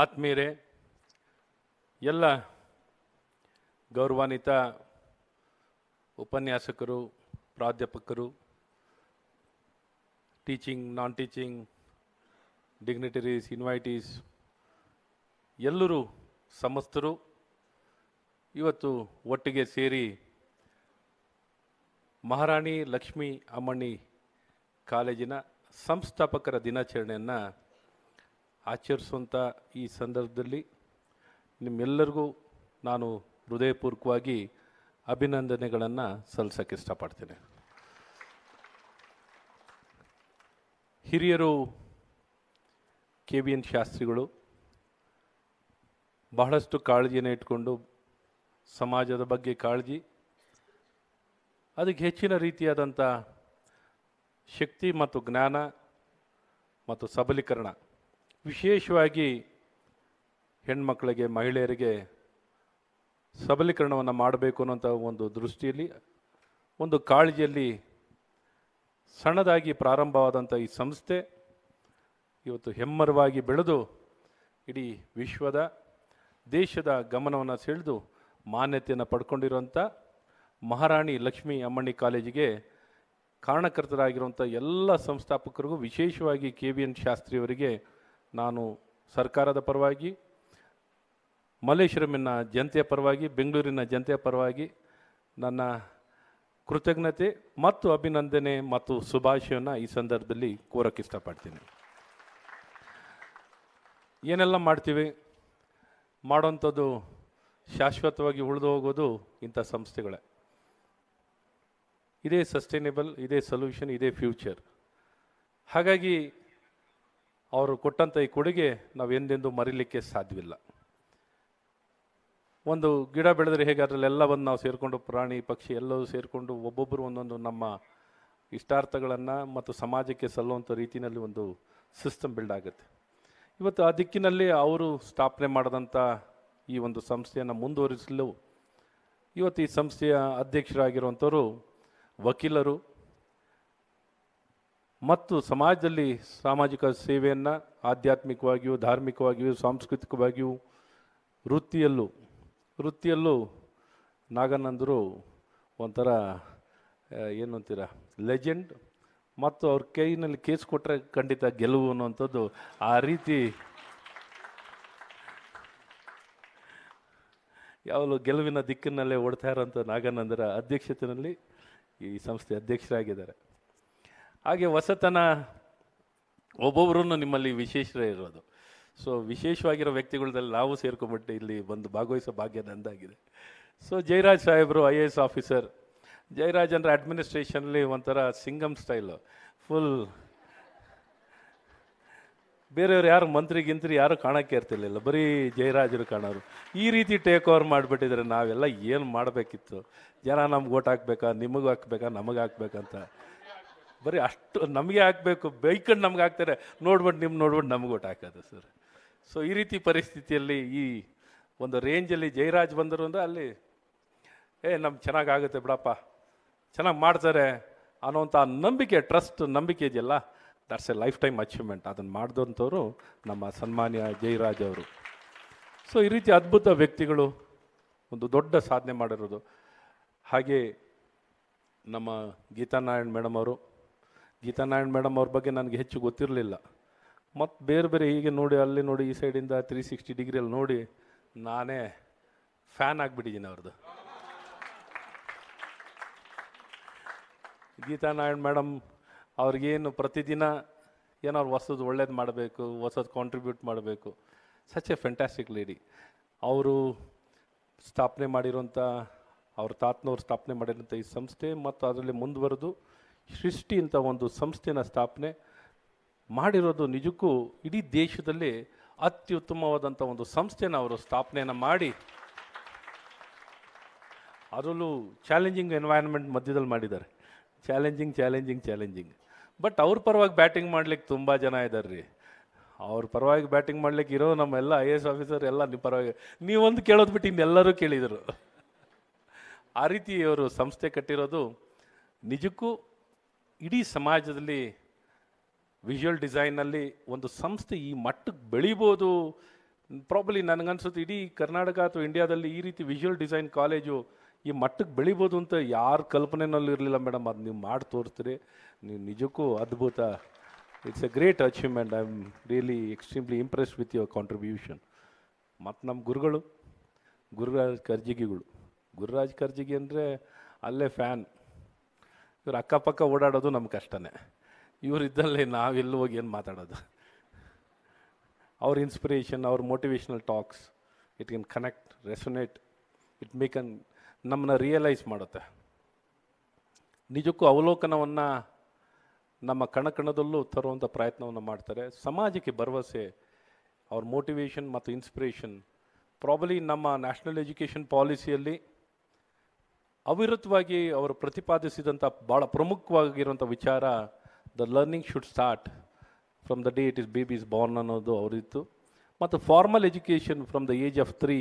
ಆತ್ಮೀಯರೇ, ಎಲ್ಲ ಗೌರವಾನ್ವಿತ ಉಪನ್ಯಾಸಕರು, ಪ್ರಾಧ್ಯಾಪಕರು, teaching, non teaching, dignitaries, invitees, ಎಲ್ಲರೂ ಸಮಸ್ತರು ಇವತ್ತು ಒಟ್ಟಿಗೆ ಸೇರಿ ಮಹಾರಾಣಿ ಲಕ್ಷ್ಮೀ ಅಮ್ಮಣಿ ಕಾಲೇಜಿನ ಸಂಸ್ಥಾಪಕರ ದಿನಾಚರಣೆಯನ್ನು ಆಚರಿಸುವಂಥ ಈ ಸಂದರ್ಭದಲ್ಲಿ ನಿಮ್ಮೆಲ್ಲರಿಗೂ ನಾನು ಹೃದಯಪೂರ್ವಕವಾಗಿ ಅಭಿನಂದನೆಗಳನ್ನು ಸಲ್ಲಿಸೋಕ್ಕೆ ಇಷ್ಟಪಡ್ತೇನೆ. ಹಿರಿಯರು K.N.V ಶಾಸ್ತ್ರಿಗಳು ಬಹಳಷ್ಟು ಕಾಳಜಿಯನ್ನು ಇಟ್ಕೊಂಡು ಸಮಾಜದ ಬಗ್ಗೆ ಕಾಳಜಿ, ಅದಕ್ಕೆ ಹೆಚ್ಚಿನ ರೀತಿಯಾದಂಥ ಶಕ್ತಿ ಮತ್ತು ಜ್ಞಾನ ಮತ್ತು ಸಬಲೀಕರಣ, ವಿಶೇಷವಾಗಿ ಹೆಣ್ಮಕ್ಕಳಿಗೆ, ಮಹಿಳೆಯರಿಗೆ ಸಬಲೀಕರಣವನ್ನು ಮಾಡಬೇಕು ಅನ್ನೋಂಥ ಒಂದು ದೃಷ್ಟಿಯಲ್ಲಿ, ಒಂದು ಕಾಳಜಿಯಲ್ಲಿ ಸಣ್ಣದಾಗಿ ಪ್ರಾರಂಭವಾದಂಥ ಈ ಸಂಸ್ಥೆ ಇವತ್ತು ಹೆಮ್ಮರವಾಗಿ ಬೆಳೆದು ಇಡೀ ವಿಶ್ವದ, ದೇಶದ ಗಮನವನ್ನು ಸೆಳೆದು ಮಾನ್ಯತೆಯನ್ನು ಪಡ್ಕೊಂಡಿರುವಂಥ ಮಹಾರಾಣಿ ಲಕ್ಷ್ಮೀ ಅಮ್ಮಣಿ ಕಾಲೇಜಿಗೆ ಕಾರಣಕರ್ತರಾಗಿರುವಂಥ ಎಲ್ಲ ಸಂಸ್ಥಾಪಕರಿಗೂ, ವಿಶೇಷವಾಗಿ K.V.N ಶಾಸ್ತ್ರಿಯವರಿಗೆ ನಾನು ಸರ್ಕಾರದ ಪರವಾಗಿ, ಮಲ್ಲೇಶ್ವರಮಿನ ಜನತೆಯ ಪರವಾಗಿ, ಬೆಂಗಳೂರಿನ ಜನತೆಯ ಪರವಾಗಿ ನನ್ನ ಕೃತಜ್ಞತೆ ಮತ್ತು ಅಭಿನಂದನೆ ಮತ್ತು ಶುಭಾಶಯವನ್ನು ಈ ಸಂದರ್ಭದಲ್ಲಿ ಕೋರಕ್ಕೆ ಇಷ್ಟಪಡ್ತೀನಿ. ಏನೆಲ್ಲ ಮಾಡ್ತೀವಿ, ಮಾಡೋಂಥದ್ದು ಶಾಶ್ವತವಾಗಿ ಉಳಿದು ಹೋಗೋದು ಇಂಥ ಸಂಸ್ಥೆಗಳೇ. ಇದೇ ಸಸ್ಟೈನೇಬಲ್, ಇದೇ ಸೊಲ್ಯೂಷನ್, ಇದೇ ಫ್ಯೂಚರ್. ಹಾಗಾಗಿ ಅವರು ಕೊಟ್ಟಂಥ ಈ ಕೊಡುಗೆ ನಾವು ಎಂದೆಂದೂ ಮರೀಲಿಕ್ಕೆ ಸಾಧ್ಯವಿಲ್ಲ. ಒಂದು ಗಿಡ ಬೆಳೆದರೆ ಹೇಗೆ ಅದರಲ್ಲೆಲ್ಲ ಬಂದು ನಾವು ಸೇರಿಕೊಂಡು, ಪ್ರಾಣಿ ಪಕ್ಷಿ ಎಲ್ಲವೂ ಸೇರಿಕೊಂಡು ಒಬ್ಬೊಬ್ಬರು ಒಂದೊಂದು ನಮ್ಮ ಇಷ್ಟಾರ್ಥಗಳನ್ನು ಮತ್ತು ಸಮಾಜಕ್ಕೆ ಸಲ್ಲುವಂಥ ರೀತಿಯಲ್ಲಿ ಒಂದು ಸಿಸ್ಟಮ್ ಬಿಲ್ಡ್ ಆಗುತ್ತೆ. ಇವತ್ತು ಆ ದಿಕ್ಕಿನಲ್ಲಿ ಅವರು ಸ್ಥಾಪನೆ ಮಾಡಿದಂಥ ಈ ಒಂದು ಸಂಸ್ಥೆಯನ್ನು ಮುಂದುವರಿಸಲು ಇವತ್ತು ಈ ಸಂಸ್ಥೆಯ ಅಧ್ಯಕ್ಷರಾಗಿರುವಂಥವರು ವಕೀಲರು ಮತ್ತು ಸಮಾಜದಲ್ಲಿ ಸಾಮಾಜಿಕ ಸೇವೆಯನ್ನು ಆಧ್ಯಾತ್ಮಿಕವಾಗಿಯೂ, ಧಾರ್ಮಿಕವಾಗಿಯೂ, ಸಾಂಸ್ಕೃತಿಕವಾಗಿಯೂ, ವೃತ್ತಿಯಲ್ಲೂ ನಾಗಾನಂದರು ಒಂಥರ ಏನು ಅಂತೀರ, ಲೆಜೆಂಡ್. ಮತ್ತು ಅವ್ರ ಕೈನಲ್ಲಿ ಕೇಸ್ ಕೊಟ್ಟರೆ ಖಂಡಿತ ಗೆಲುವು ಅನ್ನುವಂಥದ್ದು, ಆ ರೀತಿ ಯಾವಾಗಲೂ ಗೆಲುವಿನ ದಿಕ್ಕಿನಲ್ಲೇ ಓಡ್ತಾ ಇರೋಂಥ ನಾಗಾನಂದರ ಅಧ್ಯಕ್ಷತೆಯಲ್ಲಿ ಈ ಸಂಸ್ಥೆ ಅಧ್ಯಕ್ಷರಾಗಿದ್ದಾರೆ. ಹಾಗೆ ಹೊಸತನ ಒಬ್ಬೊಬ್ಬರೂ ನಿಮ್ಮಲ್ಲಿ ವಿಶೇಷರೇ ಇರೋದು. ಸೊ ವಿಶೇಷವಾಗಿರೋ ವ್ಯಕ್ತಿಗಳದಲ್ಲಿ ನಾವು ಸೇರ್ಕೊಂಡ್ಬಿಟ್ಟು ಇಲ್ಲಿ ಬಂದು ಭಾಗವಹಿಸೋ ಭಾಗ್ಯ ನಂದಾಗಿದೆ. ಸೊ ಜಯರಾಜ್ ಸಾಹೇಬರು IAS ಆಫೀಸರ್. ಜಯರಾಜ್ ಅಂದರೆ ಅಡ್ಮಿನಿಸ್ಟ್ರೇಷನ್ಲಿ ಒಂಥರ ಸಿಂಗಮ್ ಸ್ಟೈಲು, ಫುಲ್ ಬೇರೆಯವ್ರು ಯಾರು ಮಂತ್ರಿ ಯಾರು ಕಾಣೋಕ್ಕೆ ಇರ್ತಿರ್ಲಿಲ್ಲ, ಬರೀ ಜಯರಾಜರು ಕಾಣೋರು. ಈ ರೀತಿ ಟೇಕ್ ಓವರ್ ಮಾಡಿಬಿಟ್ಟಿದ್ರೆ ನಾವೆಲ್ಲ ಏನು ಮಾಡಬೇಕಿತ್ತು? ಜನ ನಮ್ಗೆ ಓಟ್ ಹಾಕ್ಬೇಕಾ, ನಿಮಗೆ ಹಾಕ್ಬೇಕಾ, ನಮಗೆ ಹಾಕ್ಬೇಕಂತ ಬರೀ ಅಷ್ಟು ನಮಗೆ ಹಾಕಬೇಕು, ಬೈಕಂಡು ನಮ್ಗೆ ಹಾಕ್ತಾರೆ, ನೋಡ್ಬಿಟ್ಟು ನಮ್ಗೆ ಓಟ್ ಹಾಕೋದು ಸರ್. ಸೊ ಈ ರೀತಿ ಪರಿಸ್ಥಿತಿಯಲ್ಲಿ ಈ ಒಂದು ರೇಂಜಲ್ಲಿ ಜಯರಾಜ್ ಬಂದರು ಅಂದರೆ ಅಲ್ಲಿ ನಮ್ಗೆ ಚೆನ್ನಾಗಾಗುತ್ತೆ ಬಿಡಪ್ಪ, ಚೆನ್ನಾಗಿ ಮಾಡ್ತಾರೆ ಅನ್ನೋಂಥ ನಂಬಿಕೆ, ಟ್ರಸ್ಟ್, ನಂಬಿಕೆ ಇದೆಯಲ್ಲ, that's A life time achievement. ಅದನ್ನು ಮಾಡಿದಂಥವ್ರು ನಮ್ಮ ಸನ್ಮಾನ್ಯ ಜಯರಾಜ್ ಅವರು. ಸೊ ಈ ರೀತಿ ಅದ್ಭುತ ವ್ಯಕ್ತಿಗಳು ಒಂದು ದೊಡ್ಡ ಸಾಧನೆ ಮಾಡಿರೋದು. ಹಾಗೆ ನಮ್ಮ ಗೀತಾನಾರಾಯಣ್ ಮೇಡಮ್ ಅವ್ರ ಬಗ್ಗೆ ನನಗೆ ಹೆಚ್ಚು ಗೊತ್ತಿರಲಿಲ್ಲ. ಮತ್ತು ಬೇರೆ ಹೀಗೆ ನೋಡಿ, ಅಲ್ಲಿ ನೋಡಿ, ಈ ಸೈಡಿಂದ 360 ಡಿಗ್ರಿಯಲ್ಲಿ ನೋಡಿ ನಾನೇ ಫ್ಯಾನ್ ಆಗಿಬಿಟ್ಟಿದ್ದೀನಿ ಅವ್ರದ್ದು. ಗೀತಾನಾರಾಯಣ್ ಮೇಡಮ್ ಅವ್ರಿಗೇನು ಪ್ರತಿದಿನ ಏನಾದ್ರು ಹೊಸದು ಒಳ್ಳೇದು ಮಾಡಬೇಕು, ಹೊಸದು ಕಾಂಟ್ರಿಬ್ಯೂಟ್ ಮಾಡಬೇಕು. Such A fantastic lady. ಅವರು ಸ್ಥಾಪನೆ ಮಾಡಿರೋಂಥ, ಅವ್ರ ತಾತನವ್ರು ಸ್ಥಾಪನೆ ಮಾಡಿರೋಂಥ ಈ ಸಂಸ್ಥೆ ಮತ್ತು ಅದರಲ್ಲಿ ಮುಂದುವರೆದು ಸೃಷ್ಟಿ ಅಂತ ಒಂದು ಸಂಸ್ಥೆನ ಸ್ಥಾಪನೆ ಮಾಡಿರೋದು ನಿಜಕ್ಕೂ ಇಡೀ ದೇಶದಲ್ಲಿ ಅತ್ಯುತ್ತಮವಾದಂಥ ಒಂದು ಸಂಸ್ಥೆನ ಅವರು ಸ್ಥಾಪನೆಯನ್ನು ಮಾಡಿ, ಅದರಲ್ಲೂ ಚಾಲೆಂಜಿಂಗ್ ಎನ್ವೈರನ್ಮೆಂಟ್ ಮಧ್ಯದಲ್ಲಿ ಮಾಡಿದ್ದಾರೆ. ಚಾಲೆಂಜಿಂಗ್. ಬಟ್ ಅವ್ರ ಪರವಾಗಿ ಬ್ಯಾಟಿಂಗ್ ಮಾಡ್ಲಿಕ್ಕೆ ತುಂಬ ಜನ ಇದ್ದಾರೆ ರೀ. ಅವ್ರ ಪರವಾಗಿ ಬ್ಯಾಟಿಂಗ್ ಮಾಡ್ಲಿಕ್ಕೆ ಇರೋ ನಮ್ಮೆಲ್ಲ IAS ಆಫೀಸರ್ ಎಲ್ಲ ನಿಮ್ಮ ಪರವಾಗಿ, ನೀವೊಂದು ಕೇಳೋದು ಬಿಟ್ಟು ಇನ್ನೆಲ್ಲರೂ ಕೇಳಿದರು. ಆ ರೀತಿ ಅವರು ಸಂಸ್ಥೆ ಕಟ್ಟಿರೋದು ನಿಜಕ್ಕೂ ಇಡೀ ಸಮಾಜದಲ್ಲಿ ವಿಜುವಲ್ ಡಿಸೈನಲ್ಲಿ ಒಂದು ಸಂಸ್ಥೆ ಈ ಮಟ್ಟಕ್ಕೆ ಬೆಳಿಬೋದು ಪ್ರಾಬಲಿ ನನಗನ್ಸುತ್ತೆ ಇಡೀ ಕರ್ನಾಟಕ ಅಥವಾ ಇಂಡಿಯಾದಲ್ಲಿ ಈ ರೀತಿ ವಿಜುವಲ್ ಡಿಸೈನ್ ಕಾಲೇಜು ಈ ಮಟ್ಟಕ್ಕೆ ಬೆಳಿಬೋದು ಅಂತ ಯಾರ ಕಲ್ಪನೆಯಲ್ಲೂ ಇರಲಿಲ್ಲ ಮೇಡಮ್. ಅದು ನೀವು ಮಾಡಿ ತೋರಿಸ್ತೀರಿ, ನೀವು ನಿಜಕ್ಕೂ ಅದ್ಭುತ. It's A great achievement. I am really extremely impressed with your contribution. ಮತ್ತು ನಮ್ಮ ಗುರುಗಳು ಗುರುರಾಜ್ ಕರ್ಜಿಗಿಗಳು. ಗುರುರಾಜ್ ಕರ್ಜಿಗಿ ಅಂದರೆ ಅಲ್ಲೇ ಫ್ಯಾನ್. ಇವ್ರು ಅಕ್ಕಪಕ್ಕ ಓಡಾಡೋದು ನಮ್ಮ ಕಷ್ಟನೇ. ಇವರಿದ್ದಲ್ಲಿ ನಾವೆಲ್ಲೂ ಹೋಗಿ ಏನು ಮಾತಾಡೋದು. ಅವ್ರ ಇನ್ಸ್ಪಿರೇಷನ್, ಅವ್ರ motivational talks, it can connect, resonate, it makes ನಮ್ಮನ್ನ ರಿಯಲೈಸ್ ಮಾಡುತ್ತೆ. ನಿಜಕ್ಕೂ ಅವಲೋಕನವನ್ನು ನಮ್ಮ ಕಣಕಣದಲ್ಲೂ ತರುವಂಥ ಪ್ರಯತ್ನವನ್ನು ಮಾಡ್ತಾರೆ. ಸಮಾಜಕ್ಕೆ ಭರವಸೆ, ಅವ್ರ ಮೋಟಿವೇಶನ್ ಮತ್ತು ಇನ್ಸ್ಪಿರೇಷನ್ ಪ್ರಾಬಲಿ ನಮ್ಮ ನ್ಯಾಷನಲ್ ಎಜುಕೇಷನ್ ಪಾಲಿಸಿಯಲ್ಲಿ ಅವಿರತವಾಗಿ ಅವರು ಪ್ರತಿಪಾದಿಸಿದಂಥ ಭಾಳ ಪ್ರಮುಖವಾಗಿರುವಂಥ ವಿಚಾರ, the learning should start from the day it is baby is Born ಅನ್ನೋದು ಅವರಿತ್ತು. ಮತ್ತು formal education from the age of 3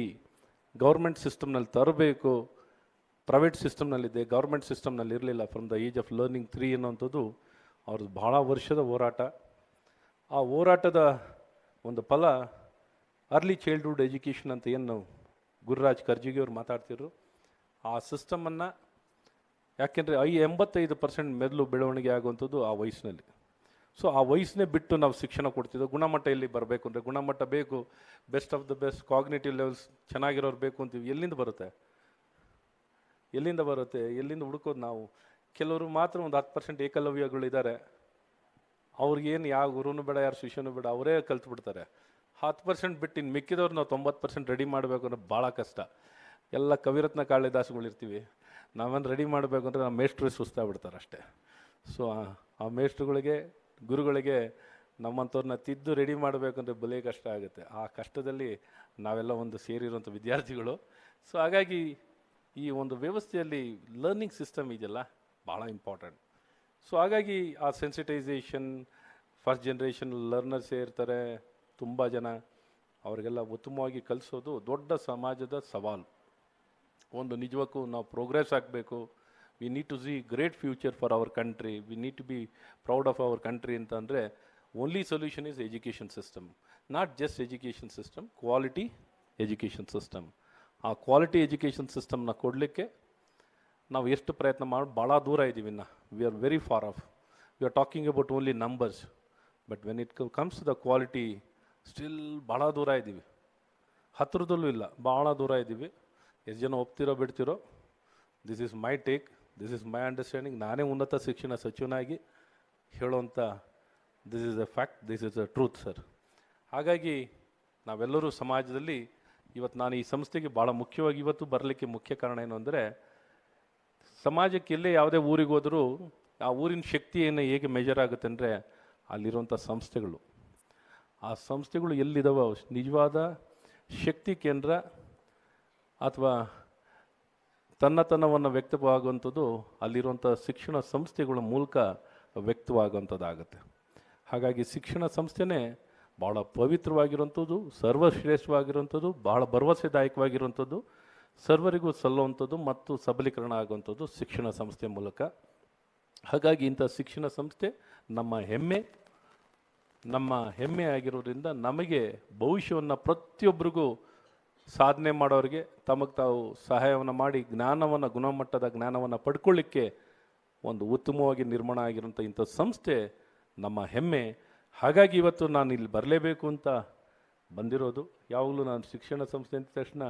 government ಸಿಸ್ಟಮ್ನಲ್ಲಿ ತರಬೇಕು. ಪ್ರೈವೇಟ್ ಸಿಸ್ಟಮ್ನಲ್ಲಿದೆ, ಗೌರ್ಮೆಂಟ್ ಸಿಸ್ಟಮ್ನಲ್ಲಿ ಇರಲಿಲ್ಲ. From the age of learning 3 ಅನ್ನೋಂಥದ್ದು ಅವ್ರದ್ದು ಭಾಳ ವರ್ಷದ ಹೋರಾಟ. ಆ ಹೋರಾಟದ ಒಂದು ಫಲ ಅರ್ಲಿ ಚೈಲ್ಡ್ಹುಡ್ ಎಜುಕೇಷನ್ ಅಂತ ಏನು ಗುರುರಾಜ್ ಕರ್ಜಿಗಿ ಅವ್ರು ಮಾತಾಡ್ತಿದ್ರು, ಆ ಸಿಸ್ಟಮನ್ನು, ಯಾಕೆಂದರೆ 85% ಮೆದುಳು ಬೆಳವಣಿಗೆ ಆಗುವಂಥದ್ದು ಆ ವಯಸ್ಸಿನಲ್ಲಿ. ಸೊ ಆ ವಯಸ್ಸನ್ನೇ ಬಿಟ್ಟು ನಾವು ಶಿಕ್ಷಣ ಕೊಡ್ತಿದ್ದೋ. ಗುಣಮಟ್ಟ ಎಲ್ಲಿ ಬರಬೇಕು ಅಂದರೆ ಗುಣಮಟ್ಟ ಬೇಕು, best of the best cognitive levels ಚೆನ್ನಾಗಿರೋರು ಬೇಕು ಅಂತೀವಿ. ಎಲ್ಲಿಂದ ಬರುತ್ತೆ? ಎಲ್ಲಿಂದ ಹುಡುಕೋದು ನಾವು? ಕೆಲವರು ಮಾತ್ರ ಒಂದು 10% ಏಕಲವ್ಯಗಳಿದ್ದಾರೆ. ಅವ್ರಿಗೇನು ಯಾವ ಗುರುನೂ ಬೇಡ, ಯಾರು ಶಿಷ್ಯನೂ ಬೇಡ, ಅವರೇ ಕಲ್ತ್ಬಿಡ್ತಾರೆ. 10% ಬಿಟ್ಟು ಇನ್ನು ಮಿಕ್ಕಿದವ್ರು ನಾವು 90% ರೆಡಿ ಮಾಡಬೇಕು ಅಂದರೆ ಭಾಳ ಕಷ್ಟ. ಎಲ್ಲ ಕವಿರತ್ನ ಕಾಳಿದಾಸಗಳಿರ್ತೀವಿ, ನಾವೇನು ರೆಡಿ ಮಾಡಬೇಕು ಅಂದರೆ ನಮ್ಮ ಮೇಷ್ಟ್ರು ಸುಸ್ತಾಗ್ಬಿಡ್ತಾರೆ ಅಷ್ಟೇ. ಸೊ ಆ ಮೇಷ್ಟ್ರುಗಳಿಗೆ, ಗುರುಗಳಿಗೆ ನಮ್ಮಂಥವ್ರನ್ನ ತಿದ್ದು ರೆಡಿ ಮಾಡಬೇಕಂದ್ರೆ ಬಲೆ ಕಷ್ಟ ಆಗುತ್ತೆ. ಆ ಕಷ್ಟದಲ್ಲಿ ನಾವೆಲ್ಲ ಒಂದು ಸೇರಿರುವಂಥ ವಿದ್ಯಾರ್ಥಿಗಳು. ಸೊ ಹಾಗಾಗಿ ಈ ಒಂದು ವ್ಯವಸ್ಥೆಯಲ್ಲಿ ಲರ್ನಿಂಗ್ ಸಿಸ್ಟಮ್ ಇದೆಯಲ್ಲ ಭಾಳ ಇಂಪಾರ್ಟೆಂಟ್. ಸೊ ಹಾಗಾಗಿ ಆ ಸೆನ್ಸಿಟೈಸೇಷನ್, ಫಸ್ಟ್ ಜನ್ರೇಷನ್ ಲರ್ನರ್ಸೇ ಇರ್ತಾರೆ ತುಂಬ ಜನ, ಅವರಿಗೆಲ್ಲ ಉತ್ತಮವಾಗಿ ಕಲಿಸೋದು ದೊಡ್ಡ ಸಮಾಜದ ಸವಾಲು. ಒಂದು ನಿಜಕ್ಕೂ ನಾವು ಪ್ರೋಗ್ರೆಸ್ ಆಗಬೇಕು. We need to see great future for our country, we need to be proud of our country ಅಂತಂದರೆ only solution is education system. Not just education system, quality education system. ಆ ಕ್ವಾಲಿಟಿ ಎಜುಕೇಷನ್ ಸಿಸ್ಟಮ್ನ ಕೊಡಲಿಕ್ಕೆ ನಾವು ಎಷ್ಟು ಪ್ರಯತ್ನ ಮಾಡಿ ಭಾಳ ದೂರ ಇದ್ದೀವಿ. ಇನ್ನು we are very far off. We are talking about only numbers, but when it comes to the quality still ಭಾಳ ದೂರ ಇದ್ದೀವಿ. ಹತ್ತಿರದಲ್ಲೂ ಇಲ್ಲ, ಭಾಳ ದೂರ ಇದ್ದೀವಿ. ಎಷ್ಟು ಜನ ಒಪ್ತಿರೋ ಬಿಡ್ತಿರೋ, this is my take, this is my understanding. ನಾನೇ ಉನ್ನತ ಶಿಕ್ಷಣ ಸಚಿವನಾಗಿ ಹೇಳೋವಂಥ this is a fact, this is a truth sir. ಹಾಗಾಗಿ ನಾವೆಲ್ಲರೂ ಸಮಾಜದಲ್ಲಿ ಇವತ್ತು ನಾನು ಈ ಸಂಸ್ಥೆಗೆ ಭಾಳ ಮುಖ್ಯವಾಗಿ ಇವತ್ತು ಬರಲಿಕ್ಕೆ ಮುಖ್ಯ ಕಾರಣ ಏನು ಅಂದರೆ, ಸಮಾಜಕ್ಕೆ ಎಲ್ಲೇ ಯಾವುದೇ ಊರಿಗೆ ಹೋದರೂ ಆ ಊರಿನ ಶಕ್ತಿಯನ್ನು ಹೇಗೆ ಮೆಜರ್ ಆಗುತ್ತೆ ಅಂದರೆ ಅಲ್ಲಿರುವಂಥ ಸಂಸ್ಥೆಗಳು. ಆ ಸಂಸ್ಥೆಗಳು ಎಲ್ಲಿದ್ದಾವೋ ನಿಜವಾದ ಶಕ್ತಿ ಕೇಂದ್ರ ಅಥವಾ ತನ್ನತನವನ್ನು ವ್ಯಕ್ತವಾಗುವಂಥದ್ದು ಅಲ್ಲಿರುವಂಥ ಶಿಕ್ಷಣ ಸಂಸ್ಥೆಗಳ ಮೂಲಕ ವ್ಯಕ್ತವಾಗುವಂಥದ್ದಾಗುತ್ತೆ. ಹಾಗಾಗಿ ಶಿಕ್ಷಣ ಸಂಸ್ಥೆನೇ ಭಾಳ ಪವಿತ್ರವಾಗಿರುವಂಥದ್ದು, ಸರ್ವಶ್ರೇಷ್ಠವಾಗಿರುವಂಥದ್ದು, ಭಾಳ ಭರವಸೆದಾಯಕವಾಗಿರುವಂಥದ್ದು, ಸರ್ವರಿಗೂ ಸಲ್ಲುವಂಥದ್ದು ಮತ್ತು ಸಬಲೀಕರಣ ಆಗುವಂಥದ್ದು ಶಿಕ್ಷಣ ಸಂಸ್ಥೆ ಮೂಲಕ. ಹಾಗಾಗಿ ಇಂಥ ಶಿಕ್ಷಣ ಸಂಸ್ಥೆ ನಮ್ಮ ಹೆಮ್ಮೆ ಆಗಿರೋದ್ರಿಂದ ನಮಗೆ ಭವಿಷ್ಯವನ್ನು ಪ್ರತಿಯೊಬ್ಬರಿಗೂ ಸಾಧನೆ ಮಾಡೋರಿಗೆ ತಮಗೆ ತಾವು ಸಹಾಯವನ್ನು ಮಾಡಿ ಜ್ಞಾನವನ್ನು, ಗುಣಮಟ್ಟದ ಜ್ಞಾನವನ್ನು ಪಡ್ಕೊಳ್ಳಿಕ್ಕೆ ಒಂದು ಉತ್ತಮವಾಗಿ ನಿರ್ಮಾಣ ಆಗಿರೋಂಥ ಇಂಥ ಸಂಸ್ಥೆ ನಮ್ಮ ಹೆಮ್ಮೆ. ಹಾಗಾಗಿ ಇವತ್ತು ನಾನು ಇಲ್ಲಿ ಬರಲೇಬೇಕು ಅಂತ ಬಂದಿರೋದು. ಯಾವಾಗಲೂ ನಾನು ಶಿಕ್ಷಣ ಸಂಸ್ಥೆ ಅಂದ ತಕ್ಷಣ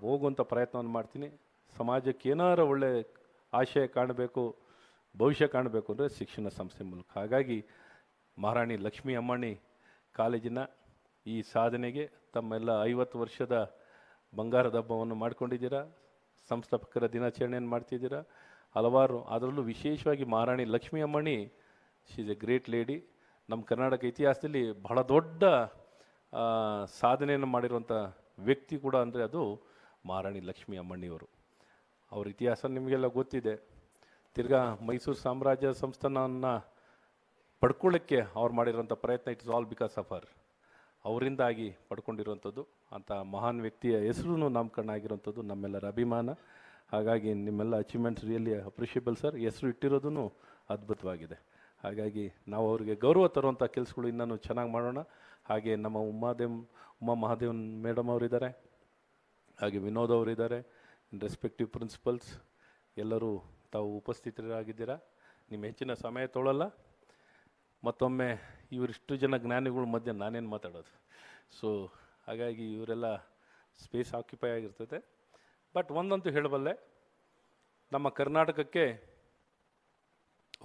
ಹೋಗುವಂಥ ಪ್ರಯತ್ನವನ್ನು ಮಾಡ್ತೀನಿ. ಸಮಾಜಕ್ಕೆ ಏನಾರ ಒಳ್ಳೆ ಆಶಯ ಕಾಣಬೇಕು, ಭವಿಷ್ಯ ಕಾಣಬೇಕು ಅಂದರೆ ಶಿಕ್ಷಣ ಸಂಸ್ಥೆ ಮೂಲಕ. ಹಾಗಾಗಿ ಮಹಾರಾಣಿ ಲಕ್ಷ್ಮೀ ಅಮ್ಮಣಿ ಕಾಲೇಜಿನ ಈ ಸಾಧನೆಗೆ ತಮ್ಮೆಲ್ಲ 50 ವರ್ಷದ ಬಂಗಾರದ ಹಬ್ಬವನ್ನು ಮಾಡ್ಕೊಂಡಿದ್ದೀರಾ. ಸಂಸ್ಥಾಪಕರ ದಿನಾಚರಣೆಯನ್ನು ಮಾಡ್ತಿದ್ದೀರಾ. ಹಲವಾರು, ಅದರಲ್ಲೂ ವಿಶೇಷವಾಗಿ Maharani Lakshmi Ammani, she is a great lady. ನಮ್ಮ ಕರ್ನಾಟಕ ಇತಿಹಾಸದಲ್ಲಿ ಬಹಳ ದೊಡ್ಡ ಸಾಧನೆಯನ್ನು ಮಾಡಿರುವಂಥ ವ್ಯಕ್ತಿ ಕೂಡ ಅಂದರೆ ಅದು ಮಹಾರಾಣಿ ಲಕ್ಷ್ಮೀ ಅಮ್ಮಣಿಯವರು. ಅವ್ರ ಇತಿಹಾಸ ನಿಮಗೆಲ್ಲ ಗೊತ್ತಿದೆ. ತಿರ್ಗಾ ಮೈಸೂರು ಸಾಮ್ರಾಜ್ಯ ಸಂಸ್ಥಾನವನ್ನು ಪಡ್ಕೊಳ್ಳೋಕ್ಕೆ ಅವ್ರು ಮಾಡಿರೋಂಥ ಪ್ರಯತ್ನ, it is all because of her. ಅವರಿಂದಾಗಿ ಪಡ್ಕೊಂಡಿರುವಂಥದ್ದು. ಅಂಥ ಮಹಾನ್ ವ್ಯಕ್ತಿಯ ಹೆಸರು ನಾಮಕರಣ ಆಗಿರುವಂಥದ್ದು ನಮ್ಮೆಲ್ಲರ ಅಭಿಮಾನ. ಹಾಗಾಗಿ ನಿಮ್ಮೆಲ್ಲ ಅಚೀವ್ಮೆಂಟ್ಸ್ ರಿಯಲಿ ಅಪ್ರಿಷಿಯಬಲ್ ಸರ್. ಹೆಸರು ಇಟ್ಟಿರೋದು ಅದ್ಭುತವಾಗಿದೆ. ಹಾಗಾಗಿ ನಾವು ಅವರಿಗೆ ಗೌರವ ತರುವಂಥ ಕೆಲಸಗಳು ಇನ್ನೂ ಚೆನ್ನಾಗಿ ಮಾಡೋಣ. ಹಾಗೆ ನಮ್ಮ ಉಮಾ ಮಹಾದೇವನ್ ಮೇಡಮ್ ಅವರಿದ್ದಾರೆ, ಹಾಗೆ ವಿನೋದ್ ಅವರಿದ್ದಾರೆ, ರೆಸ್ಪೆಕ್ಟಿವ್ ಪ್ರಿನ್ಸಿಪಲ್ಸ್ ಎಲ್ಲರೂ ತಾವು ಉಪಸ್ಥಿತರಾಗಿದ್ದೀರಾ. ನಿಮ್ಮ ಹೆಚ್ಚಿನ ಸಮಯ ತೊಗೊಳ್ಳಲ್ಲ. ಮತ್ತೊಮ್ಮೆ ಇವರಿಷ್ಟು ಜನ ಜ್ಞಾನಿಗಳ ಮಧ್ಯೆ ನಾನೇನು ಮಾತಾಡೋದು. ಸೊ ಹಾಗಾಗಿ ಇವರೆಲ್ಲ ಸ್ಪೇಸ್ ಆಕ್ಯುಪೈ ಆಗಿರ್ತದೆ. ಬಟ್ ಒಂದಂತೂ ಹೇಳಬಲ್ಲೆ, ನಮ್ಮ ಕರ್ನಾಟಕಕ್ಕೆ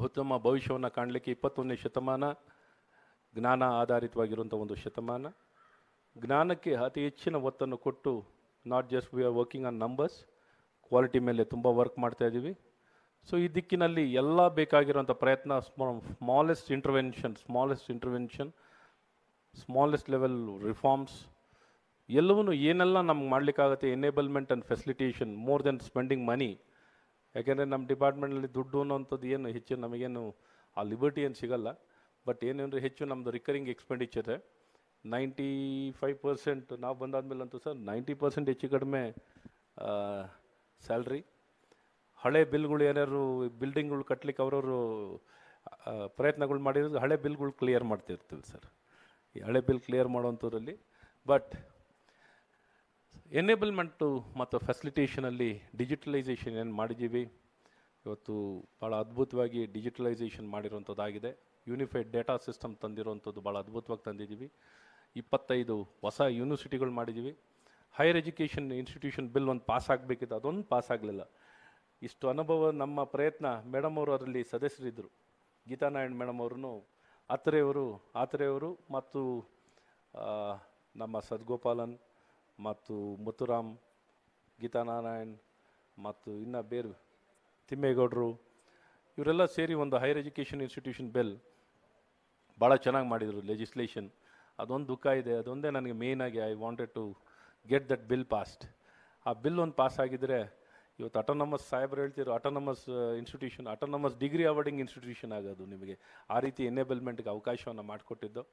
ಉತ್ತಮ ಭವಿಷ್ಯವನ್ನು ಕಾಣಲಿಕ್ಕೆ 21ನೇ ಶತಮಾನ ಜ್ಞಾನ ಆಧಾರಿತವಾಗಿರುವಂಥ ಒಂದು ಶತಮಾನ. ಜ್ಞಾನಕ್ಕೆ ಅತಿ ಹೆಚ್ಚಿನ ಒತ್ತನ್ನು ಕೊಟ್ಟು not just we are working on numbers, quality ಮೇಲೆ ತುಂಬ ವರ್ಕ್ ಮಾಡ್ತಾ ಇದ್ದೀವಿ. ಸೊ ಈ ದಿಕ್ಕಿನಲ್ಲಿ ಎಲ್ಲ ಬೇಕಾಗಿರುವಂಥ ಪ್ರಯತ್ನ, smallest intervention, smallest level reforms ಎಲ್ಲವೂ ಏನೆಲ್ಲ ನಮ್ಗೆ ಮಾಡಲಿಕ್ಕಾಗುತ್ತೆ, enablement and facilitation more than spending money. ಯಾಕೆಂದರೆ ನಮ್ಮ ಡಿಪಾರ್ಟ್ಮೆಂಟಲ್ಲಿ ದುಡ್ಡು ಅನ್ನೋಂಥದ್ದು ಏನು ಹೆಚ್ಚು ನಮಗೇನು ಆ ಲಿಬರ್ಟಿ ಏನು ಸಿಗಲ್ಲ. ಬಟ್ ಏನೆಂದರೆ ಹೆಚ್ಚು ನಮ್ಮದು ರಿಕರಿಂಗ್ ಎಕ್ಸ್ಪೆಂಡಿಚರ್ 95%. ನಾವು ಬಂದಾದ್ಮೇಲೆ ಅಂತೂ ಸರ್ 90% ಹೆಚ್ಚು ಕಡಿಮೆ ಸ್ಯಾಲ್ರಿ. ಹಳೆ ಬಿಲ್ಗಳು ಏನಾದ್ರು ಬಿಲ್ಡಿಂಗ್ಗಳು ಕಟ್ಟಲಿಕ್ಕೆ ಅವರವರು ಪ್ರಯತ್ನಗಳು ಮಾಡಿರೋದು ಹಳೆ ಬಿಲ್ಗಳು ಕ್ಲಿಯರ್ ಮಾಡ್ತಿರ್ತೀವಿ ಸರ್. ಈ ಹಳೆ ಬಿಲ್ ಕ್ಲಿಯರ್ ಮಾಡೋವಂಥದ್ರಲ್ಲಿ ಬಟ್ ಎನೇಬಲ್ಮೆಂಟು ಮತ್ತು ಫೆಸಿಲಿಟೇಷನಲ್ಲಿ ಡಿಜಿಟಲೈಸೇಷನ್ ಏನು ಮಾಡಿದ್ದೀವಿ ಇವತ್ತು ಭಾಳ ಅದ್ಭುತವಾಗಿ ಡಿಜಿಟಲೈಸೇಷನ್ ಮಾಡಿರೋಂಥದ್ದಾಗಿದೆ. ಯೂನಿಫೈಡ್ ಡೇಟಾ ಸಿಸ್ಟಮ್ ತಂದಿರೋವಂಥದ್ದು ಭಾಳ ಅದ್ಭುತವಾಗಿ ತಂದಿದ್ದೀವಿ. 25 ಹೊಸ ಯೂನಿವರ್ಸಿಟಿಗಳು ಮಾಡಿದ್ದೀವಿ. ಹೈಯರ್ ಎಜುಕೇಷನ್ ಇನ್ಸ್ಟಿಟ್ಯೂಷನ್ ಬಿಲ್ ಒಂದು ಪಾಸ್ ಆಗಬೇಕಿತ್ತು, ಅದೊಂದು ಪಾಸ್ ಆಗಲಿಲ್ಲ. ಇಷ್ಟು ಅನುಭವ ನಮ್ಮ ಪ್ರಯತ್ನ. ಮೇಡಮ್ ಅವರು ಅದರಲ್ಲಿ ಸದಸ್ಯರಿದ್ದರು, ಗೀತಾನಾರಾಯಣ್ ಮೇಡಮ್ ಅವ್ರೂ, ಆತ್ರೆಯವರು ಮತ್ತು ನಮ್ಮ ಸದ್ಗೋಪಾಲನ್ ಮತ್ತು ಮುತ್ತುರಾಮ್, ಗೀತಾನಾರಾಯಣ್ ಮತ್ತು ಇನ್ನು ಬೇರೆ ತಿಮ್ಮೇಗೌಡರು, ಇವರೆಲ್ಲ ಸೇರಿ ಒಂದು ಹೈಯರ್ ಎಜುಕೇಷನ್ ಇನ್ಸ್ಟಿಟ್ಯೂಷನ್ ಬಿಲ್ ಭಾಳ ಚೆನ್ನಾಗಿ ಮಾಡಿದರು ಲೆಜಿಸ್ಲೇಷನ್. ಅದೊಂದು ದುಃಖ ಇದೆ, ಅದೊಂದೇ ನನಗೆ ಮೇಯ್ನಾಗಿ I wanted to get that bill passed. ಆ ಬಿಲ್ ಒಂದು ಪಾಸ್ ಆಗಿದ್ದರೆ ಇವತ್ತು ಅಟಾನಮಸ್ ಸಾಹೇಬ್ರು ಹೇಳ್ತಿರೋ autonomous institution, autonomous degree awarding institution ಆಗೋದು ನಿಮಗೆ. ಆ ರೀತಿ ಎನೇಬಲ್ಮೆಂಟ್ಗೆ ಅವಕಾಶವನ್ನು ಮಾಡಿಕೊಟ್ಟಿದ್ದು.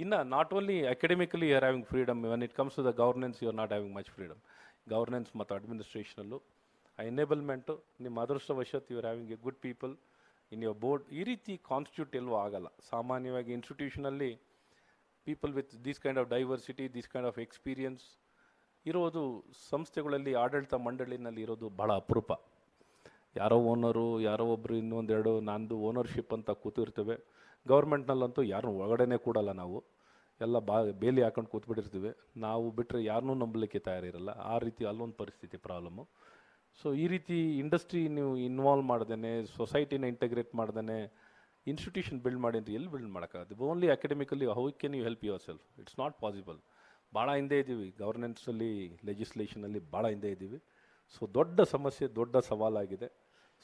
ಇನ್ನು not only academically you are having freedom, when it comes to the governance you are not having much freedom. Governance ಮತ್ತು ಅಡ್ಮಿನಿಸ್ಟ್ರೇಷನಲ್ಲೂ ಆ ಎನೇಬಲ್ಮೆಂಟು ನಿಮ್ಮ ಅದೃಷ್ಟವಶತ್ you are having a good people in your board. ಈ ರೀತಿ ಕಾನ್ಸ್ಟಿಟ್ಯೂಟ್ ಎಲ್ಲೂ ಆಗಲ್ಲ. ಸಾಮಾನ್ಯವಾಗಿ ಇನ್ಸ್ಟಿಟ್ಯೂಷನಲ್ಲಿ people with this kind of diversity, this kind of experience ಇರೋದು ಸಂಸ್ಥೆಗಳಲ್ಲಿ ಆಡಳಿತ ಮಂಡಳಿನಲ್ಲಿ ಇರೋದು ಭಾಳ ಅಪರೂಪ. ಯಾರೋ ಓನರು, ಯಾರೋ ಒಬ್ಬರು ಇನ್ನೊಂದೆರಡು ನಂದು ಓನರ್ಶಿಪ್ ಅಂತ ಕೂತಿರ್ತೇವೆ. ಗೌರ್ಮೆಂಟ್ನಲ್ಲಂತೂ ಯಾರನ್ನೂ ಒಳಗಡೆನೇ ಕೂಡಲ್ಲ, ನಾವು ಎಲ್ಲ ಬೇಲಿ ಹಾಕೊಂಡು ಕೂತ್ಬಿಟ್ಟಿರ್ತೀವಿ. ನಾವು ಬಿಟ್ಟರೆ ಯಾರನ್ನೂ ನಂಬಲಿಕ್ಕೆ ತಯಾರಿರಲ್ಲ. ಆ ರೀತಿ ಅಲ್ಲೊಂದು ಪರಿಸ್ಥಿತಿ ಪ್ರಾಬ್ಲಮ್ಮು. ಸೊ ಈ ರೀತಿ ಇಂಡಸ್ಟ್ರಿ ನೀವು ಇನ್ವಾಲ್ವ್ ಮಾಡ್ದೇ, ಸೊಸೈಟಿನ ಇಂಟಗ್ರೇಟ್ ಮಾಡ್ದೇ ಇನ್ಸ್ಟಿಟ್ಯೂಷನ್ ಬಿಲ್ಡ್ ಮಾಡಿ ಅಂತ ಎಲ್ಲಿ ಬಿಲ್ಡ್ ಮಾಡೋಕ್ಕಾಗುತ್ತೆ? Only academically how can you help yourself? It's not possible. ಭಾಳ ಹಿಂದೆ ಇದ್ದೀವಿ ಗವರ್ನೆನ್ಸಲ್ಲಿ, ಲೆಜಿಸ್ಲೇಷನಲ್ಲಿ ಭಾಳ ಹಿಂದೆ ಇದ್ದೀವಿ. ಸೊ ದೊಡ್ಡ ಸಮಸ್ಯೆ, ದೊಡ್ಡ ಸವಾಲಾಗಿದೆ.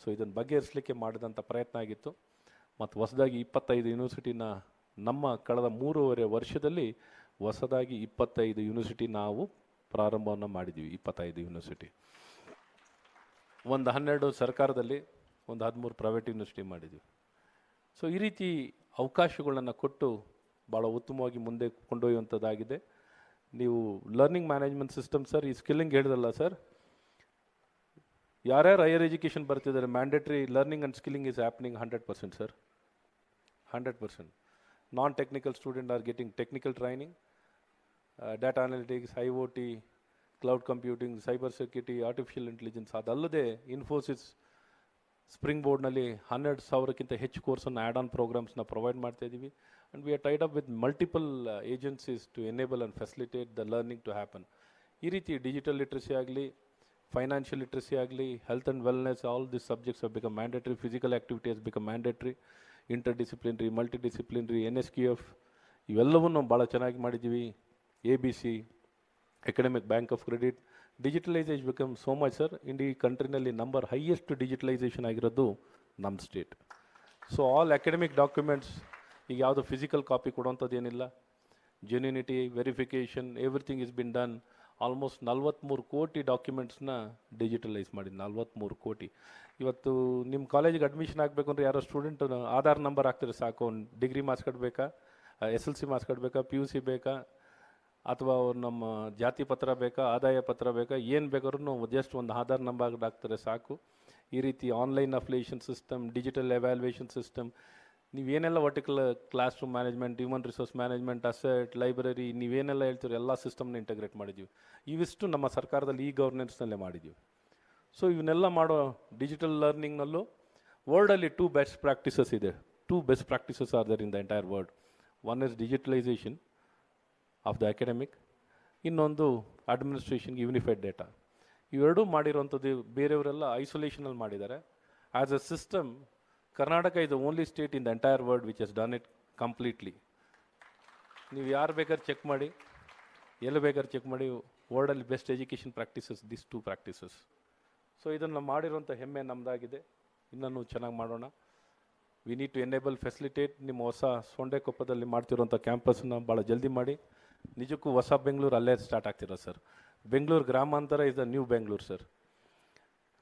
ಸೊ ಇದನ್ನು ಬಗೆಹರಿಸಲಿಕ್ಕೆ ಮಾಡಿದಂಥ ಪ್ರಯತ್ನ ಆಗಿತ್ತು. ಮತ್ತು ಹೊಸದಾಗಿ 25 ಯೂನಿವರ್ಸಿಟಿನ ನಮ್ಮ ಕಳೆದ 3.5 ವರ್ಷದಲ್ಲಿ ಹೊಸದಾಗಿ 25 ಯೂನಿವರ್ಸಿಟಿ ನಾವು ಪ್ರಾರಂಭವನ್ನು ಮಾಡಿದ್ದೀವಿ. 25 ಯೂನಿವರ್ಸಿಟಿ, ಒಂದು 12 ಸರ್ಕಾರದಲ್ಲಿ, ಒಂದು 13 ಪ್ರೈವೇಟ್ ಯೂನಿವರ್ಸಿಟಿ ಮಾಡಿದ್ದೀವಿ. ಸೊ ಈ ರೀತಿ ಅವಕಾಶಗಳನ್ನು ಕೊಟ್ಟು ಭಾಳ ಉತ್ತಮವಾಗಿ ಮುಂದೆ ಕೊಂಡೊಯ್ಯುವಂಥದ್ದಾಗಿದೆ. ನೀವು ಲರ್ನಿಂಗ್ ಮ್ಯಾನೇಜ್ಮೆಂಟ್ ಸಿಸ್ಟಮ್ ಸರ್, ಈ ಸ್ಕಿಲ್ಲಿಂಗ್ ಹೇಳಿದ್ರಲ್ಲ ಸರ್, ಯಾರ್ಯಾರು ಹೈಯರ್ ಎಜುಕೇಷನ್ ಬರ್ತಿದ್ದಾರೆ mandatory learning and skilling is happening 100% sir, 100%. Non technical student are getting technical training, data analytics, IoT, cloud computing, cyber security, artificial intelligence. ಅದಲ್ಲದೆ ಇನ್ಫೋಸಿಸ್ ಸ್ಪ್ರಿಂಗ್ ಬೋರ್ಡ್ನಲ್ಲಿ 12,000ಕ್ಕಿಂತ ಹೆಚ್ಚು ಕೋರ್ಸನ್ನು ಆ್ಯಡ್ ಆನ್ ಪ್ರೋಗ್ರಾಮ್ಸ್ನ ಪ್ರೊವೈಡ್ ಮಾಡ್ತಾ ಇದ್ದೀವಿ. And we are tied up with multiple agencies to enable and facilitate the learning to happen. ಈ ರೀತಿ ಡಿಜಿಟಲ್ ಲಿಟ್ರಸಿ ಆಗಲಿ, ಫೈನಾನ್ಷಿಯಲ್ ಲಿಟ್ರಸಿ ಆಗಲಿ, health and wellness, all this subjects have become mandatory. Physical activity has become mandatory. Interdisciplinary, multidisciplinary, NSQF ಇವೆಲ್ಲವನ್ನು ಭಾಳ ಚೆನ್ನಾಗಿ ಮಾಡಿದ್ದೀವಿ. ABC, academic bank of credit. Digitalisation become so much sir, ಇಡೀ ಕಂಟ್ರಿನಲ್ಲಿ number highest digitalisation ಆಗಿರೋದು ನಮ್ಮ state. So all academic documents ಈಗ ಯಾವುದು physical copy ಕೊಡುವಂಥದ್ದು ಏನಿಲ್ಲ. Genuinity, verification, everything is been done. Almost 43 ಕೋಟಿ ಡಾಕ್ಯುಮೆಂಟ್ಸ್ನ ಡಿಜಿಟಲೈಸ್ ಮಾಡಿ. 43 ಕೋಟಿ. ಇವತ್ತು ನಿಮ್ಮ ಕಾಲೇಜಿಗೆ ಅಡ್ಮಿಷನ್ ಆಗಬೇಕು ಅಂದರೆ ಯಾರೋ ಸ್ಟೂಡೆಂಟ್ ಆಧಾರ್ ನಂಬರ್ ಹಾಕ್ತಾರೆ ಸಾಕು. ಅವ್ನು ಡಿಗ್ರಿ ಮಾರ್ಕ್ಸ್ ಕಟ್ಟಬೇಕಾ, SLC ಮಾರ್ಕ್ಸ್ ಕಟ್ಟಬೇಕಾ, PUC ಬೇಕಾ, ಅಥವಾ ಅವ್ರು ನಮ್ಮ ಜಾತಿ ಪತ್ರ ಬೇಕಾ, ಆದಾಯ ಪತ್ರ ಬೇಕಾ, ಏನು ಬೇಕಾದ್ರೂ ಜಸ್ಟ್ ಒಂದು ಆಧಾರ್ ನಂಬರ್ ಹಾಕ್ತಾರೆ ಸಾಕು. ಈ ರೀತಿ online affiliation system, digital evaluation system, ನೀವೇನೆಲ್ಲ vertical classroom management, human resource management, asset, library, ನೀವೇನೆಲ್ಲ ಹೇಳ್ತೀರೋ ಎಲ್ಲ ಸಿಸ್ಟಮ್ನ ಇಂಟಗ್ರೇಟ್ ಮಾಡಿದ್ದೀವಿ. ಇವಿಷ್ಟು ನಮ್ಮ ಸರ್ಕಾರದಲ್ಲಿ ಈ ಗವರ್ನೆನ್ಸ್ನಲ್ಲೇ ಮಾಡಿದ್ದೀವಿ. ಸೊ ಇವನ್ನೆಲ್ಲ ಮಾಡೋ ಡಿಜಿಟಲ್ ಲರ್ನಿಂಗ್ನಲ್ಲೂ ವರ್ಲ್ಡಲ್ಲಿ 2 ಬೆಸ್ಟ್ ಪ್ರಾಕ್ಟೀಸಸ್ ಇದೆ. 2 best practices are there in the entire world. One is digitalization of the academic, ಇನ್ನೊಂದು ಅಡ್ಮಿನಿಸ್ಟ್ರೇಷನ್ಗೆ ಯೂನಿಫೈಡ್ ಡೇಟಾ. ಇವೆರಡೂ ಮಾಡಿರೋಂಥದ್ದು ಬೇರೆಯವರೆಲ್ಲ ಐಸೋಲೇಷನಲ್ಲಿ ಮಾಡಿದ್ದಾರೆ. As a system, Karnataka is the only state in the entire world which has done it completely. ನೀವು ಯಾರು ಬೇಕಾದ್ರೆ ಚೆಕ್ ಮಾಡಿ, ಎಲ್ಲಿ ಬೇಕಾದ್ರೆ ಚೆಕ್ ಮಾಡಿ, ವರ್ಲ್ಡಲ್ಲಿ best education practices this 2 practices. So ಇದನ್ನು ಮಾಡಿರೋಂಥ ಹೆಮ್ಮೆ ನಮ್ಮದಾಗಿದೆ. ಇನ್ನೂ ಚೆನ್ನಾಗಿ ಮಾಡೋಣ. We need to enable, facilitate. ನಿಮ್ಮ ಹೊಸ ಸೊಂಡೆಕೊಪ್ಪದಲ್ಲಿ ಮಾಡ್ತಿರೋಂಥ ಕ್ಯಾಂಪಸ್ನ ಭಾಳ ಜಲ್ದಿ ಮಾಡಿ. ನಿಜಕ್ಕೂ ಹೊಸ ಬೆಂಗಳೂರು ಅಲ್ಲೇ ಸ್ಟಾರ್ಟ್ ಆಗ್ತಿರೋದು ಸರ್. ಬೆಂಗಳೂರು ಗ್ರಾಮಾಂತರ is the new Bengaluru sir.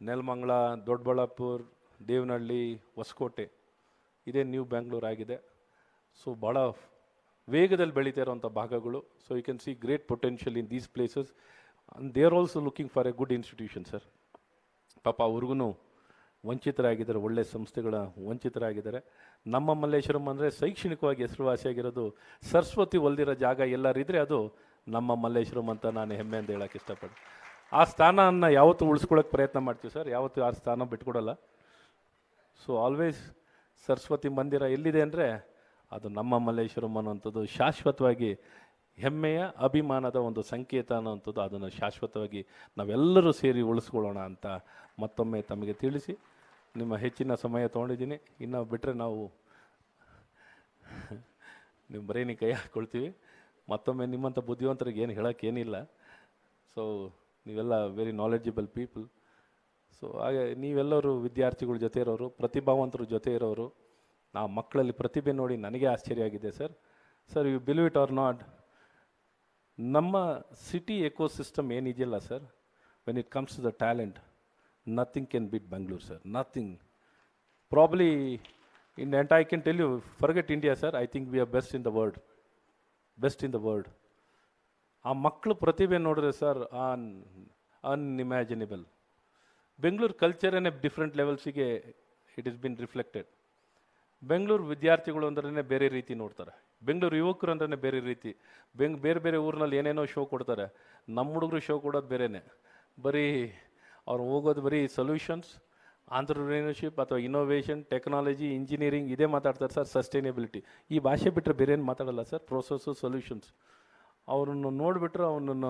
Nelamangala, Doddaballapur, Devanahalli, Hoskote ಇದೇ ನ್ಯೂ ಬೆಂಗಳೂರು ಆಗಿದೆ. ಸೊ ಭಾಳ ವೇಗದಲ್ಲಿ ಬೆಳೀತಾ ಇರೋವಂಥ ಭಾಗಗಳು. So you can see great potential in these places and they are also looking for a good institution sir. ಪಾಪ ಅವ್ರಿಗೂ ವಂಚಿತರಾಗಿದ್ದಾರೆ, ಒಳ್ಳೆಯ ಸಂಸ್ಥೆಗಳ ವಂಚಿತರಾಗಿದ್ದಾರೆ. ನಮ್ಮ ಮಲ್ಲೇಶ್ವರಂ ಅಂದರೆ ಶೈಕ್ಷಣಿಕವಾಗಿ ಹೆಸರುವಾಸಿಯಾಗಿರೋದು, ಸರಸ್ವತಿ ಒಲ್ದಿರೋ ಜಾಗ ಎಲ್ಲರಿದ್ದರೆ ಅದು ನಮ್ಮ ಮಲ್ಲೇಶ್ವರಂ ಅಂತ ನಾನು ಹೆಮ್ಮೆಯಿಂದ ಹೇಳೋಕ್ಕೆ ಇಷ್ಟಪಡ್ತೀನಿ. ಆ ಸ್ಥಾನವನ್ನು ಯಾವತ್ತೂ ಉಳಿಸ್ಕೊಳ್ಳೋಕೆ ಪ್ರಯತ್ನ ಮಾಡ್ತೀವಿ ಸರ್, ಯಾವತ್ತೂ ಆ ಸ್ಥಾನ ಬಿಟ್ಕೊಡಲ್ಲ. ಸೊ ಆಲ್ವೇಸ್ ಸರಸ್ವತಿ ಮಂದಿರ ಎಲ್ಲಿದೆ ಅಂದರೆ ಅದು ನಮ್ಮ ಮಲ್ಲೇಶ್ವರಂ ಅನ್ನುವಂಥದ್ದು ಶಾಶ್ವತವಾಗಿ ಹೆಮ್ಮೆಯ, ಅಭಿಮಾನದ ಒಂದು ಸಂಕೇತ ಅನ್ನೋವಂಥದ್ದು. ಅದನ್ನು ಶಾಶ್ವತವಾಗಿ ನಾವೆಲ್ಲರೂ ಸೇರಿ ಉಳಿಸ್ಕೊಳ್ಳೋಣ ಅಂತ ಮತ್ತೊಮ್ಮೆ ತಮಗೆ ತಿಳಿಸಿ ನಿಮ್ಮ ಹೆಚ್ಚಿನ ಸಮಯ ತೊಗೊಂಡಿದ್ದೀನಿ. ಇನ್ನು ಬಿಟ್ಟರೆ ನಾವು ನಿಮ್ಮ ಬ್ರೈನಿಗೆ ಕೈ ಹಾಕ್ಕೊಳ್ತೀವಿ. ಮತ್ತೊಮ್ಮೆ ನಿಮ್ಮಂಥ ಬುದ್ಧಿವಂತರಿಗೆ ಏನು ಹೇಳೋಕ್ಕೇನಿಲ್ಲ. ಸೊ ನೀವೆಲ್ಲ ವೆರಿ ನಾಲೆಡ್ಜಬಲ್ ಪೀಪಲ್. ಸೊ ಹಾಗೆ ನೀವೆಲ್ಲರೂ ವಿದ್ಯಾರ್ಥಿಗಳ ಜೊತೆ ಇರೋರು, ಪ್ರತಿಭಾವಂತರ ಜೊತೆ ಇರೋರು. ಆ ಮಕ್ಕಳಲ್ಲಿ ಪ್ರತಿಭೆ ನೋಡಿ ನನಗೆ ಆಶ್ಚರ್ಯ ಆಗಿದೆ sir. Sir, you believe it or not, ನಮ್ಮ ಸಿಟಿ ಎಕೋಸಿಸ್ಟಮ್ ಏನಿದೆಯಲ್ಲ sir, when it comes to the talent, nothing can beat Bengaluru sir, nothing. Probably in and I can tell you, forget India sir, I think we are best in the world, best in the world. ಆ ಮಕ್ಕಳು ಪ್ರತಿಭೆ ನೋಡಿದ್ರೆ sir unimaginable. Bengaluru ಕಲ್ಚರನ್ನೇ different ಲೆವೆಲ್ಸಿಗೆ it is been reflected. Bengaluru ವಿದ್ಯಾರ್ಥಿಗಳು ಅಂದ್ರೆ ಬೇರೆ ರೀತಿ ನೋಡ್ತಾರೆ, ಬೆಂಗಳೂರು ಯುವಕರು ಅಂದ್ರೆ ಬೇರೆ ರೀತಿ. ಬೇರೆ ಬೇರೆ ಊರಿನಲ್ಲಿ ಏನೇನೋ ಶೋ ಕೊಡ್ತಾರೆ, ನಮ್ಮ ಹುಡುಗರು ಶೋ ಕೊಡೋದು ಬೇರೆಯೇ. ಬರೀ ಅವ್ರು ಹೋಗೋದು ಬರೀ ಸೊಲ್ಯೂಷನ್ಸ್, ಆಂಟ್ರಪ್ರಿನರ್ಶಿಪ್ ಅಥವಾ ಇನೋವೇಷನ್, ಟೆಕ್ನಾಲಜಿ, ಇಂಜಿನಿಯರಿಂಗ್ ಇದೇ ಮಾತಾಡ್ತಾರೆ ಸರ್. ಸಸ್ಟೈನೇಬಿಲಿಟಿ ಈ ಭಾಷೆ ಬಿಟ್ಟರೆ ಬೇರೆ ಏನು ಮಾತಾಡಲ್ಲ ಸರ್. ಪ್ರೋಸೆಸ್ಸು, ಸೊಲ್ಯೂಷನ್ಸ್ ಅವ್ರನ್ನು ನೋಡಿಬಿಟ್ರೆ ಅವನನ್ನು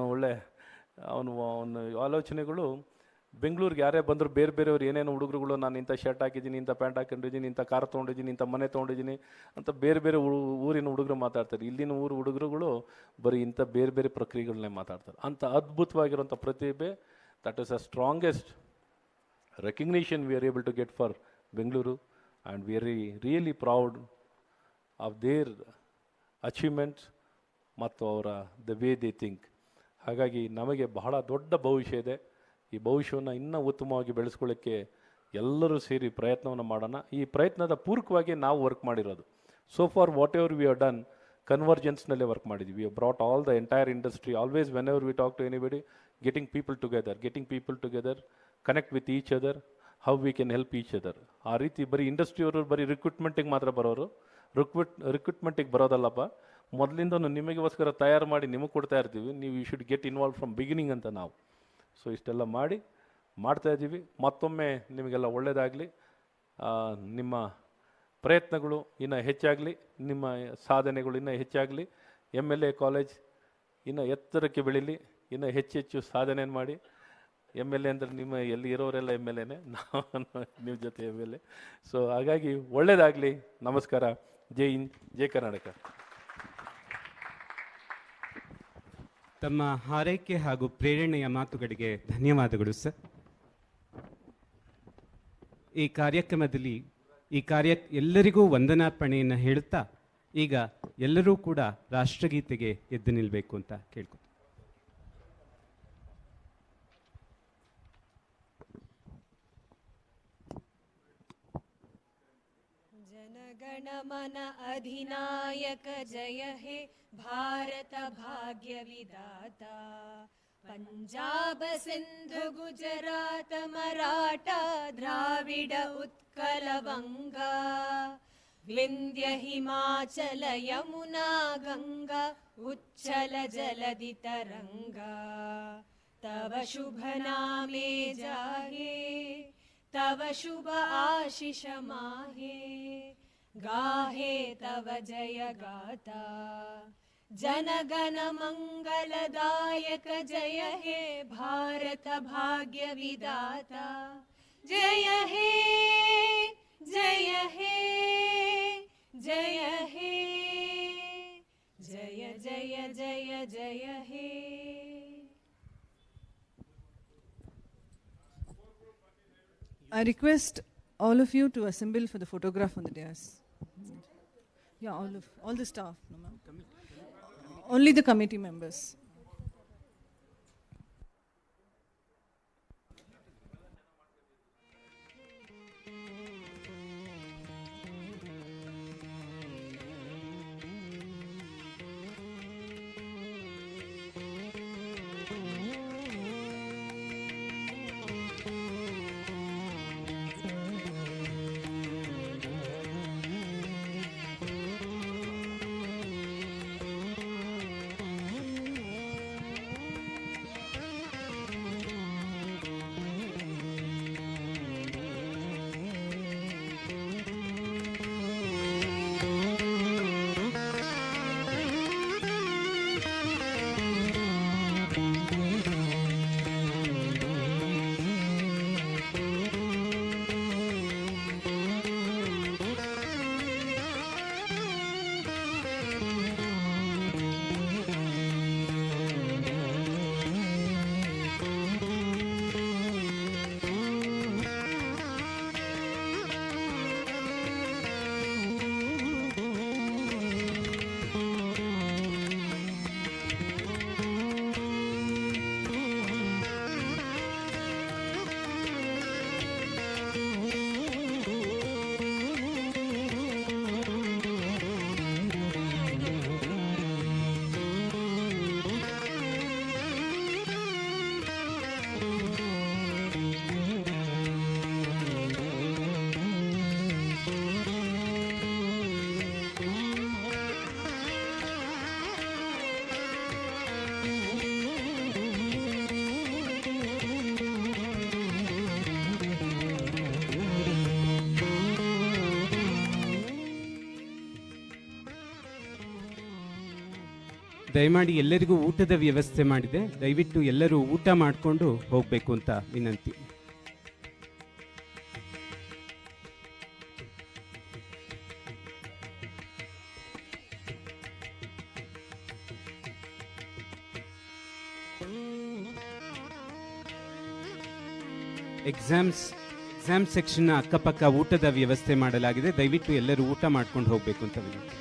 ಅವನ ಆಲೋಚನೆಗಳು. ಬೆಂಗಳೂರಿಗೆ ಯಾರೇ ಬಂದರೂ ಬೇರೆ ಬೇರೆಯವ್ರು ಏನೇನೋ ಹುಡುಗರುಗಳು, ನಾನು ಇಂಥ ಶರ್ಟ್ ಹಾಕಿದ್ದೀನಿ, ಇಂಥ ಪ್ಯಾಂಟ್ ಹಾಕೊಂಡಿದ್ದೀನಿ, ಇಂಥ ಕಾರ್ ತೊಗೊಂಡಿದ್ದೀನಿ, ಇಂಥ ಮನೆ ತೊಗೊಂಡಿದ್ದೀನಿ ಅಂತ ಬೇರೆ ಬೇರೆ ಊರಿನ ಹುಡುಗರು ಮಾತಾಡ್ತಾರೆ. ಇಲ್ಲಿನ ಹುಡುಗರುಗಳು ಬರೀ ಇಂಥ ಬೇರೆ ಬೇರೆ ಪ್ರಕ್ರಿಯೆಗಳನ್ನೇ ಮಾತಾಡ್ತಾರೆ. ಅಂಥ ಅದ್ಭುತವಾಗಿರೋಂಥ ಪ್ರತಿಭೆ, that is the strongest recognition we are able to get for Bengaluru, and we are really proud of their achievements ಮತ್ತು ಅವರ ದ ವೇ ದೇ ಥಿಂಕ್. ಹಾಗಾಗಿ ನಮಗೆ ಬಹಳ ದೊಡ್ಡ ಭವಿಷ್ಯ ಇದೆ. ಈ ಭವಿಷ್ಯವನ್ನು ಇನ್ನೂ ಉತ್ತಮವಾಗಿ ಬೆಳೆಸ್ಕೊಳ್ಳೋಕ್ಕೆ ಎಲ್ಲರೂ ಸೇರಿ ಪ್ರಯತ್ನವನ್ನು ಮಾಡೋಣ. ಈ ಪ್ರಯತ್ನದ ಪೂರ್ವಕವಾಗಿ ನಾವು ವರ್ಕ್ ಮಾಡಿರೋದು. So for whatever we have done, ಕನ್ವರ್ಜೆನ್ಸ್ನಲ್ಲೇ ವರ್ಕ್ ಮಾಡಿದ್ವಿ. We have brought all the entire industry. Always whenever we talk to anybody, getting people together, connect with each other, how we can help each other. ಆ ರೀತಿ ಬರೀ ಇಂಡಸ್ಟ್ರಿಯವರು ಬರೀ ರಿಕ್ರೂಟ್ಮೆಂಟಿಗೆ ಮಾತ್ರ ಬರೋರು, ರಿಕ್ರೂಟ್ಮೆಂಟಿಗೆ ಬರೋದಲ್ಲಪ್ಪ, ಮೊದಲಿಂದನೂ ನಿಮಗೋಸ್ಕರ ತಯಾರು ಮಾಡಿ ನಿಮಗೆ ಕೊಡ್ತಾ ಇರ್ತೀವಿ. ನೀವು you should get involve from beginning ಅಂತ ನಾವು. ಸೊ ಇಷ್ಟೆಲ್ಲ ಮಾಡ್ತಾಯಿದ್ದೀವಿ. ಮತ್ತೊಮ್ಮೆ ನಿಮಗೆಲ್ಲ ಒಳ್ಳೆಯದಾಗಲಿ, ನಿಮ್ಮ ಪ್ರಯತ್ನಗಳು ಇನ್ನೂ ಹೆಚ್ಚಾಗಲಿ, ನಿಮ್ಮ ಸಾಧನೆಗಳು ಇನ್ನೂ ಹೆಚ್ಚಾಗಲಿ. MLA ಕಾಲೇಜ್ ಇನ್ನೂ ಎತ್ತರಕ್ಕೆ ಬೆಳೀಲಿ, ಇನ್ನೂ ಹೆಚ್ಚೆಚ್ಚು ಸಾಧನೆಯನ್ನು ಮಾಡಿ. MLA ಅಂದರೆ ನಿಮ್ಮ ಎಲ್ಲಿ ಇರೋರೆಲ್ಲ MLAನೇ, ನಾವು ನಿಮ್ಮ ಜೊತೆ MLA. ಸೊ ಹಾಗಾಗಿ ಒಳ್ಳೆಯದಾಗಲಿ. ನಮಸ್ಕಾರ. ಜೈ ಹಿಂದ್, ಜೈ ಕರ್ನಾಟಕ. ತಮ್ಮ ಹಾರೈಕೆ ಹಾಗೂ ಪ್ರೇರಣೆಯ ಮಾತುಗಳಿಗೆ ಧನ್ಯವಾದಗಳು ಸರ್. ಈ ಕಾರ್ಯಕ್ರಮದಲ್ಲಿ ಎಲ್ಲರಿಗೂ ವಂದನಾರ್ಪಣೆಯನ್ನು ಹೇಳುತ್ತಾ ಈಗ ಎಲ್ಲರೂ ಕೂಡ ರಾಷ್ಟ್ರಗೀತೆಗೆ ಎದ್ದು ನಿಲ್ಲಬೇಕು ಅಂತ ಕೇಳ್ಕೊತೀನಿ. जनगणमन अधिनायक जय हे भारत भाग्य विधाता, पंजाब सिंधु गुजरात मराठा द्राविड उत्कल बंगा, विन्ध्य हिमाचल यमुना गंगा उच्चल जलधि तरंगा तव शुभ नामे जाहे तव शुभ आशीष माहे गाहे तव जय गाथा जन गण मंगलदायक जय हे भारत भाग्य विदाता जय हे जय हे जय हे जय जय जय जय हे. I request all of you to assemble for the photograph on the dais. Yeah, all the staff. No, ma'am. Only the committee members. ದಯಮಾಡಿ ಎಲ್ಲರಿಗೂ ಊಟದ ವ್ಯವಸ್ಥೆ ಮಾಡಿದೆ, ದಯವಿಟ್ಟು ಎಲ್ಲರೂ ಊಟ ಮಾಡಿಕೊಂಡು ಹೋಗಬೇಕು ಅಂತ ವಿನಂತಿ. ಎಕ್ಸಾಮ್ ಸೆಕ್ಷನ್ ಅಕ್ಕಪಕ್ಕ ಊಟದ ವ್ಯವಸ್ಥೆ ಮಾಡಲಾಗಿದೆ, ದಯವಿಟ್ಟು ಎಲ್ಲರೂ ಊಟ ಮಾಡ್ಕೊಂಡು ಹೋಗಬೇಕು ಅಂತ ವಿನಂತಿ.